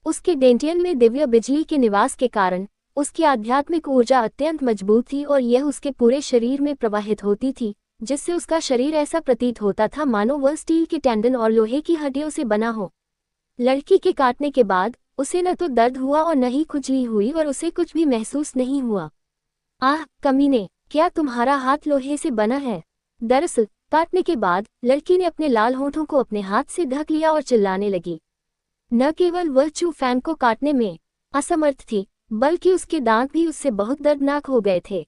उसके डेंटियन में दिव्य बिजली के निवास के कारण उसकी आध्यात्मिक ऊर्जा अत्यंत मजबूत थी और यह उसके पूरे शरीर में प्रवाहित होती थी, जिससे उसका शरीर ऐसा प्रतीत होता था मानो वह स्टील के टेंडन और लोहे की हड्डियों से बना हो। लड़की के काटने के बाद उसे न तो दर्द हुआ और न ही खुजली हुई और उसे कुछ भी महसूस नहीं हुआ। आह कमीने, क्या तुम्हारा हाथ लोहे से बना है? दरअसल काटने के बाद लड़की ने अपने लाल होठों को अपने हाथ से ढक लिया और चिल्लाने लगी। न केवल वह चू फैंग को काटने में असमर्थ थी, बल्कि उसके दांत भी उससे बहुत दर्दनाक हो गए थे।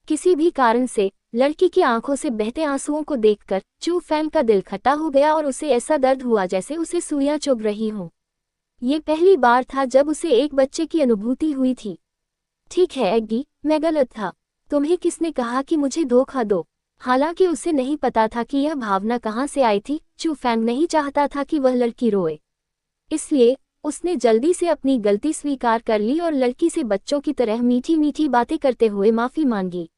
किसी भी कारण से लड़की की आंखों से बहते आंसुओं को देखकर चू फैंग का दिल खट्टा हो गया और उसे ऐसा दर्द हुआ जैसे उसे सुइयां चुभ रही हों। ये पहली बार था जब उसे एक बच्चे की अनुभूति हुई थी। ठीक है एग्गी, मैं गलत था। तुम्हें किसने कहा कि मुझे धोखा दो? हालांकि उसे नहीं पता था कि यह भावना कहाँ से आई थी। चू फैंग नहीं चाहता था कि वह लड़की रोए, इसलिए उसने जल्दी से अपनी गलती स्वीकार कर ली और लड़की से बच्चों की तरह मीठी मीठी बातें करते हुए माफी मांगी।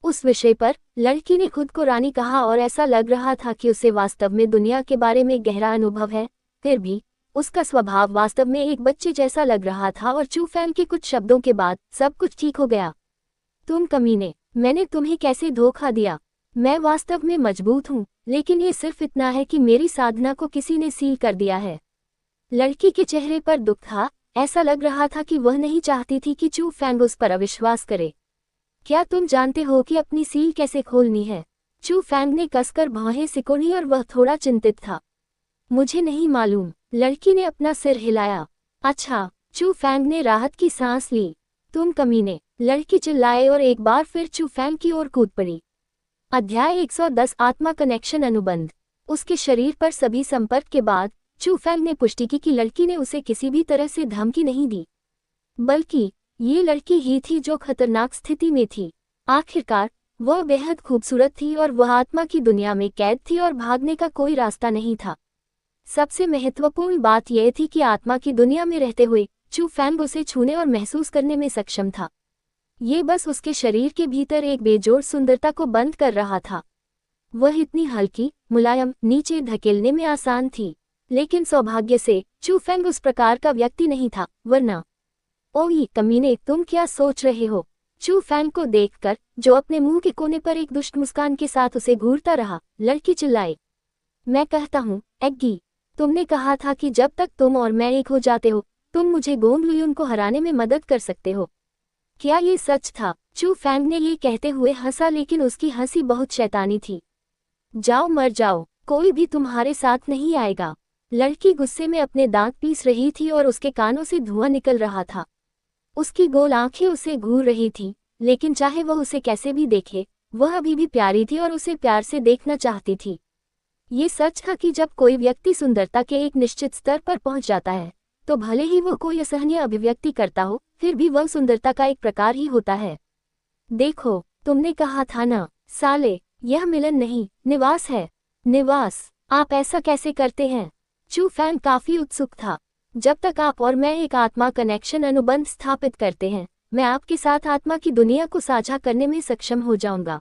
उस विषय पर लड़की ने खुद को रानी कहा और ऐसा लग रहा था कि उसे वास्तव में दुनिया के बारे में गहरा अनुभव है। फिर भी उसका स्वभाव वास्तव में एक बच्चे जैसा लग रहा था और चू फैंग के कुछ शब्दों के बाद सब कुछ ठीक हो गया। तुम कमीने, मैंने तुम्हें कैसे धोखा दिया? मैं वास्तव में मजबूत हूँ, लेकिन ये सिर्फ इतना है कि मेरी साधना को किसी ने सील कर दिया है। लड़की के चेहरे पर दुख था। ऐसा लग रहा था कि वह नहीं चाहती थी कि चू फैंग उस पर अविश्वास करे। क्या तुम जानते हो कि अपनी सील कैसे खोलनी है? चू फैंग ने कसकर भौहें सिकोड़ी और वह थोड़ा चिंतित था। मुझे नहीं मालूम। लड़की ने अपना सिर हिलाया। अच्छा। चू फैंग ने राहत की सांस ली। तुम कमीने, लड़की चिल्लाए और एक बार फिर चू फैंग की ओर कूद पड़ी। अध्याय 110 आत्मा कनेक्शन अनुबंध। उसके शरीर पर सभी संपर्क के बाद चू फैंग ने पुष्टि की कि लड़की ने उसे किसी भी तरह से धमकी नहीं दी, बल्कि ये लड़की ही थी जो खतरनाक स्थिति में थी। आखिरकार वह बेहद खूबसूरत थी और वह आत्मा की दुनिया में कैद थी और भागने का कोई रास्ता नहीं था। सबसे महत्वपूर्ण बात यह थी कि आत्मा की दुनिया में रहते हुए चू फैंग उसे छूने और महसूस करने में सक्षम था। ये बस उसके शरीर के भीतर एक बेजोड़ सुंदरता को बंद कर रहा था। वह इतनी हल्की, मुलायम, नीचे धकेलने में आसान थी, लेकिन सौभाग्य से चू फैंग उस प्रकार का व्यक्ति नहीं था, वरना। ओह कमीने, तुम क्या सोच रहे हो? चू फैंग को देखकर, जो अपने मुंह के कोने पर एक दुष्ट मुस्कान के साथ उसे घूरता रहा, लड़की चिल्लाई। मैं कहता हूँ एग्गी, तुमने कहा था कि जब तक तुम और मैं एक हो जाते हो तुम मुझे गोंग लुयुन को हराने में मदद कर सकते हो। क्या ये सच था? चू फैंग ने ये कहते हुए हंसा, लेकिन उसकी हंसी बहुत शैतानी थी। जाओ मर जाओ, कोई भी तुम्हारे साथ नहीं आएगा। लड़की गुस्से में अपने दांत पीस रही थी और उसके कानों से धुआं निकल रहा था। उसकी गोल आंखें उसे घूर रही थी, लेकिन चाहे वह उसे कैसे भी देखे, वह अभी भी प्यारी थी और उसे प्यार से देखना चाहती थी। ये सच था कि जब कोई व्यक्ति सुंदरता के एक निश्चित स्तर पर पहुंच जाता है, तो भले ही वह कोई असहनीय अभिव्यक्ति करता हो, फिर भी वह सुंदरता का एक प्रकार ही होता है। देखो, तुमने कहा था ना, साले, यह मिलन नहीं, निवास है। निवास? आप ऐसा कैसे करते हैं? चू फैंग काफी उत्सुक था। जब तक आप और मैं एक आत्मा कनेक्शन अनुबंध स्थापित करते हैं, मैं आपके साथ आत्मा की दुनिया को साझा करने में सक्षम हो जाऊंगा।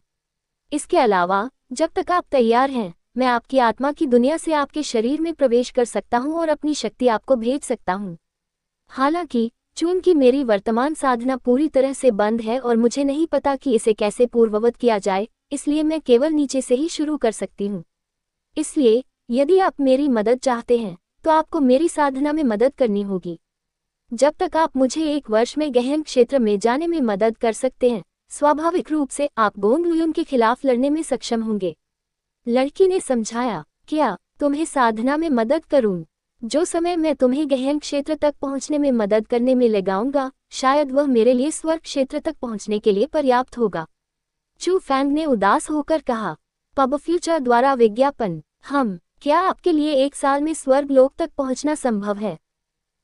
इसके अलावा, जब तक आप तैयार हैं, मैं आपकी आत्मा की दुनिया से आपके शरीर में प्रवेश कर सकता हूं और अपनी शक्ति आपको भेज सकता हूं। हालांकि, चूंकि मेरी वर्तमान साधना पूरी तरह से बंद है और मुझे नहीं पता कि इसे कैसे पूर्ववत किया जाए, इसलिए मैं केवल नीचे से ही शुरू कर सकती हूँ। इसलिए, यदि आप मेरी मदद चाहते हैं, तो आपको मेरी साधना में मदद करनी होगी। जब तक आप मुझे 1 वर्ष में गहन क्षेत्र में जाने में मदद कर सकते हैं, स्वाभाविक रूप से आप गोंग लुयुन के खिलाफ लड़ने में सक्षम होंगे। लड़की ने समझाया, क्या तुम्हें साधना में मदद करूं? जो समय मैं तुम्हें गहन क्षेत्र तक पहुंचने में मदद करने में लगाऊंगा, शायद वह मेरे लिए स्वर्ग क्षेत्र तक पहुंचने के लिए पर्याप्त होगा। चू फैंग ने उदास होकर कहा। पब फ्यूचर द्वारा विज्ञापन। क्या आपके लिए 1 साल में स्वर्ग लोक तक पहुंचना संभव है?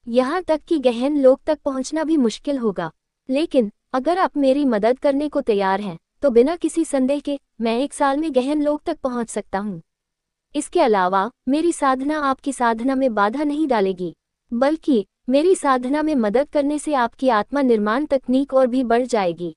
यहाँ तक कि गहन लोक तक पहुंचना भी मुश्किल होगा। लेकिन अगर आप मेरी मदद करने को तैयार हैं, तो बिना किसी संदेह के मैं 1 साल में गहन लोक तक पहुंच सकता हूँ। इसके अलावा, मेरी साधना आपकी साधना में बाधा नहीं डालेगी, बल्कि मेरी साधना में मदद करने से आपकी आत्मा निर्माण तकनीक और भी बढ़ जाएगी।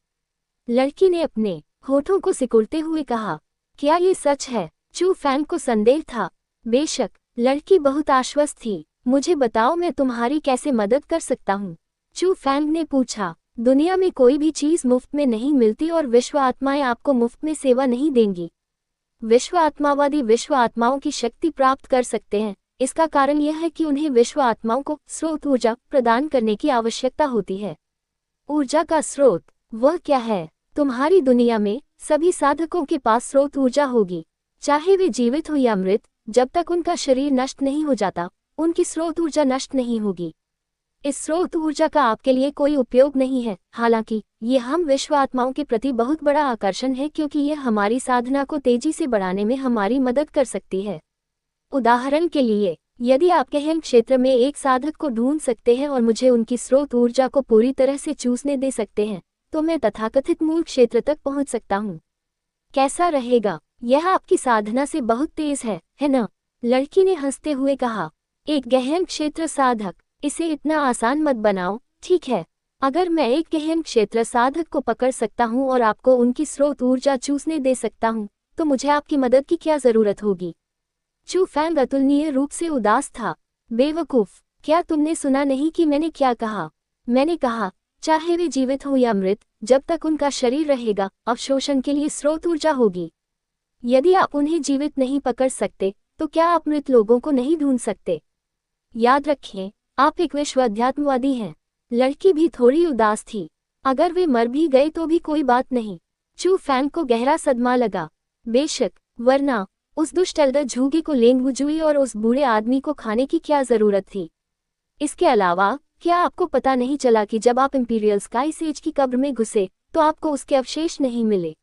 लड़की ने अपने होठों को सिकुड़ते हुए कहा। क्या ये सच है? चू फैंग को संदेह था। बेशक, लड़की बहुत आश्वस्त थी। मुझे बताओ, मैं तुम्हारी कैसे मदद कर सकता हूँ? चू फैंग ने पूछा। दुनिया में कोई भी चीज मुफ्त में नहीं मिलती और विश्व आत्माएं आपको मुफ्त में सेवा नहीं देंगी। विश्व आत्मावादी विश्व आत्माओं की शक्ति प्राप्त कर सकते हैं। इसका कारण यह है कि उन्हें विश्व आत्माओं को स्रोत ऊर्जा प्रदान करने की आवश्यकता होती है। ऊर्जा का स्रोत? वह क्या है? तुम्हारी दुनिया में सभी साधकों के पास स्रोत ऊर्जा होगी, चाहे वे जीवित हो या मृत। जब तक उनका शरीर नष्ट नहीं हो जाता, उनकी स्रोत ऊर्जा नष्ट नहीं होगी। इस स्रोत ऊर्जा का आपके लिए कोई उपयोग नहीं है। हालांकि ये हम विश्व आत्माओं के प्रति बहुत बड़ा आकर्षण है, क्योंकि यह हमारी साधना को तेजी से बढ़ाने में हमारी मदद कर सकती है। उदाहरण के लिए, यदि आप गहन क्षेत्र में एक साधक को ढूंढ सकते हैं और मुझे उनकी स्रोत ऊर्जा को पूरी तरह से चूसने दे सकते हैं, तो मैं तथाकथित मूल क्षेत्र तक पहुंच सकता हूं। कैसा रहेगा? यह आपकी साधना से बहुत तेज है ना? लड़की ने हंसते हुए कहा। एक गहन क्षेत्र साधक? इसे इतना आसान मत बनाओ, ठीक है? अगर मैं एक गहन क्षेत्र साधक को पकड़ सकता हूं और आपको उनकी स्रोत ऊर्जा चूसने दे सकता हूं, तो मुझे आपकी मदद की क्या जरूरत होगी? चू फैंग अतुलनीय रूप से उदास था। बेवकूफ, क्या तुमने सुना नहीं कि मैंने क्या कहा? मैंने कहा, चाहे वे जीवित हो या मृत, जब तक उनका शरीर रहेगा, अवशोषण के लिए स्रोत ऊर्जा होगी। यदि आप उन्हें जीवित नहीं पकड़ सकते, तो क्या आप मृत लोगों को नहीं ढूंढ सकते? याद रखें, आप एक विश्व अध्यात्मवादी हैं। लड़की भी थोड़ी उदास थी। अगर वे मर भी गए तो भी कोई बात नहीं। चू फैंग को गहरा सदमा लगा। बेशक, वरना उस दुष्ट एल्डर झूगी को लेंगुजुई और उस बूढ़े आदमी को खाने की क्या जरूरत थी? इसके अलावा, क्या आपको पता नहीं चला कि जब आप इंपीरियल स्काई सेज की कब्र में घुसे, तो आपको उसके अवशेष नहीं मिले?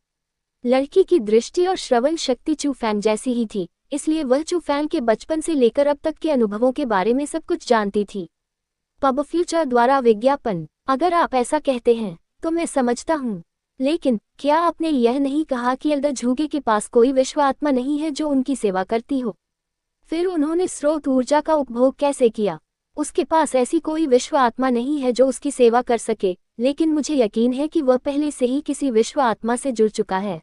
लड़की की दृष्टि और श्रवण शक्ति चू फैंग जैसी ही थी, इसलिए वह चू फैंग के बचपन से लेकर अब तक के अनुभवों के बारे में सब कुछ जानती थी। पब फ्यूचर द्वारा विज्ञापन। अगर आप ऐसा कहते हैं, तो मैं समझता हूँ। लेकिन क्या आपने यह नहीं कहा कि एल्डर झूगे के पास कोई विश्व आत्मा नहीं है जो उनकी सेवा करती हो? फिर उन्होंने स्रोत ऊर्जा का उपभोग कैसे किया? उसके पास ऐसी कोई विश्व आत्मा नहीं है जो उसकी सेवा कर सके, लेकिन मुझे यकीन है कि वह पहले से ही किसी विश्व आत्मा से जुड़ चुका है।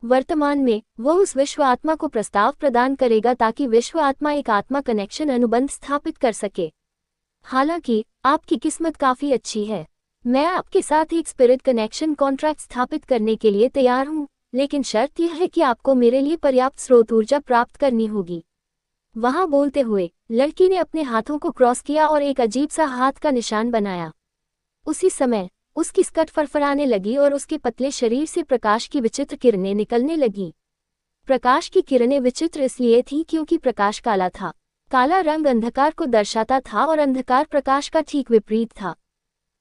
वर्तमान में वह उस विश्व आत्मा को प्रस्ताव प्रदान करेगा ताकि विश्व आत्मा एक आत्मा कनेक्शन अनुबंध स्थापित कर सके। हालांकि आपकी किस्मत काफी अच्छी है। मैं आपके साथ एक स्पिरिट कनेक्शन कॉन्ट्रैक्ट स्थापित करने के लिए तैयार हूं, लेकिन शर्त यह है कि आपको मेरे लिए पर्याप्त स्रोत ऊर्जा प्राप्त करनी होगी। वहां बोलते हुए लड़की ने अपने हाथों को क्रॉस किया और एक अजीब सा हाथ का निशान बनाया। उसी समय उसकी स्कर्ट फरफराने लगी और उसके पतले शरीर से प्रकाश की विचित्र किरणें निकलने लगीं। प्रकाश की किरणें विचित्र इसलिए थी क्योंकि प्रकाश काला था। काला रंग अंधकार को दर्शाता था और अंधकार प्रकाश का ठीक विपरीत था।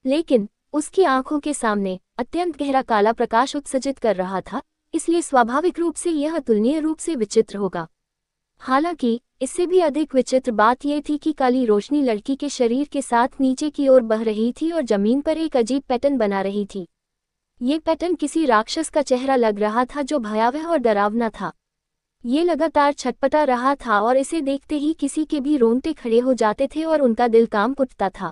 लेकिन उसकी आंखों के सामने अत्यंत गहरा काला प्रकाश उत्सर्जित कर रहा था, इसलिए स्वाभाविक रूप से यह अतुलनीय रूप से विचित्र होगा। हालांकि इससे भी अधिक विचित्र बात यह थी कि काली रोशनी लड़की के शरीर के साथ नीचे की ओर बह रही थी और जमीन पर एक अजीब पैटर्न बना रही थी। ये पैटर्न किसी राक्षस का चेहरा लग रहा था जो भयावह और डरावना था। ये लगातार छटपटा रहा था और इसे देखते ही किसी के भी रोंगटे खड़े हो जाते थे और उनका दिल कांप उठता था।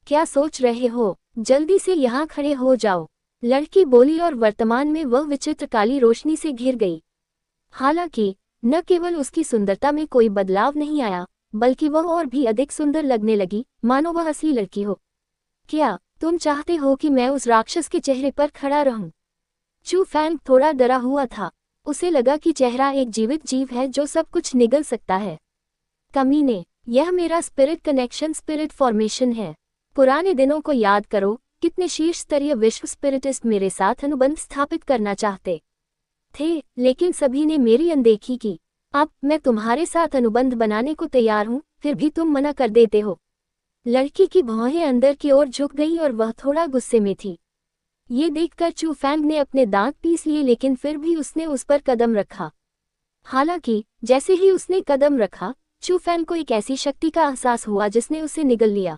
क्या सोच रहे हो? जल्दी से यहाँ खड़े हो जाओ, लड़की बोली और वर्तमान में वह विचित्र काली रोशनी से घिर गई। हालांकि न केवल उसकी सुंदरता में कोई बदलाव नहीं आया, बल्कि वह और भी अधिक सुंदर लगने लगी, मानो वह असली लड़की हो। क्या तुम चाहते हो कि मैं उस राक्षस के चेहरे पर खड़ा रहूं? चू फैंग थोड़ा डरा हुआ था। उसे लगा कि चेहरा एक जीवित जीव है जो सब कुछ निगल सकता है। कमीने, यह मेरा स्पिरिट कनेक्शन स्पिरिट फॉर्मेशन है। पुराने दिनों को याद करो, कितने शीर्ष स्तरीय विश्व स्पिरिटिस्ट मेरे साथ अनुबंध स्थापित करना चाहते थे, लेकिन सभी ने मेरी अनदेखी की। अब मैं तुम्हारे साथ अनुबंध बनाने को तैयार हूँ, फिर भी तुम मना कर देते हो। लड़की की भौहें अंदर की ओर झुक गई और वह थोड़ा गुस्से में थी। ये देखकर चू फैंग ने अपने दांत पीस लिए, लेकिन फिर भी उसने उस पर कदम रखा। हालांकि जैसे ही उसने कदम रखा, चू फैंग को एक ऐसी शक्ति का एहसास हुआ जिसने उसे निगल लिया।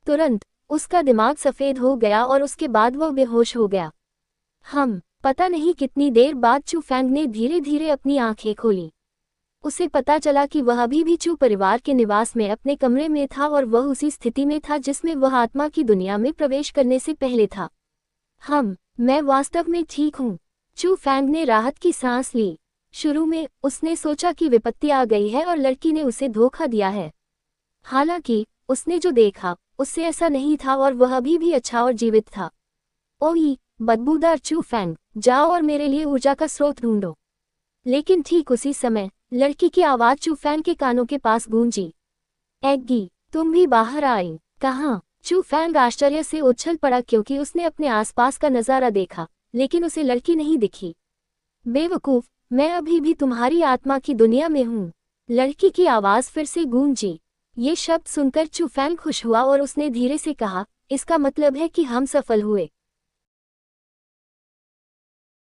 तुरंत उसका दिमाग सफेद हो गया और उसके बाद वह बेहोश हो गया। पता नहीं कितनी देर बाद चू फैंग ने धीरे धीरे अपनी आंखें खोली। उसे पता चला कि वह अभी भी चू परिवार के निवास में अपने कमरे में था और वह उसी स्थिति में था जिसमें वह आत्मा की दुनिया में प्रवेश करने से पहले था। मैं वास्तव में ठीक हूँ। चू फैंग ने राहत की सांस ली। शुरू में उसने सोचा कि विपत्ति आ गई है और लड़की ने उसे धोखा दिया है। हालांकि उसने जो देखा उससे ऐसा नहीं था और वह अभी भी अच्छा और जीवित था। ओही बदबूदार चू फैंग, जाओ और मेरे लिए ऊर्जा का स्रोत ढूंढो। लेकिन ठीक उसी समय लड़की की आवाज चू फैंग के कानों के पास गूंजी। एग्गी, तुम भी बाहर आई? कहाँ? चू फैंग आश्चर्य से उछल पड़ा क्योंकि उसने अपने आसपास का नजारा देखा, लेकिन उसे लड़की नहीं दिखी। बेवकूफ, मैं अभी भी तुम्हारी आत्मा की दुनिया में हूँ। लड़की की आवाज फिर से गूंजी। ये शब्द सुनकर चू फैंग खुश हुआ और उसने धीरे से कहा, इसका मतलब है कि हम सफल हुए।